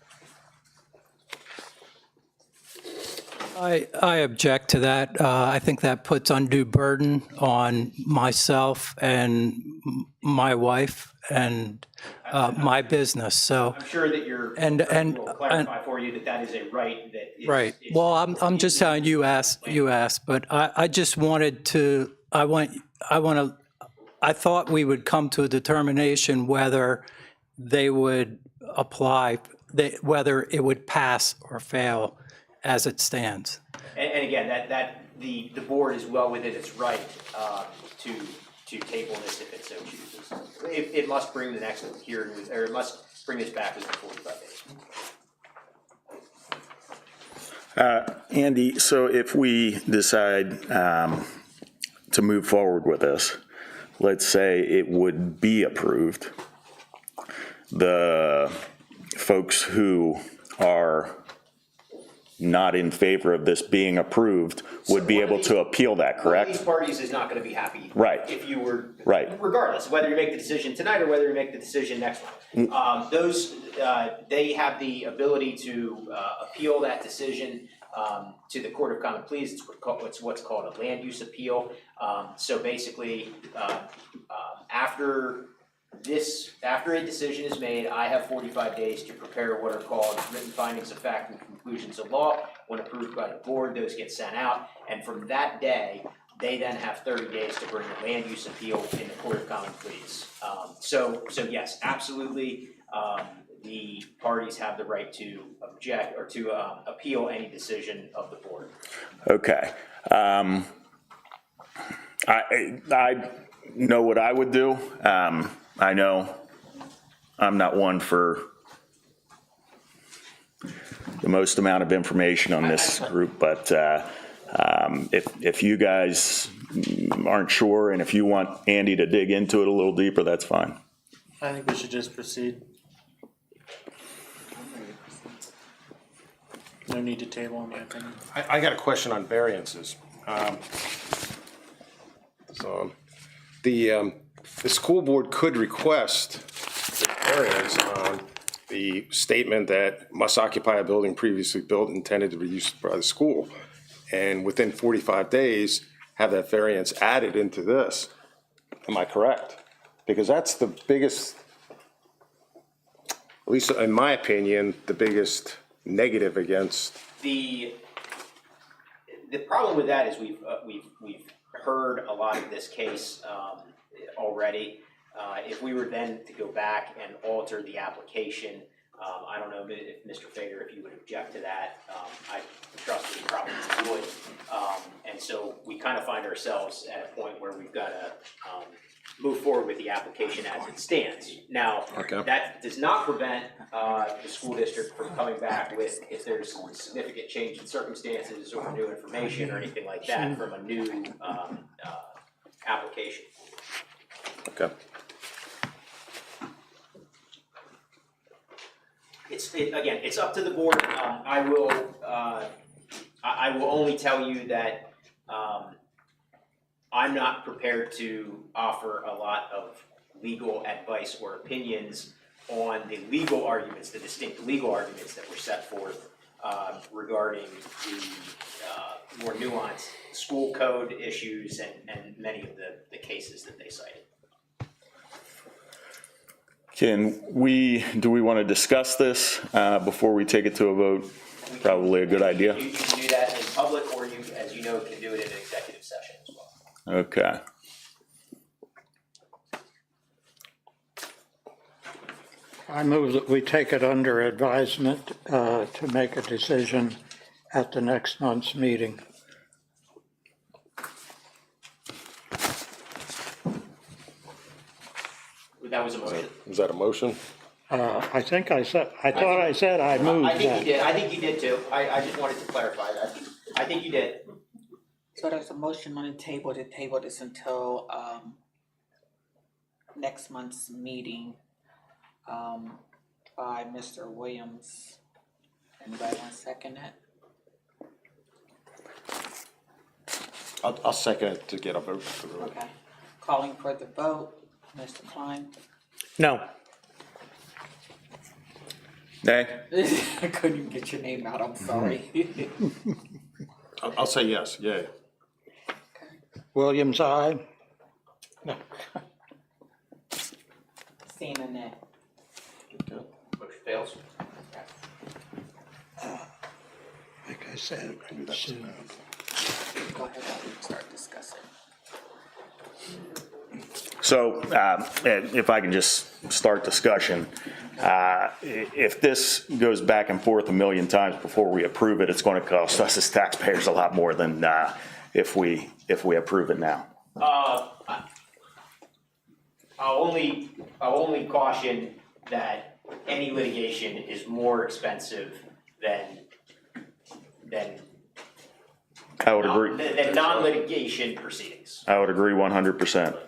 I object to that. I think that puts undue burden on myself and my wife and my business, so. I'm sure that your And- attorney will clarify for you that that is a right that is. Right. is- Well, I'm just telling you asked, but I just wanted to, I thought we would come to a determination whether they would apply, whether it would pass or fail as it stands. And again, the board is well within its right to table this if it so chooses. It must bring the next hearing, or it must bring this back within 45 days. Andy, so if we decide to move forward with this, let's say it would be approved, the folks who are not in favor of this being approved would be able to appeal that, One of correct? these parties is not going to be happy. Right. If you were. Right. Regardless, whether you make the decision tonight or whether you make the decision next month. They have the ability to appeal that decision to the Court of Common Pleas. It's what's called a land use appeal. So basically, after a decision is made, I have 45 days to prepare what are called written findings of fact and conclusions of law. When approved by the board, those get sent out, and from that day, they then have 30 days to bring a land use appeal in the Court of Common Pleas. So yes, absolutely, the parties have the right to object or to appeal any decision of the board. Okay. I know what I would do. I know I'm not one for the most amount of information on this group, but if you guys aren't sure and if you want Andy to dig into it a little deeper, that's fine. I think we should just proceed. No need to table, in my opinion. I got a question on variances. So the school board could request a variance on the statement that must occupy a building previously built intended to be used by the school. And within 45 days, have that variance added into this. Am I correct? Because that's the biggest, at least in my opinion, the biggest negative against. The problem with that is we've heard a lot of this case already. If we were then to go back and alter the application, I don't know if Mr. Fager, if you would object to that. I trust that he probably would. And so we kind of find ourselves at a point where we've got to move forward with the application as it stands. Now, that does not prevent the school district from coming back with, if there's significant change in circumstances or new information or anything like that, from a new application. Okay. Again, it's up to the board. I will only tell you that I'm not prepared to offer a lot of legal advice or opinions on the legal arguments, the distinct legal arguments that were set forth regarding the more nuanced school code issues and many of the cases that they cited. Do we want to discuss this before we take it to a vote? Probably a good idea. You can do that in public, or you, as you know, can do it in an executive session as well. Okay. I move that we take it under advisement to make a decision at the next month's meeting. That was a motion. Is that a motion? I think I said, I thought I said I moved I think that. you did. I think you did too. I just wanted to clarify that. I think you did. So there's a motion on the table to table this until next month's meeting by Mr. Williams. Anybody want to second that? I'll second it to get a vote through it. Okay. Calling for the vote, Mr. Klein? No. Nay? I couldn't even get your name out, I'm sorry. I'll say yes, yay. Williams, aye. Seeing a nay. Motion fails. Like I said, soon. Go ahead, start discussing. So if I can just start discussion, if this goes back and forth a million times before we approve it, it's going to cost us as taxpayers a lot more than if we approve it now. I'll only caution that any litigation is more expensive than I would agree. than non-litigation proceedings. I would agree 100%.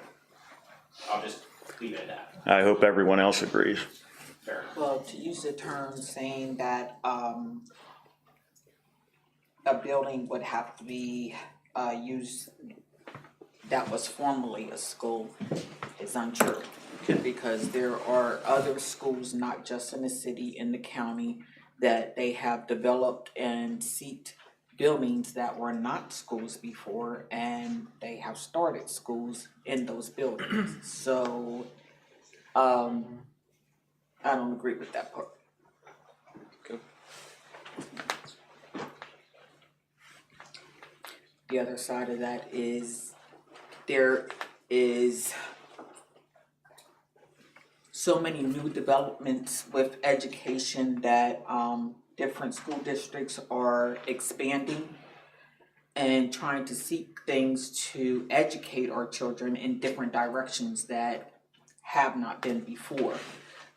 I'll just leave it at that. I hope everyone else agrees. Fair. Well, to use the term saying that, a building would have to be, used that was formerly a school is untrue. Because there are other schools, not just in the city, in the county, that they have developed and seeked buildings that were not schools before, and they have started schools in those buildings. So, I don't agree with that part. The other side of that is there is so many new developments with education that different school districts are expanding and trying to seek things to educate our children in different directions that have not been before.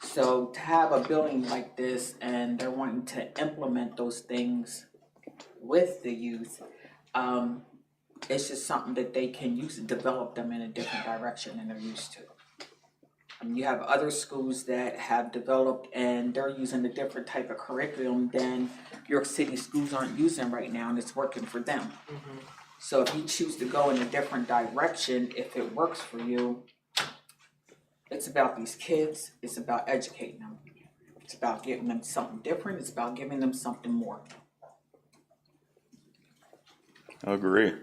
So to have a building like this and they're wanting to implement those things with the youth, it's just something that they can use to develop them in a different direction than they're used to. You have other schools that have developed and they're using a different type of curriculum than York City schools aren't using right now, and it's working for them. So if you choose to go in a different direction, if it works for you, it's about these kids, it's about educating them. It's about giving them something different, it's about giving them something more. I agree.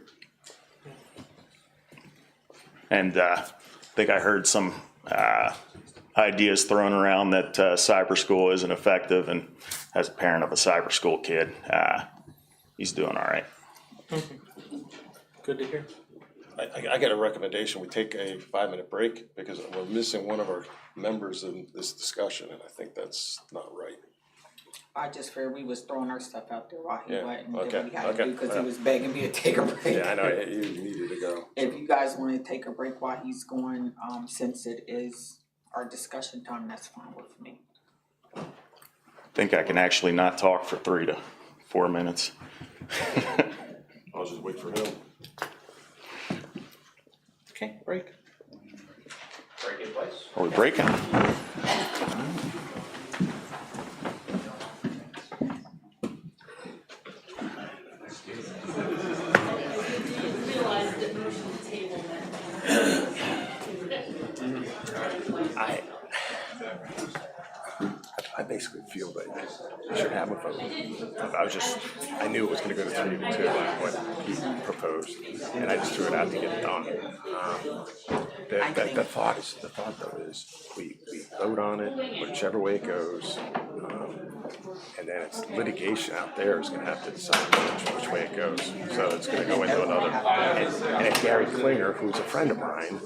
And I think I heard some ideas thrown around that cyber school isn't effective, and as a parent of a cyber school kid, he's doing all right. Good to hear. I got a recommendation. We take a 5-minute break because we're missing one of our members in this discussion, and I think that's not right. I just figured we was throwing our stuff out there while he Yeah, went and okay, did what he had to okay, do, because he yeah. was begging me to take a break. Yeah, I know, you needed to go. If you guys wanna take a break while he's going, since it is our discussion time, that's fine with me. Think I can actually not talk for 3 to 4 minutes. I'll just wait for him. Okay, break. Break in place. Are we breaking? I basically feel that you should have a vote. I knew it was gonna go to 3-2, what he proposed, and I just threw it out to get it done. The thought though is, we vote on it, whichever way it goes, and then it's litigation out there is gonna have to decide which way it goes. So it's gonna go into another, and if Gary Klinger, who's a friend of mine,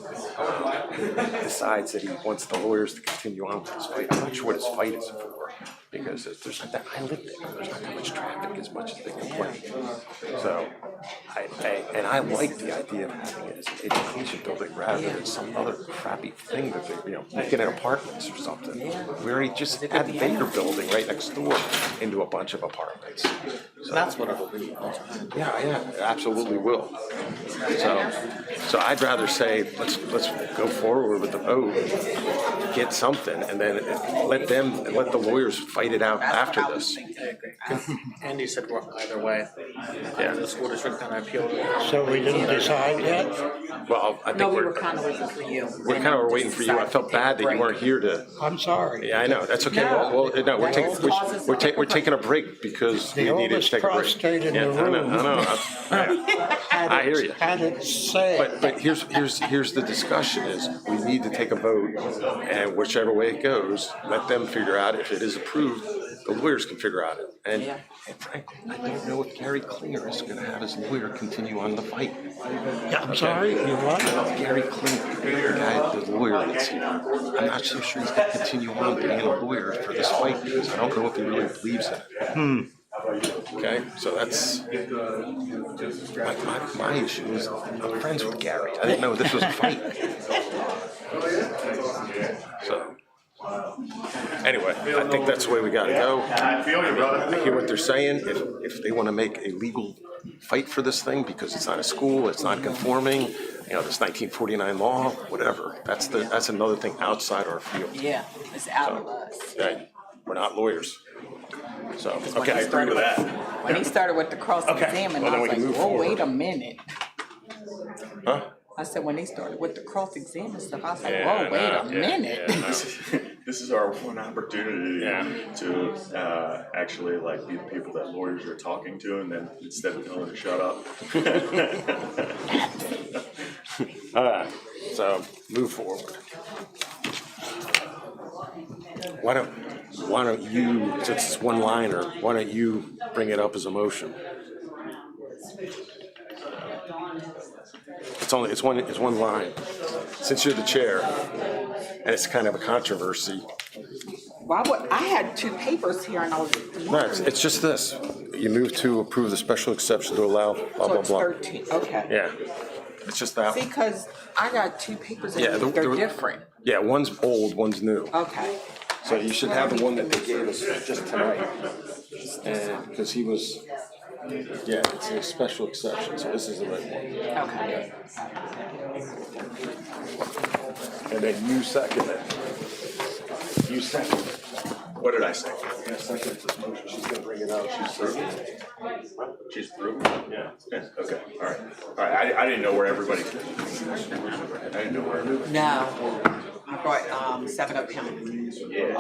decides that he wants the lawyers to continue on with this fight, I'm not sure what his fight is for, because there's not that, I live there, there's not that much traffic as much as they complain. So, I like the idea of having it as an education building rather than some other crappy thing that they, making it apartments or something. We already just had the Baker building right next door into a bunch of apartments. So, that's what it'll be. Yeah, it absolutely will. So I'd rather say, let's go forward with the vote, get something, and then let the lawyers fight it out after this. Andy said either way. Yeah. The school district gonna appeal to. So we didn't decide yet? Well, I think No, we were kind of waiting for you. we're kind of waiting for you. I felt bad that you weren't here to. I'm sorry. Yeah, I know. That's okay. Well, no, we're taking, we're taking a break because we The needed to oldest take a break. prostate in Yeah, the room. I know. I hear you. Had it said. But here's the discussion is, we need to take a vote, and whichever way it goes, let them figure out if it is approved, the lawyers can figure out it. And frankly, I don't know if Gary Klinger is gonna have his lawyer continue on the fight. Yeah, I'm sorry, you what? Gary Klinger, the guy, the lawyer that's here, I'm not so sure he's gonna continue on being a lawyer for this fight, because I don't know if he really believes in it. Okay, so that's, my issue is, I'm friends with Gary, I didn't know this was a fight. So, anyway, I think that's the way we gotta go. I hear what they're saying, if they wanna make a legal fight for this thing, because it's not a school, it's not conforming, you know, this 1949 law, whatever, that's another thing outside our field. Yeah, it's out of us. Okay, we're not lawyers. So, okay, I agree with that. When he started with the cross-examine, well, then I we was can like, move oh, forward. wait a minute. Huh? I said, when they started with the cross-examine stuff, I was like, Yeah, whoa, wait a minute. This is our one opportunity to actually like be the people that lawyers are talking to, and then instead of telling them to shut up. All right, so move forward. Why don't you, since it's one liner, why don't you bring it up as a motion? It's one line. Since you're the chair, and it's kind of a controversy. Why would, I had two papers here and I was. No, it's just this. You move to approve the special exception to allow blah, So blah, it's blah. 13, okay. Yeah, it's just that. See, because I got two papers Yeah, and they're different. Yeah, one's old, one's new. Okay. So you should have the one that they gave us just tonight. And, because he was, yeah, it's a special exception, so this is the right one. Okay. And then you second it. You second it. What did I say? You second this motion, she's gonna bring it out, she's through. She's through? Yeah. Okay, all right. All right, I didn't know where everybody. I didn't know where. No. I brought 7-Up County. Yeah.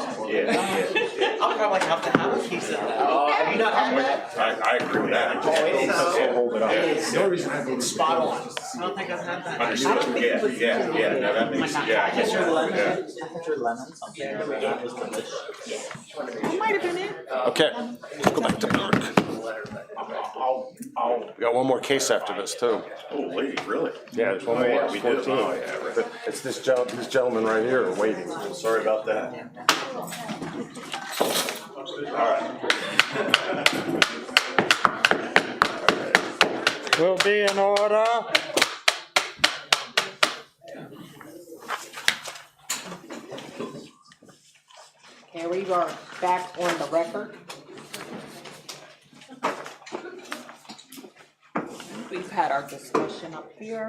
I'm gonna like have to have a piece of that. Have you not had that? I agree with that. I'll hold it up. The only reason I did spot on. I don't think I've had that. Understood, yeah, no, that makes, yeah, I guess. I put your lemons on there. You might have been in. Okay, let's go back to work. We got one more case after this too. Holy, really? Yeah, there's one more, Yeah, we do. 14. Oh, yeah, right. It's this gentleman right here waiting. Sorry about that. All right. Will be in order. Okay, we are back on the record. We've had our discussion up here.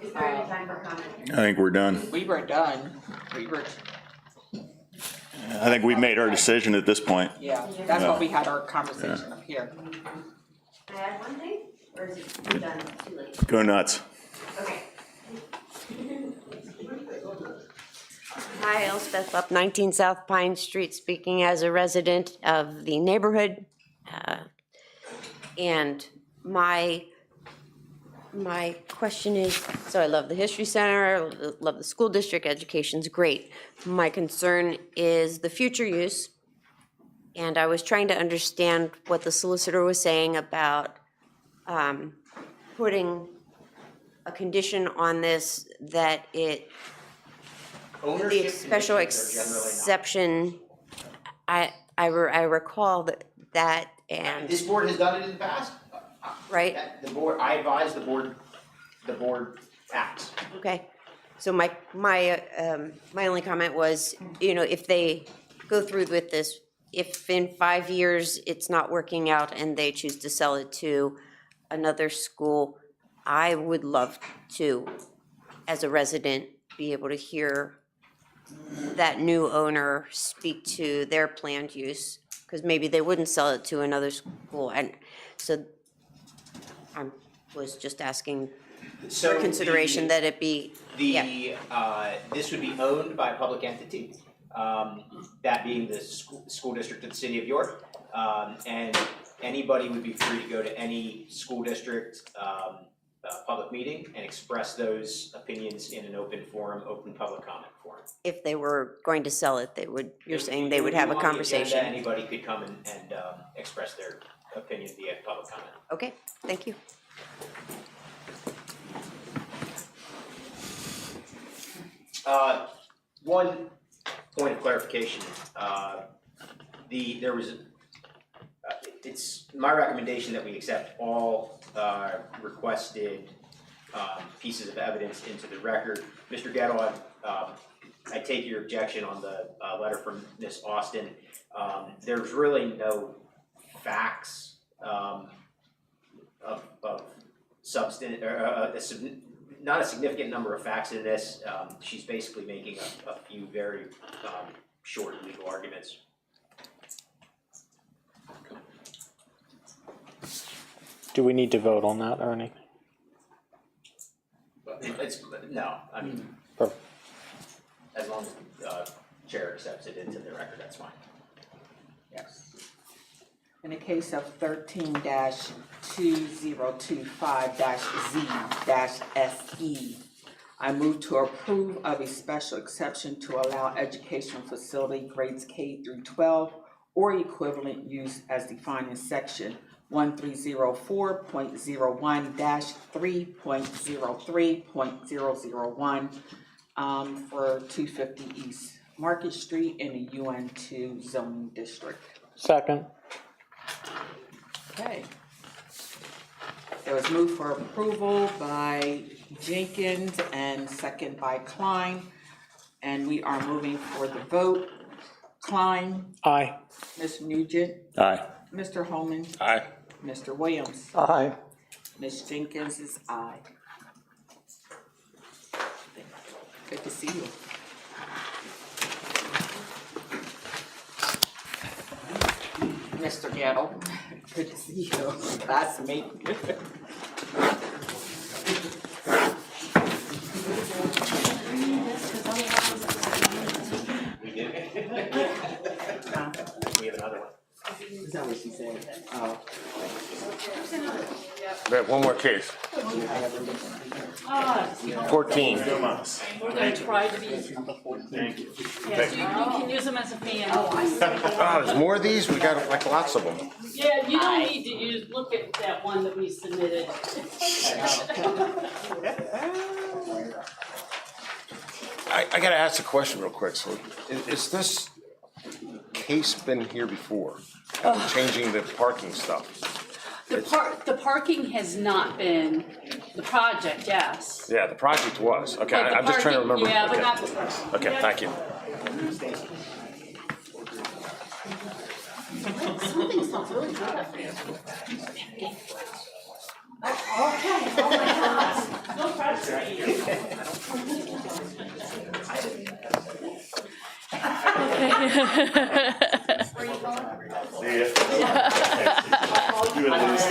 Is there any time for comment? I think we're done. We were done. I think we've made our decision at this point. Yeah, that's why we had our conversation up here. Can I add one thing, or is it done too late? Go nuts. Okay. Hi, Elspeth Bupp, 19 South Pine Street, speaking as a resident of the neighborhood. And my question is, so I love the History Center, I love the school district, education's great. My concern is the future use. And I was trying to understand what the solicitor was saying about putting a condition on this that it, the special exception, I recall that and. This board has done it in the past. Right. The board, I advise the board acts. Okay, so my only comment was, you know, if they go through with this, if in 5 years it's not working out and they choose to sell it to another school, I would love to, as a resident, be able to hear that new owner speak to their planned use, because maybe they wouldn't sell it to another school. And so I was just asking So for consideration that it be, this would be owned by a public entity, that being the school district of the city of York. And anybody would be free to go to any school district, public meeting and express those opinions in an open forum, open public comment forum. if they were going to sell it, they would, you're saying they would have a If you want the conversation? agenda, anybody could come and express their opinion via public comment. Okay, thank you. One point of clarification, it's my recommendation that we accept all requested pieces of evidence into the record. Mr. Gettle, I take your objection on the letter from Ms. Austin. There's really no facts of substance, not a significant number of facts in this. She's basically making a few very short legal arguments. Do we need to vote on that or anything? No, I mean, Perfect. as long as chair accepts it into the record, that's fine. Yes. In the case of 13-2025-Z-SE, I move to approve of a special exception to allow educational facility grades K through 12 or equivalent use as defined in section 1304.01-3.03.001 for 250 East Market Street in the UN2 zoning district. Second. Okay. It was moved for approval by Jenkins and second by Klein. And we are moving for the vote. Klein, Aye. Mr. Nugent, Aye. Mr. Holman, Aye. Mr. Williams. Aye. Ms. Jenkins is aye. Good to see you. Mr. Gettle, good to see you. Classmate. We do. We have another one. Is that what she said? Oh. We have one more case. 14. We're gonna try to be, yes, you can use them as a fan. Oh, there's more of these? We got like lots of them. Yeah, you don't need to use, look at that one that we submitted. I gotta ask a question real quick. So is this case been here before? Changing the parking stuff? The parking has not been, the project, yes. Yeah, the project was. Okay, But the I'm just trying to parking- remember. Yeah, but Okay. not the parking. Okay, thank you. Something sounds really good. Okay, oh my God, no pressure. You at least,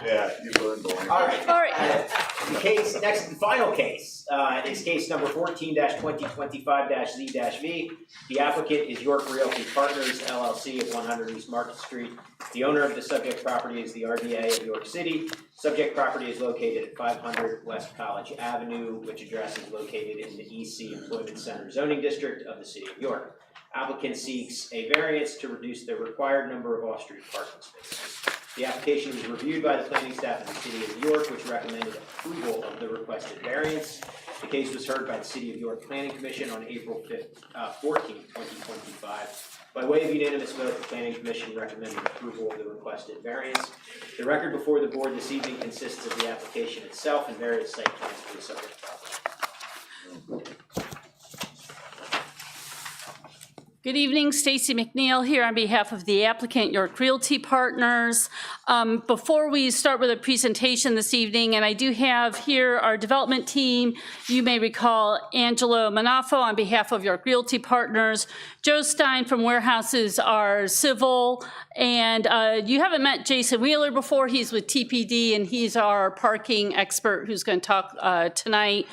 yeah, you learned more. All right. The case, next and final case, is case number 14-2025-Z-V. The applicant is York Realty Partners LLC of 100 East Market Street. The owner of the subject property is the RDA of York City. Subject property is located at 500 West College Avenue, which address is located in the EC Employment Center zoning district of the city of York. Applicant seeks a variance to reduce the required number of off-street parking spaces. The application was reviewed by the planning staff of the city of York, which recommended approval of the requested variance. The case was heard by the City of York Planning Commission on April 14th, 2025. By way of unanimous vote, the Planning Commission recommended approval of the requested variance. The record before the board this evening consists of the application itself and various site plans for the subject property. Good evening, Stacy McNeil here on behalf of the applicant, York Realty Partners. Before we start with a presentation this evening, and I do have here our development team, you may recall Angelo Manafo on behalf of York Realty Partners, Joe Stein from Warehouses, our civil, and you haven't met Jason Wheeler before. He's with TPD, and he's our parking expert who's going to talk tonight.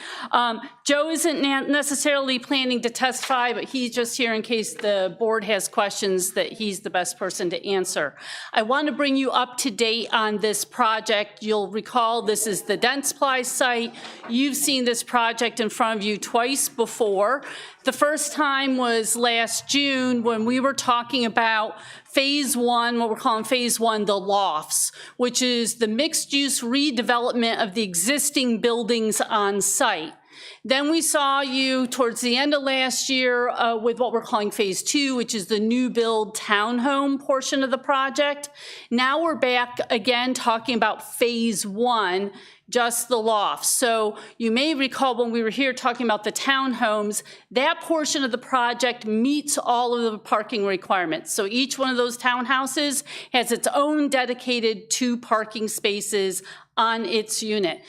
Joe isn't necessarily planning to testify, but he's just here in case the board has questions that he's the best person to answer. I want to bring you up to date on this project. You'll recall this is the Dentsply site. You've seen this project in front of you twice before. The first time was last June when we were talking about phase one, what we're calling phase one, the lofts, which is the mixed-use redevelopment of the existing buildings on site. Then we saw you towards the end of last year with what we're calling phase two, which is the new build townhome portion of the project. Now we're back again talking about phase one, just the lofts. So you may recall when we were here talking about the townhomes, that portion of the project meets all of the parking requirements. So each one of those townhouses has its own dedicated 2 parking spaces on its unit.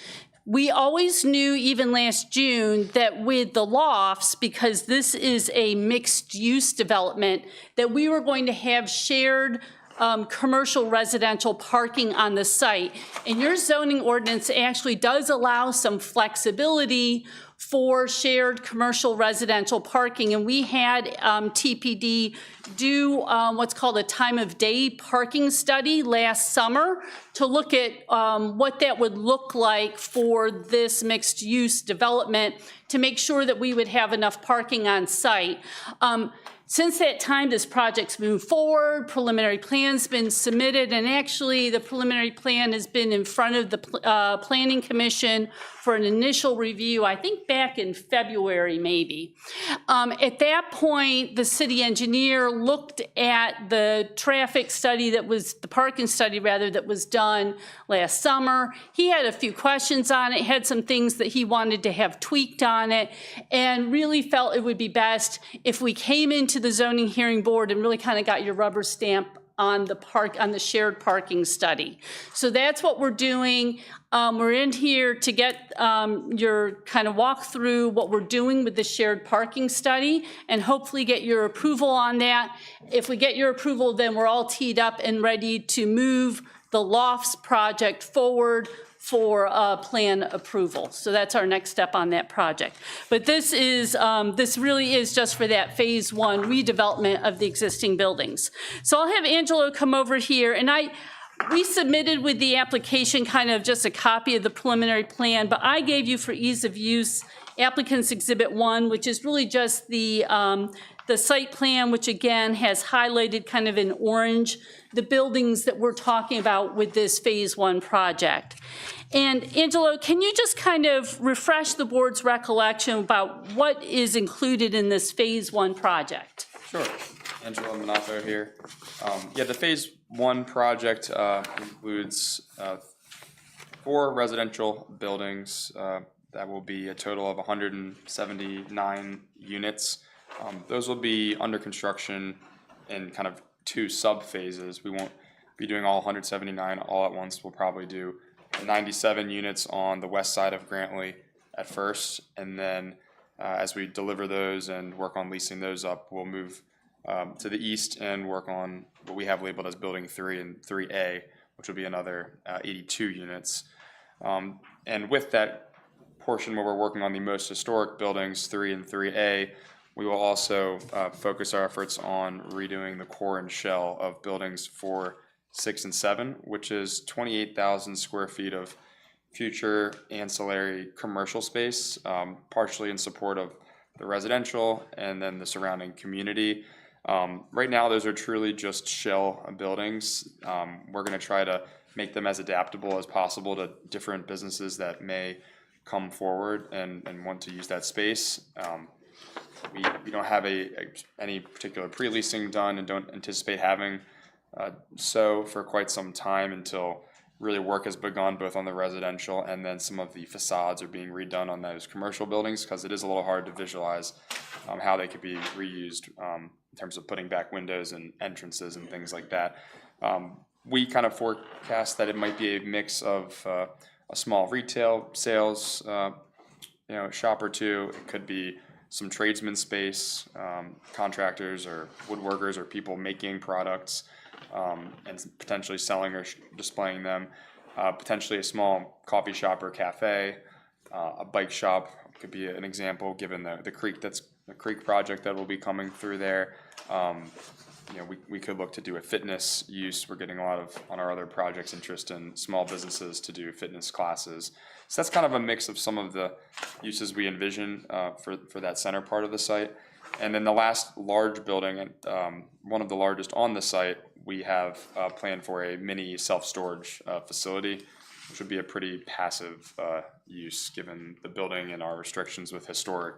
We always knew, even last June, that with the lofts, because this is a mixed-use development, that we were going to have shared commercial residential parking on the site. And your zoning ordinance actually does allow some flexibility for shared commercial residential parking. And we had TPD do what's called a time of day parking study last summer to look at what that would look like for this mixed use development to make sure that we would have enough parking on site. Since that time, this project's moved forward, preliminary plan's been submitted, and actually the preliminary plan has been in front of the Planning Commission for an initial review, I think back in February maybe. At that point, the city engineer looked at the traffic study that was, the parking study rather, that was done last summer. He had a few questions on it, had some things that he wanted to have tweaked on it, and really felt it would be best if we came into the zoning hearing board and really kind of got your rubber stamp on the shared parking study. So that's what we're doing. We're in here to get your kind of walk through what we're doing with the shared parking study and hopefully get your approval on that. If we get your approval, then we're all teed up and ready to move the lofts project forward for plan approval. So that's our next step on that project. But this is this really is just for that phase one redevelopment of the existing buildings. So I'll have Angelo come over here, and we submitted with the application kind of just a copy of the preliminary plan, but I gave you for ease of use applicant's exhibit 1, which is really just the site plan, which again has highlighted kind of in orange the buildings that we're talking about with this phase 1 project. And Angelo, can you just kind of refresh the board's recollection about what is included in this phase 1 project? Sure. Angelo Manafo here. Yeah, the phase 1 project includes 4 residential buildings that will be a total of 179 units. Those will be under construction in kind of 2 sub-phases. We won't be doing all 179 all at once. We'll probably do 97 units on the west side of Grantley at first, and then as we deliver those and work on leasing those up, we'll move to the east and work on what we have labeled as Building 3 and 3A, which will be another 82 units. And with that portion where we're working on the most historic buildings, 3 and 3A, we will also focus our efforts on redoing the core and shell of buildings 4, 6, and 7, which is 28,000 square feet of future ancillary commercial space, partially in support of the residential and then the surrounding community. Right now, those are truly just shell buildings. We're going to try to make them as adaptable as possible to different businesses that may come forward and want to use that space. We don't have any particular pre-leasing done and don't anticipate having so for quite some time until really work has begun both on the residential and then some of the facades are being redone on those commercial buildings, because it is a little hard to visualize how they could be reused in terms of putting back windows and entrances and things like that. we kind of forecast that it might be a mix of a small retail sales, shop or two. It could be some tradesman space, contractors or woodworkers or people making products and potentially selling or displaying them. Potentially a small coffee shop or cafe, a bike shop could be an example, given the creek project that will be coming through there. We could look to do a fitness use. We're getting a lot of, on our other projects, interest in small businesses to do fitness classes. So that's kind of a mix of some of the uses we envision for that center part of the site. And then the last large building, one of the largest on the site, we have planned for a mini self-storage facility, which would be a pretty passive use given the building and our restrictions with historic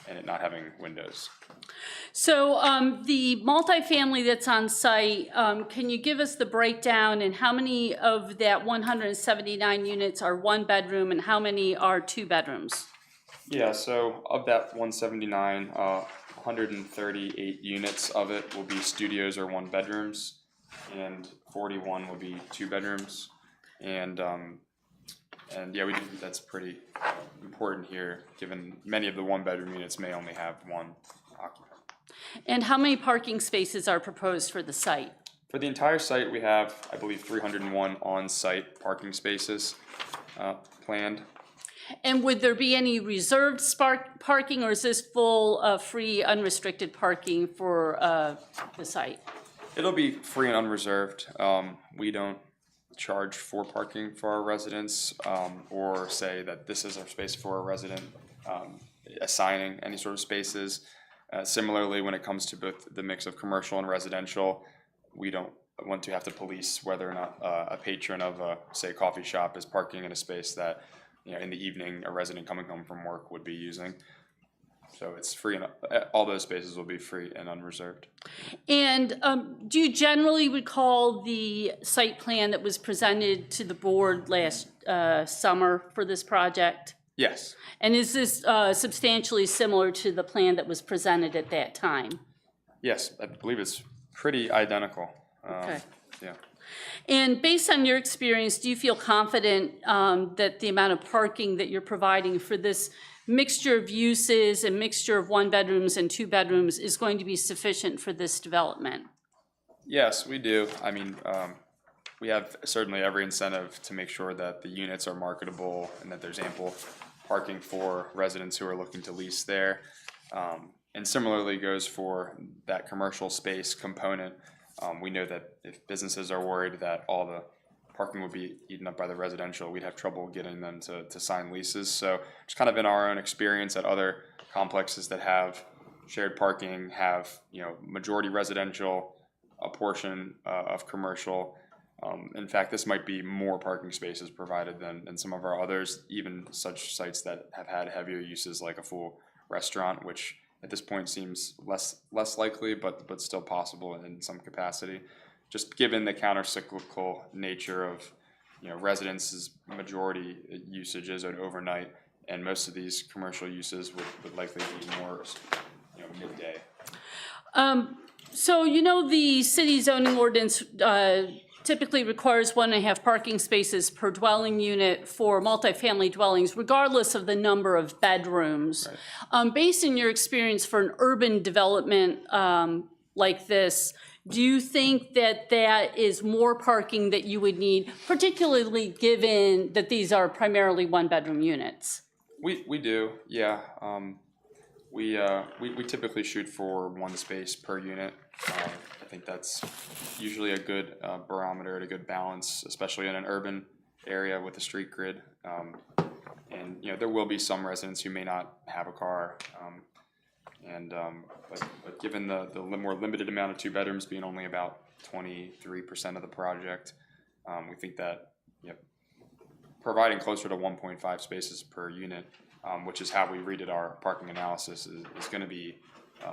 and it not having windows. So the multifamily that's on site, can you give us the breakdown and how many of that 179 units are one bedroom and how many are two bedrooms? Yeah, so of that 179, 138 units of it will be studios or one bedrooms, and 41 will be two bedrooms. And yeah, we think that's pretty important here, given many of the one bedroom units may only have one occupant. And how many parking spaces are proposed for the site? For the entire site, we have, I believe, 301 on-site parking spaces planned. And would there be any reserved parking, or is this full, free, unrestricted parking for the site? It'll be free and unreserved. We don't charge for parking for our residents or say that this is our space for a resident, assigning any sort of spaces. Similarly, when it comes to both the mix of commercial and residential, we don't want to have to police whether or not a patron of a, say, coffee shop is parking in a space that, in the evening a resident coming home from work would be using. So it's free, and all those spaces will be free and unreserved. And do you generally recall the site plan that was presented to the board last summer for this project? Yes. And is this substantially similar to the plan that was presented at that time? Yes, I believe it's pretty identical. Okay. Yeah. And based on your experience, do you feel confident that the amount of parking that you're providing for this mixture of uses and mixture of one bedrooms and two bedrooms is going to be sufficient for this development? Yes, we do. I mean, we have certainly every incentive to make sure that the units are marketable and that there's ample parking for residents who are looking to lease there. And similarly goes for that commercial space component. We know that if businesses are worried that all the parking would be eaten up by the residential, we'd have trouble getting them to sign leases. So just kind of in our own experience at other complexes that have shared parking, have, majority residential, a portion of commercial. In fact, this might be more parking spaces provided than some of our others, even such sites that have had heavier uses like a full restaurant, which at this point seems less likely, but still possible in some capacity. Just given the counter-cyclical nature of, residents' majority usages are overnight, and most of these commercial uses would likely be more, midday. So, the city zoning ordinance typically requires 1.5 parking spaces per dwelling unit for multifamily dwellings, regardless of the number of bedrooms. Right. Based on your experience for an urban development like this, do you think that that is more parking that you would need, particularly given that these are primarily one-bedroom units? We do, yeah. We typically shoot for one space per unit. I think that's usually a good barometer and a good balance, especially in an urban area with a street grid. And there will be some residents who may not have a car. But given the more limited amount of two bedrooms being only about 23% of the project, we think that providing closer to 1.5 spaces per unit, which is how we redid our parking analysis, is going to be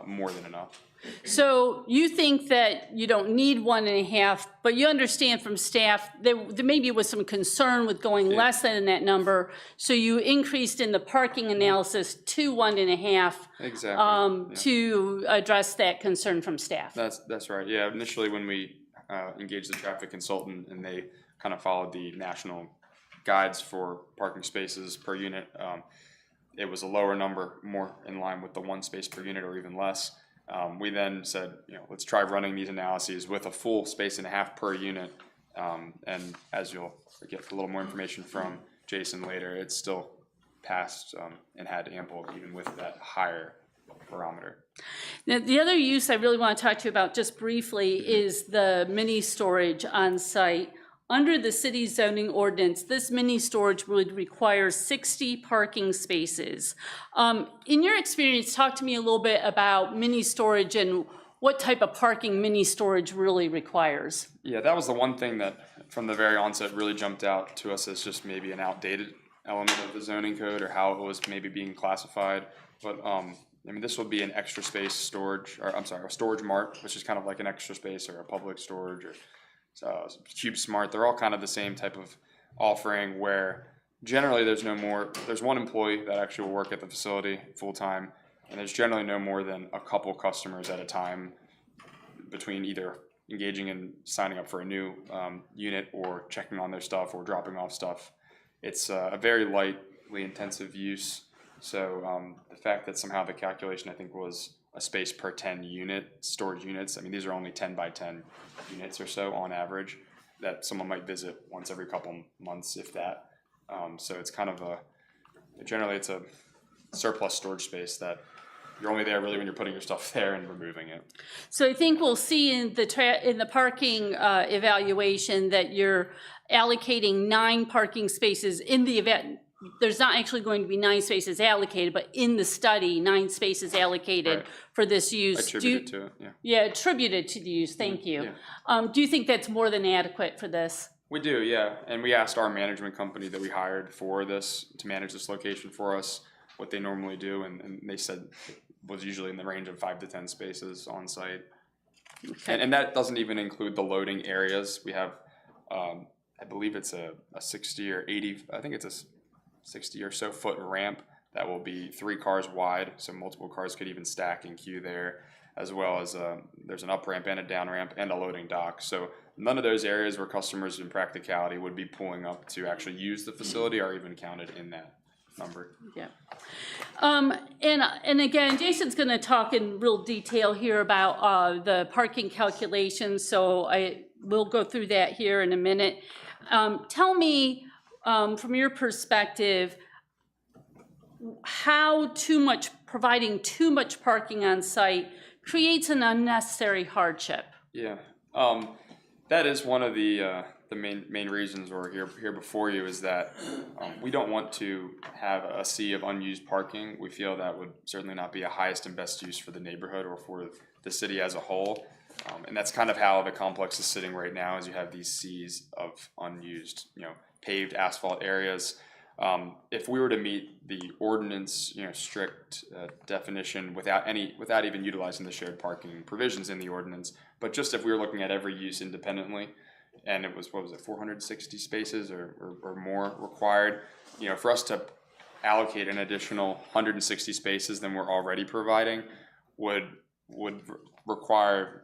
more than enough. So you think that you don't need 1.5, but you understand from staff there maybe was some concern with going less than that number, so you increased in the parking analysis to 1.5 exactly. To address that concern from staff. That's right. Yeah, initially when we engaged the traffic consultant, and they kind of followed the national guides for parking spaces per unit. It was a lower number, more in line with the 1 space per unit or even less. We then said, let's try running these analyses with a full space and a half per unit. And as you'll get a little more information from Jason later, it's still passed and had ample even with that higher barometer. Now, the other use I really want to talk to you about just briefly is the mini storage on site. Under the city zoning ordinance, this mini storage would require 60 parking spaces. In your experience, talk to me a little bit about mini storage and what type of parking mini storage really requires. Yeah, that was the one thing that from the very onset really jumped out to us as just maybe an outdated element of the zoning code or how it was maybe being classified. But this would be an extra space storage, or I'm sorry, a storage mart, which is kind of like an extra space or a public storage, or Cube Smart. They're all kind of the same type of offering where generally there's one employee that actually will work at the facility full time, and there's generally no more than a couple customers at a time between either engaging in signing up for a new unit or checking on their stuff or dropping off stuff. It's a very lightly intensive use. So the fact that somehow the calculation I think was a space per 10 storage units. These are only 10 by 10 units or so on average that someone might visit once every couple months, if that. So it's kind of generally it's a surplus storage space that you're only there really when you're putting your stuff there and removing it. So I think we'll see in the parking evaluation that you're allocating 9 parking spaces in the event. There's not actually going to be 9 spaces allocated, but in the study, 9 spaces allocated for this use. Attributed to it, yeah. Yeah, attributed to the use, thank you. Yeah. Do you think that's more than adequate for this? We do, yeah. And we asked our management company that we hired for this to manage this location for us what they normally do, and they said it was usually in the range of 5 to 10 spaces on site. Okay. And that doesn't even include the loading areas. We have, I believe it's a 60 or 80, I think it's a 60 or so foot ramp that will be 3 cars wide, so multiple cars could even stack and queue there, as well as there's an up ramp and a down ramp and a loading dock. So none of those areas where customers in practicality would be pulling up to actually use the facility are even counted in that number. Yeah. And again, Jason's going to talk in real detail here about the parking calculations, so I will go through that here in a minute. Tell me, from your perspective, how providing too much parking on site creates an unnecessary hardship. Yeah, that is one of the main reasons we're here before you, is that we don't want to have a sea of unused parking. We feel that would certainly not be a highest and best use for the neighborhood or for the city as a whole. And that's kind of how the complex is sitting right now, is you have these seas of unused, paved asphalt areas. If we were to meet the ordinance, strict definition without even utilizing the shared parking provisions in the ordinance, but just if we were looking at every use independently, and it was 460 spaces or more required, for us to allocate an additional 160 spaces than we're already providing would require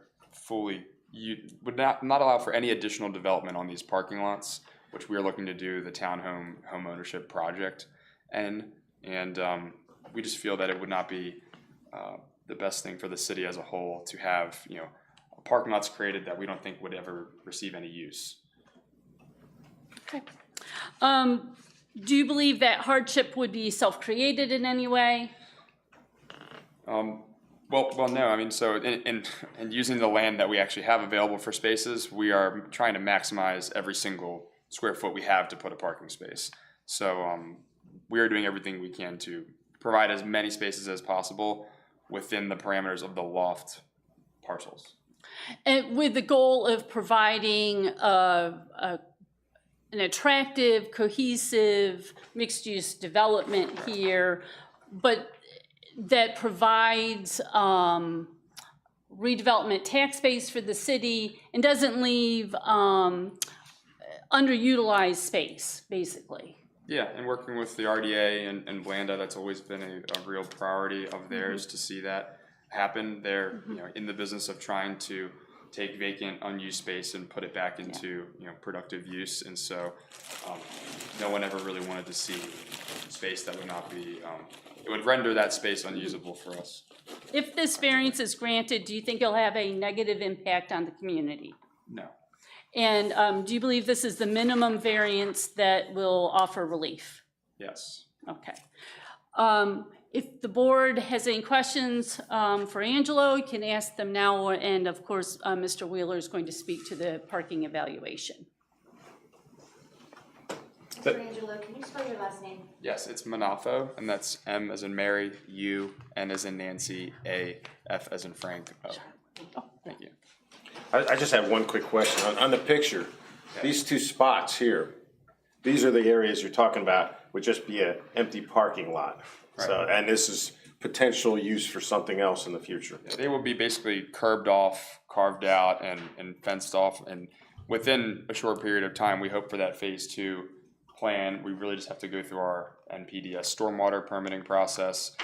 would not allow for any additional development on these parking lots, which we are looking to do the townhome home ownership project, and we just feel that it would not be the best thing for the city as a whole to have parking lots created that we don't think would ever receive any use. Okay. Do you believe that hardship would be self-created in any way? Well, no. So in using the land that we actually have available for spaces, we are trying to maximize every single square foot we have to put a parking space. So we are doing everything we can to provide as many spaces as possible within the parameters of the loft parcels. And with the goal of providing an attractive, cohesive, mixed-use development here, but that provides redevelopment tax base for the city and doesn't leave underutilized space, basically. Yeah, and working with the RDA and Blanda, that's always been a real priority of theirs to see that happen. They're in the business of trying to take vacant, unused space and put it back into, productive use. And so, no one ever really wanted to see space that would not be, it would render that space unusable for us. If this variance is granted, do you think it'll have a negative impact on the community? No. And do you believe this is the minimum variance that will offer relief? Yes. Okay. If the board has any questions for Angelo, you can ask them now, and of course, Mr. Wheeler is going to speak to the parking evaluation. Mr. Angelo, can you spell your last name? Yes, it's Manafo, and that's M as in Mary, U, N as in Nancy, A, F as in Frank, O. Thank you. I just have one quick question. On the picture, these two spots here, these are the areas you're talking about, would just be an empty parking lot. So, and this is potential use for something else in the future. Yeah, they will be basically curbed off, carved out, and fenced off, and within a short period of time, we hope for that phase 2 plan. We really just have to go through our NPDS stormwater permitting process.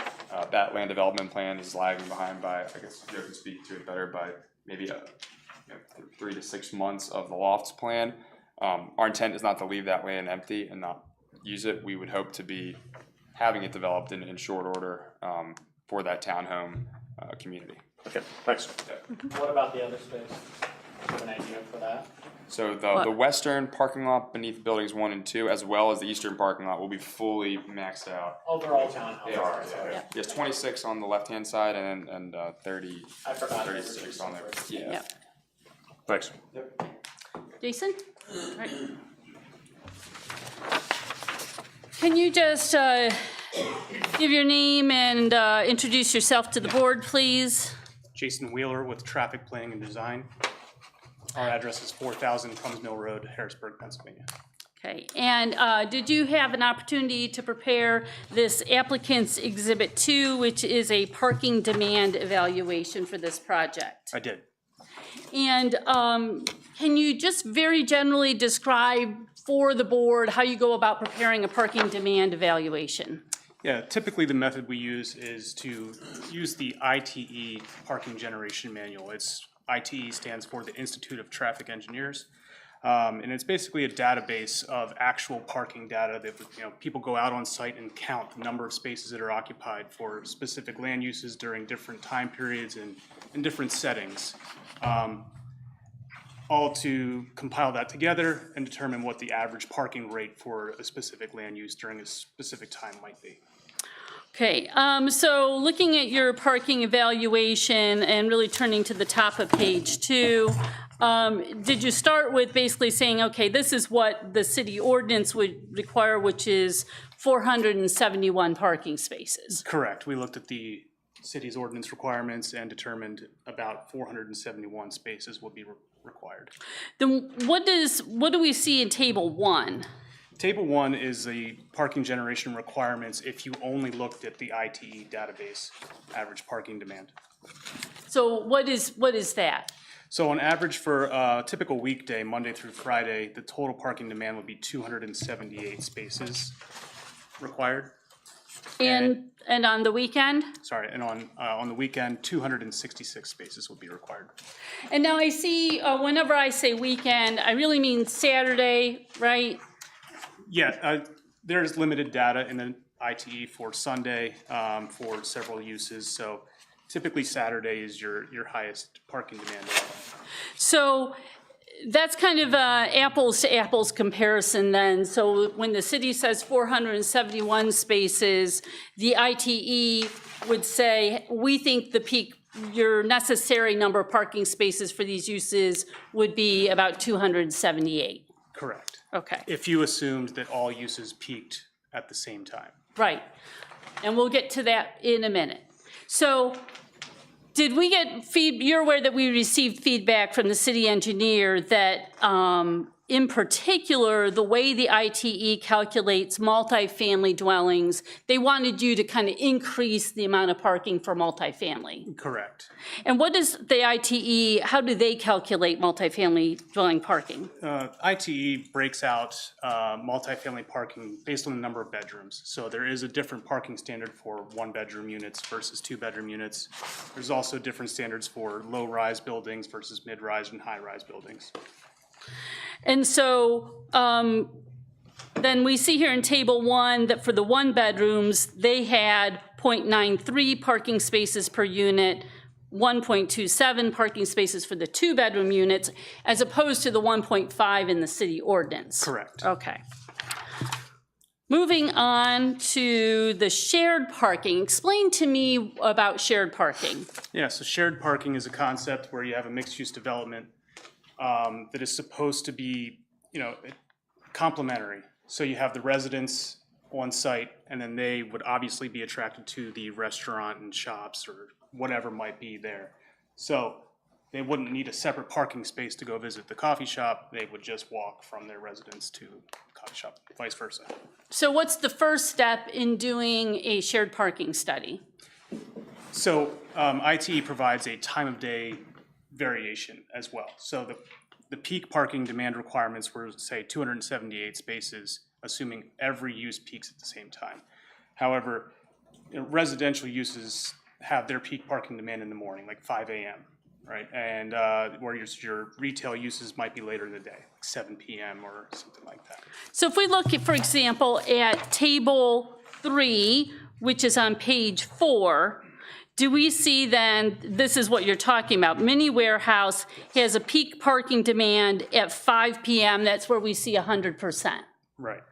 That land development plan is lagging behind by, I guess Joe can speak to it better, by maybe 3 to 6 months of the lofts plan. Our intent is not to leave that land empty and not use it. We would hope to be having it developed in short order for that townhome community. Okay, thanks. What about the other space? Do you have an idea for that? So the western parking lot beneath buildings 1 and 2, as well as the eastern parking lot, will be fully maxed out. Oh, they're all townhouses. They are, yeah. Yes, 26 on the left-hand side and 30, I forgot 36 on there. Yeah. Thanks. Jason? All right. Can you just give your name and introduce yourself to the board, please? Jason Wheeler with Traffic Planning and Design. Our address is 4000 Cums Mill Road, Harrisburg, Pennsylvania. Okay, and did you have an opportunity to prepare this applicant's Exhibit 2, which is a parking demand evaluation for this project? I did. And can you just very generally describe for the board how you go about preparing a parking demand evaluation? Yeah, typically the method we use is to use the ITE parking generation manual. ITE stands for the Institute of Traffic Engineers. And it's basically a database of actual parking data that people go out on site and count the number of spaces that are occupied for specific land uses during different time periods and in different settings. All to compile that together and determine what the average parking rate for a specific land use during a specific time might be. Okay, so looking at your parking evaluation and really turning to the top of page 2, did you start with basically saying, okay, this is what the city ordinance would require, which is 471 parking spaces? Correct. We looked at the city's ordinance requirements and determined about 471 spaces would be required. Then what do we see in Table 1? Table 1 is the parking generation requirements if you only looked at the ITE database, average parking demand. So what is that? So on average for a typical weekday, Monday through Friday, the total parking demand would be 278 spaces required. And on the weekend? Sorry, and on the weekend, 266 spaces would be required. And now I see, whenever I say weekend, I really mean Saturday, right? Yeah, there's limited data in the ITE for Sunday for several uses. So typically Saturday is your highest parking demand. So that's kind of a apples to apples comparison then. So when the city says 471 spaces, the ITE would say, we think the peak, your necessary number of parking spaces for these uses would be about 278. Correct. Okay. If you assumed that all uses peaked at the same time. Right. And we'll get to that in a minute. So did we get you're aware that we received feedback from the city engineer that in particular, the way the ITE calculates multifamily dwellings, they wanted you to kind of increase the amount of parking for multifamily. Correct. And what is the ITE, how do they calculate multifamily dwelling parking? ITE breaks out multifamily parking based on the number of bedrooms. So there is a different parking standard for one-bedroom units versus two-bedroom units. There's also different standards for low-rise buildings versus mid-rise and high-rise buildings. And so then we see here in table 1 that for the one bedrooms, they had 0.93 parking spaces per unit, 1.27 parking spaces for the two bedroom units, as opposed to the 1.5 in the city ordinance. Correct. Okay. Moving on to the shared parking. Explain to me about shared parking. Yeah, so shared parking is a concept where you have a mixed-use development that is supposed to be, complementary. So you have the residents on site, and then they would obviously be attracted to the restaurant and shops or whatever might be there. So they wouldn't need a separate parking space to go visit the coffee shop. They would just walk from their residence to the coffee shop, vice versa. So what's the first step in doing a shared parking study? So ITE provides a time of day variation as well. So the peak parking demand requirements were, say, 278 spaces, assuming every use peaks at the same time. However, residential uses have their peak parking demand in the morning, like 5 a.m., right? And where your retail uses might be later in the day, like 7 p.m. or something like that. So if we look at, for example, at table 3, which is on page 4, do we see then, this is what you're talking about, Mini Warehouse has a peak parking demand at 5 p.m., that's where we see 100%. Right.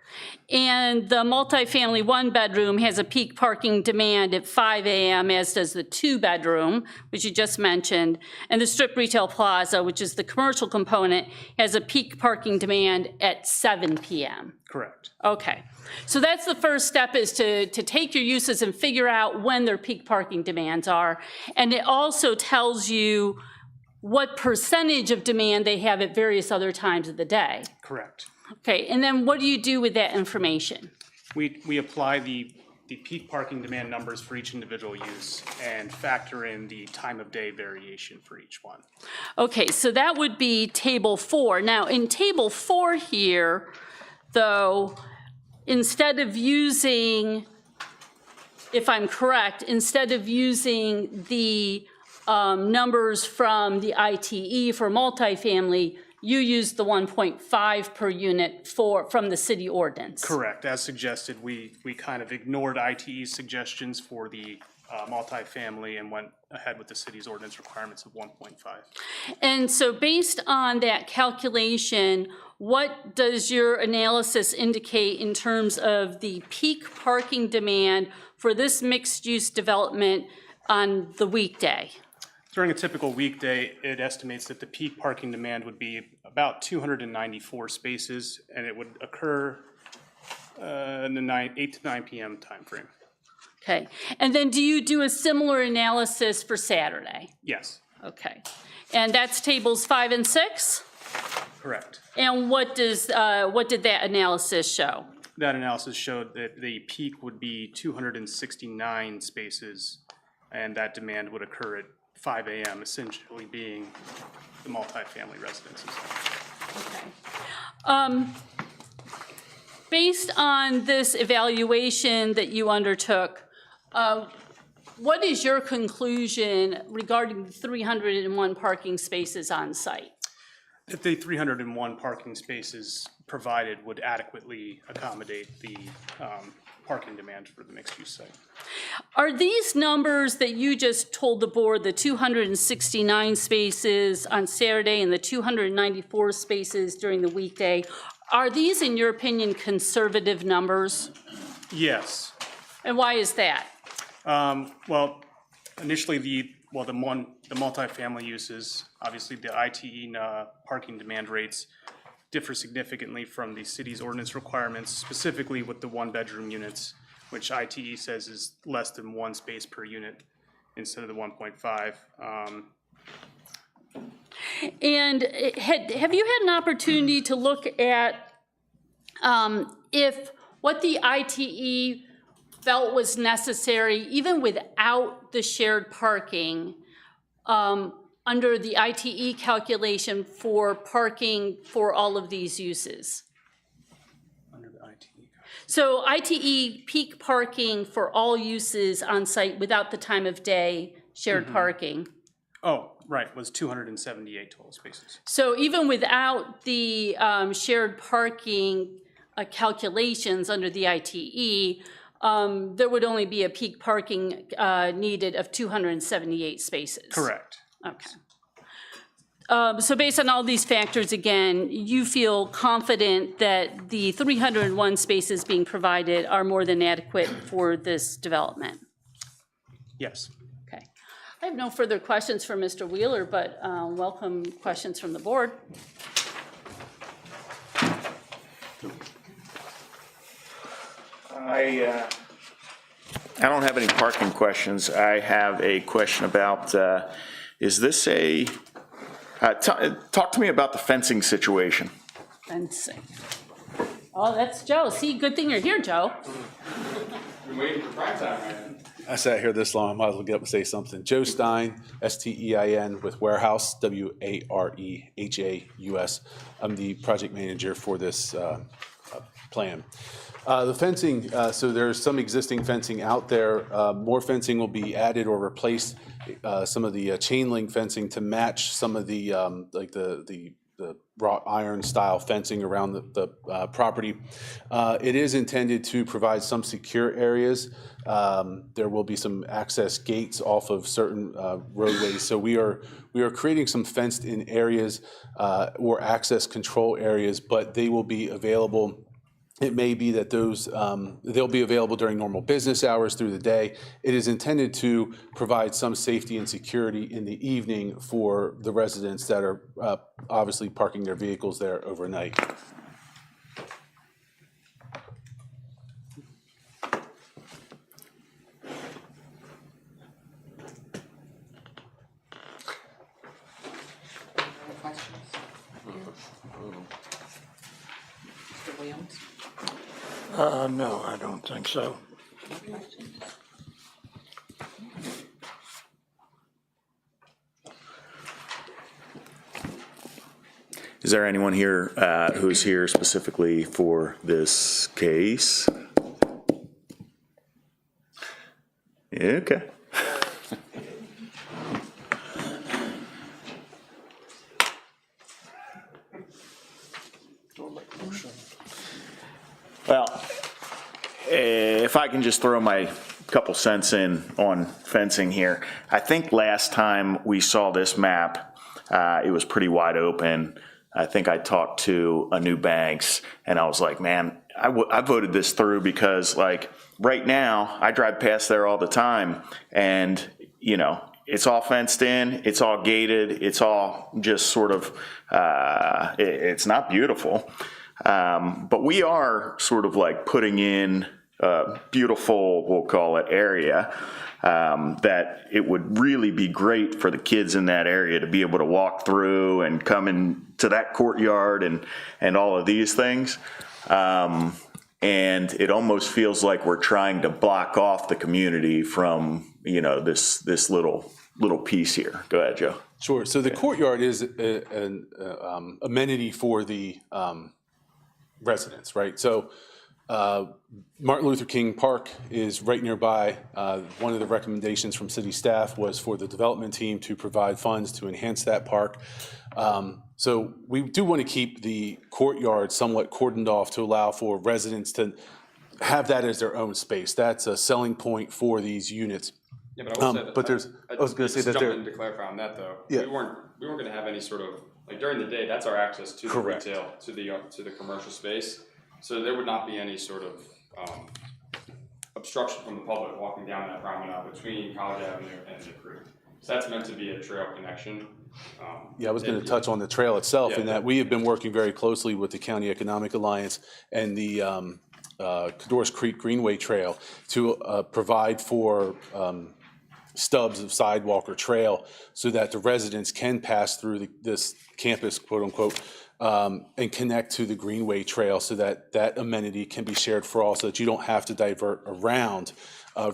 And the multifamily one-bedroom has a peak parking demand at 5 a.m., as does the two-bedroom, which you just mentioned. And the Strip Retail Plaza, which is the commercial component, has a peak parking demand at 7 p.m. Correct. Okay. So that's the first step, is to take your uses and figure out when their peak parking demands are. And it also tells you what percentage of demand they have at various other times of the day. Correct. Okay, and then what do you do with that information? We apply the peak parking demand numbers for each individual use and factor in the time of day variation for each one. Okay, so that would be table 4. Now, in table 4 here, though, instead of using, if I'm correct, instead of using the numbers from the ITE for multifamily, you use the 1.5 per unit from the city ordinance. Correct. As suggested, we kind of ignored ITE's suggestions for the multifamily and went ahead with the city's ordinance requirements of 1.5. And so based on that calculation, what does your analysis indicate in terms of the peak parking demand for this mixed-use development on the weekday? During a typical weekday, it estimates that the peak parking demand would be about 294 spaces, and it would occur in the 8 to 9 p.m. timeframe. Okay, and then do you do a similar analysis for Saturday? Yes. Okay, and that's tables 5 and 6? Correct. And what did that analysis show? That analysis showed that the peak would be 269 spaces, and that demand would occur at 5 a.m., essentially being the multifamily residences. Okay. Based on this evaluation that you undertook, what is your conclusion regarding the 301 parking spaces on site? That the 301 parking spaces provided would adequately accommodate the parking demand for the mixed-use site. Are these numbers that you just told the board, the 269 spaces on Saturday and the 294 spaces during the weekday, are these, in your opinion, conservative numbers? Yes. And why is that? Well, initially the multifamily uses, obviously the ITE parking demand rates differ significantly from the city's ordinance requirements, specifically with the one-bedroom units, which ITE says is less than 1 space per unit instead of the 1.5. And have you had an opportunity to look at if what the ITE felt was necessary, even without the shared parking, under the ITE calculation for parking for all of these uses? Under the ITE. So ITE peak parking for all uses on site without the time of day shared parking. Oh, right, was 278 total spaces. So even without the shared parking calculations under the ITE, there would only be a peak parking needed of 278 spaces. Correct. Okay. So based on all these factors, again, you feel confident that the 301 spaces being provided are more than adequate for this development? Yes. Okay. I have no further questions for Mr. Wheeler, but welcome questions from the board. I don't have any parking questions. I have a question about, is this a, talk to me about the fencing situation. Fencing. Oh, that's Joe. See, good thing you're here, Joe. Been waiting for prime time, right? I sat here this long, I might as well get up and say something. Joe Stein, Stein with Warehouse, Warehaus. I'm the project manager for this plan. The fencing, so there's some existing fencing out there. More fencing will be added or replaced. Some of the chain link fencing to match some of the like the wrought iron style fencing around the property. It is intended to provide some secure areas. There will be some access gates off of certain roadways. So we are creating some fenced in areas or access control areas, but they will be available. It may be that those, they'll be available during normal business hours through the day. It is intended to provide some safety and security in the evening for the residents that are obviously parking their vehicles there overnight. Mr. Williams? No, I don't think so. Is there anyone here who's here specifically for this case? Okay. Well, if I can just throw my couple cents in on fencing here. I think last time we saw this map, it was pretty wide open. I think I talked to Anu Banks and I was like, man, I voted this through because like right now I drive past there all the time and you know, it's all fenced in, it's all gated, it's all just sort of, it's not beautiful. But we are sort of like putting in a beautiful, we'll call it, area that it would really be great for the kids in that area to be able to walk through and come into that courtyard and all of these things. And it almost feels like we're trying to block off the community from, you know, this little piece here. Go ahead, Joe. Sure. So the courtyard is an amenity for the residents, right? So Martin Luther King Park is right nearby. One of the recommendations from city staff was for the development team to provide funds to enhance that park. So we do want to keep the courtyard somewhat cordoned off to allow for residents to have that as their own space. That's a selling point for these units. Yeah, but I will say that, but there's, I was going to say that there. Jump in to clarify on that though. Yeah. We weren't going to have any sort of, like during the day, that's our access to the Correct. retail, to the commercial space. So there would not be any sort of obstruction from the public walking down that promenade between College Avenue and the Creek. So that's meant to be a trail connection. Yeah, I was going to touch on the trail itself in that we have been working very closely with the County Economic Alliance and the Codorus Creek Greenway Trail to provide for stubs of sidewalk or trail so that the residents can pass through this campus, quote unquote, and connect to the Greenway Trail so that that amenity can be shared for all, so that you don't have to divert around.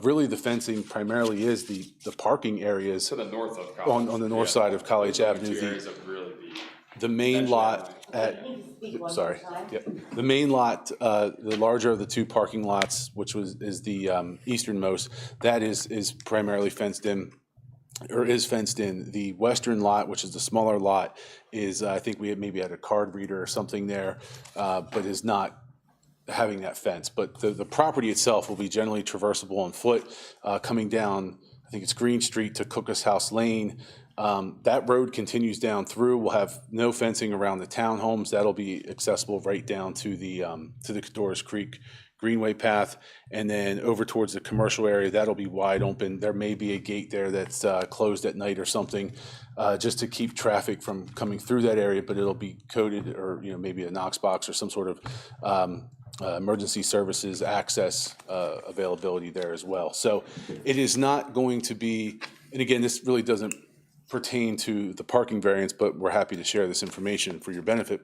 Really, the fencing primarily is the parking areas To the north of College. on the north side of College Avenue. Two areas that would really be. The main lot at, sorry, yep, the main lot, the larger of the two parking lots, which is the easternmost, that is primarily fenced in, or is fenced in. The western lot, which is the smaller lot, is, I think we maybe had a card reader or something there, but is not having that fence. But the property itself will be generally traversable on foot, coming down, I think it's Green Street to Cookus House Lane. That road continues down through. We'll have no fencing around the townhomes. That'll be accessible right down to the Doris Creek Greenway path. And then over towards the commercial area, that'll be wide open. There may be a gate there that's closed at night or something, just to keep traffic from coming through that area, but it'll be coded, or maybe a Knox box or some sort of emergency services access availability there as well. So it is not going to be, and again, this really doesn't pertain to the parking variance, but we're happy to share this information for your benefit.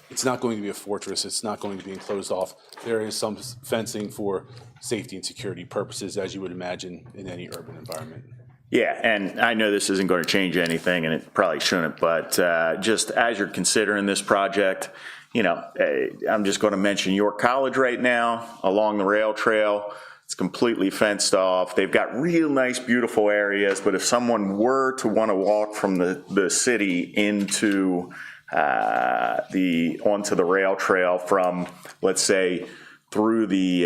It's not going to be a fortress. It's not going to be enclosed off. There is some fencing for safety and security purposes, as you would imagine in any urban environment. Yeah, and I know this isn't going to change anything, and it probably shouldn't, but just as you're considering this project, I'm just going to mention York College right now along the rail trail. It's completely fenced off. They've got real nice, beautiful areas, but if someone were to want to walk from the city into onto the rail trail from, let's say, through the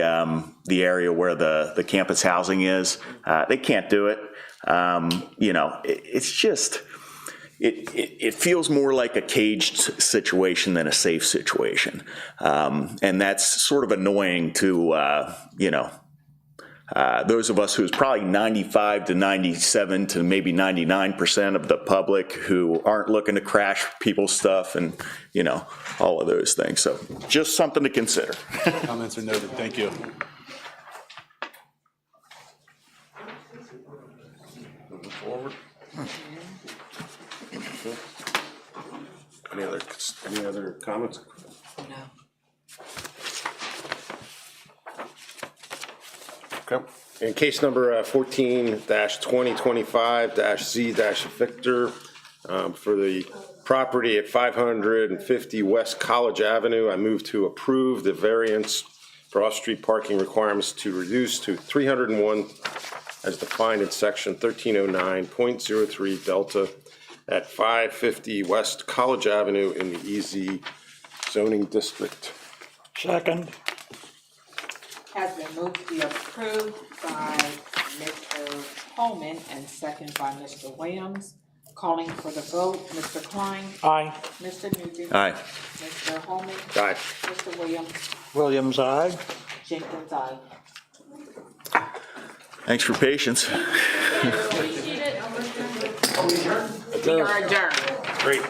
area where the campus housing is, they can't do it. It's just, it feels more like a caged situation than a safe situation. And that's sort of annoying to, those of us who's probably 95 to 97 to maybe 99% of the public who aren't looking to crash people's stuff and, all of those things. So just something to consider. Comments are noted. Thank you. Moving forward. Any other comments? Okay. In case number 14-2025-Z-Victor, for the property at 550 West College Avenue, I move to approve the variance for off-street parking requirements to reduce to 301 as defined in section 1309.03 Delta at 550 West College Avenue in the EZ zoning district. Second. Has been moved to be approved by Mr. Holman and second by Mr. Williams. Calling for the vote, Mr. Klein. Aye. Mr. Nugent. Aye. Mr. Holman. Aye. Mr. Williams. Williams, aye. Jenkins, aye. Thanks for patience. Appreciate it. We are adjourned. Great.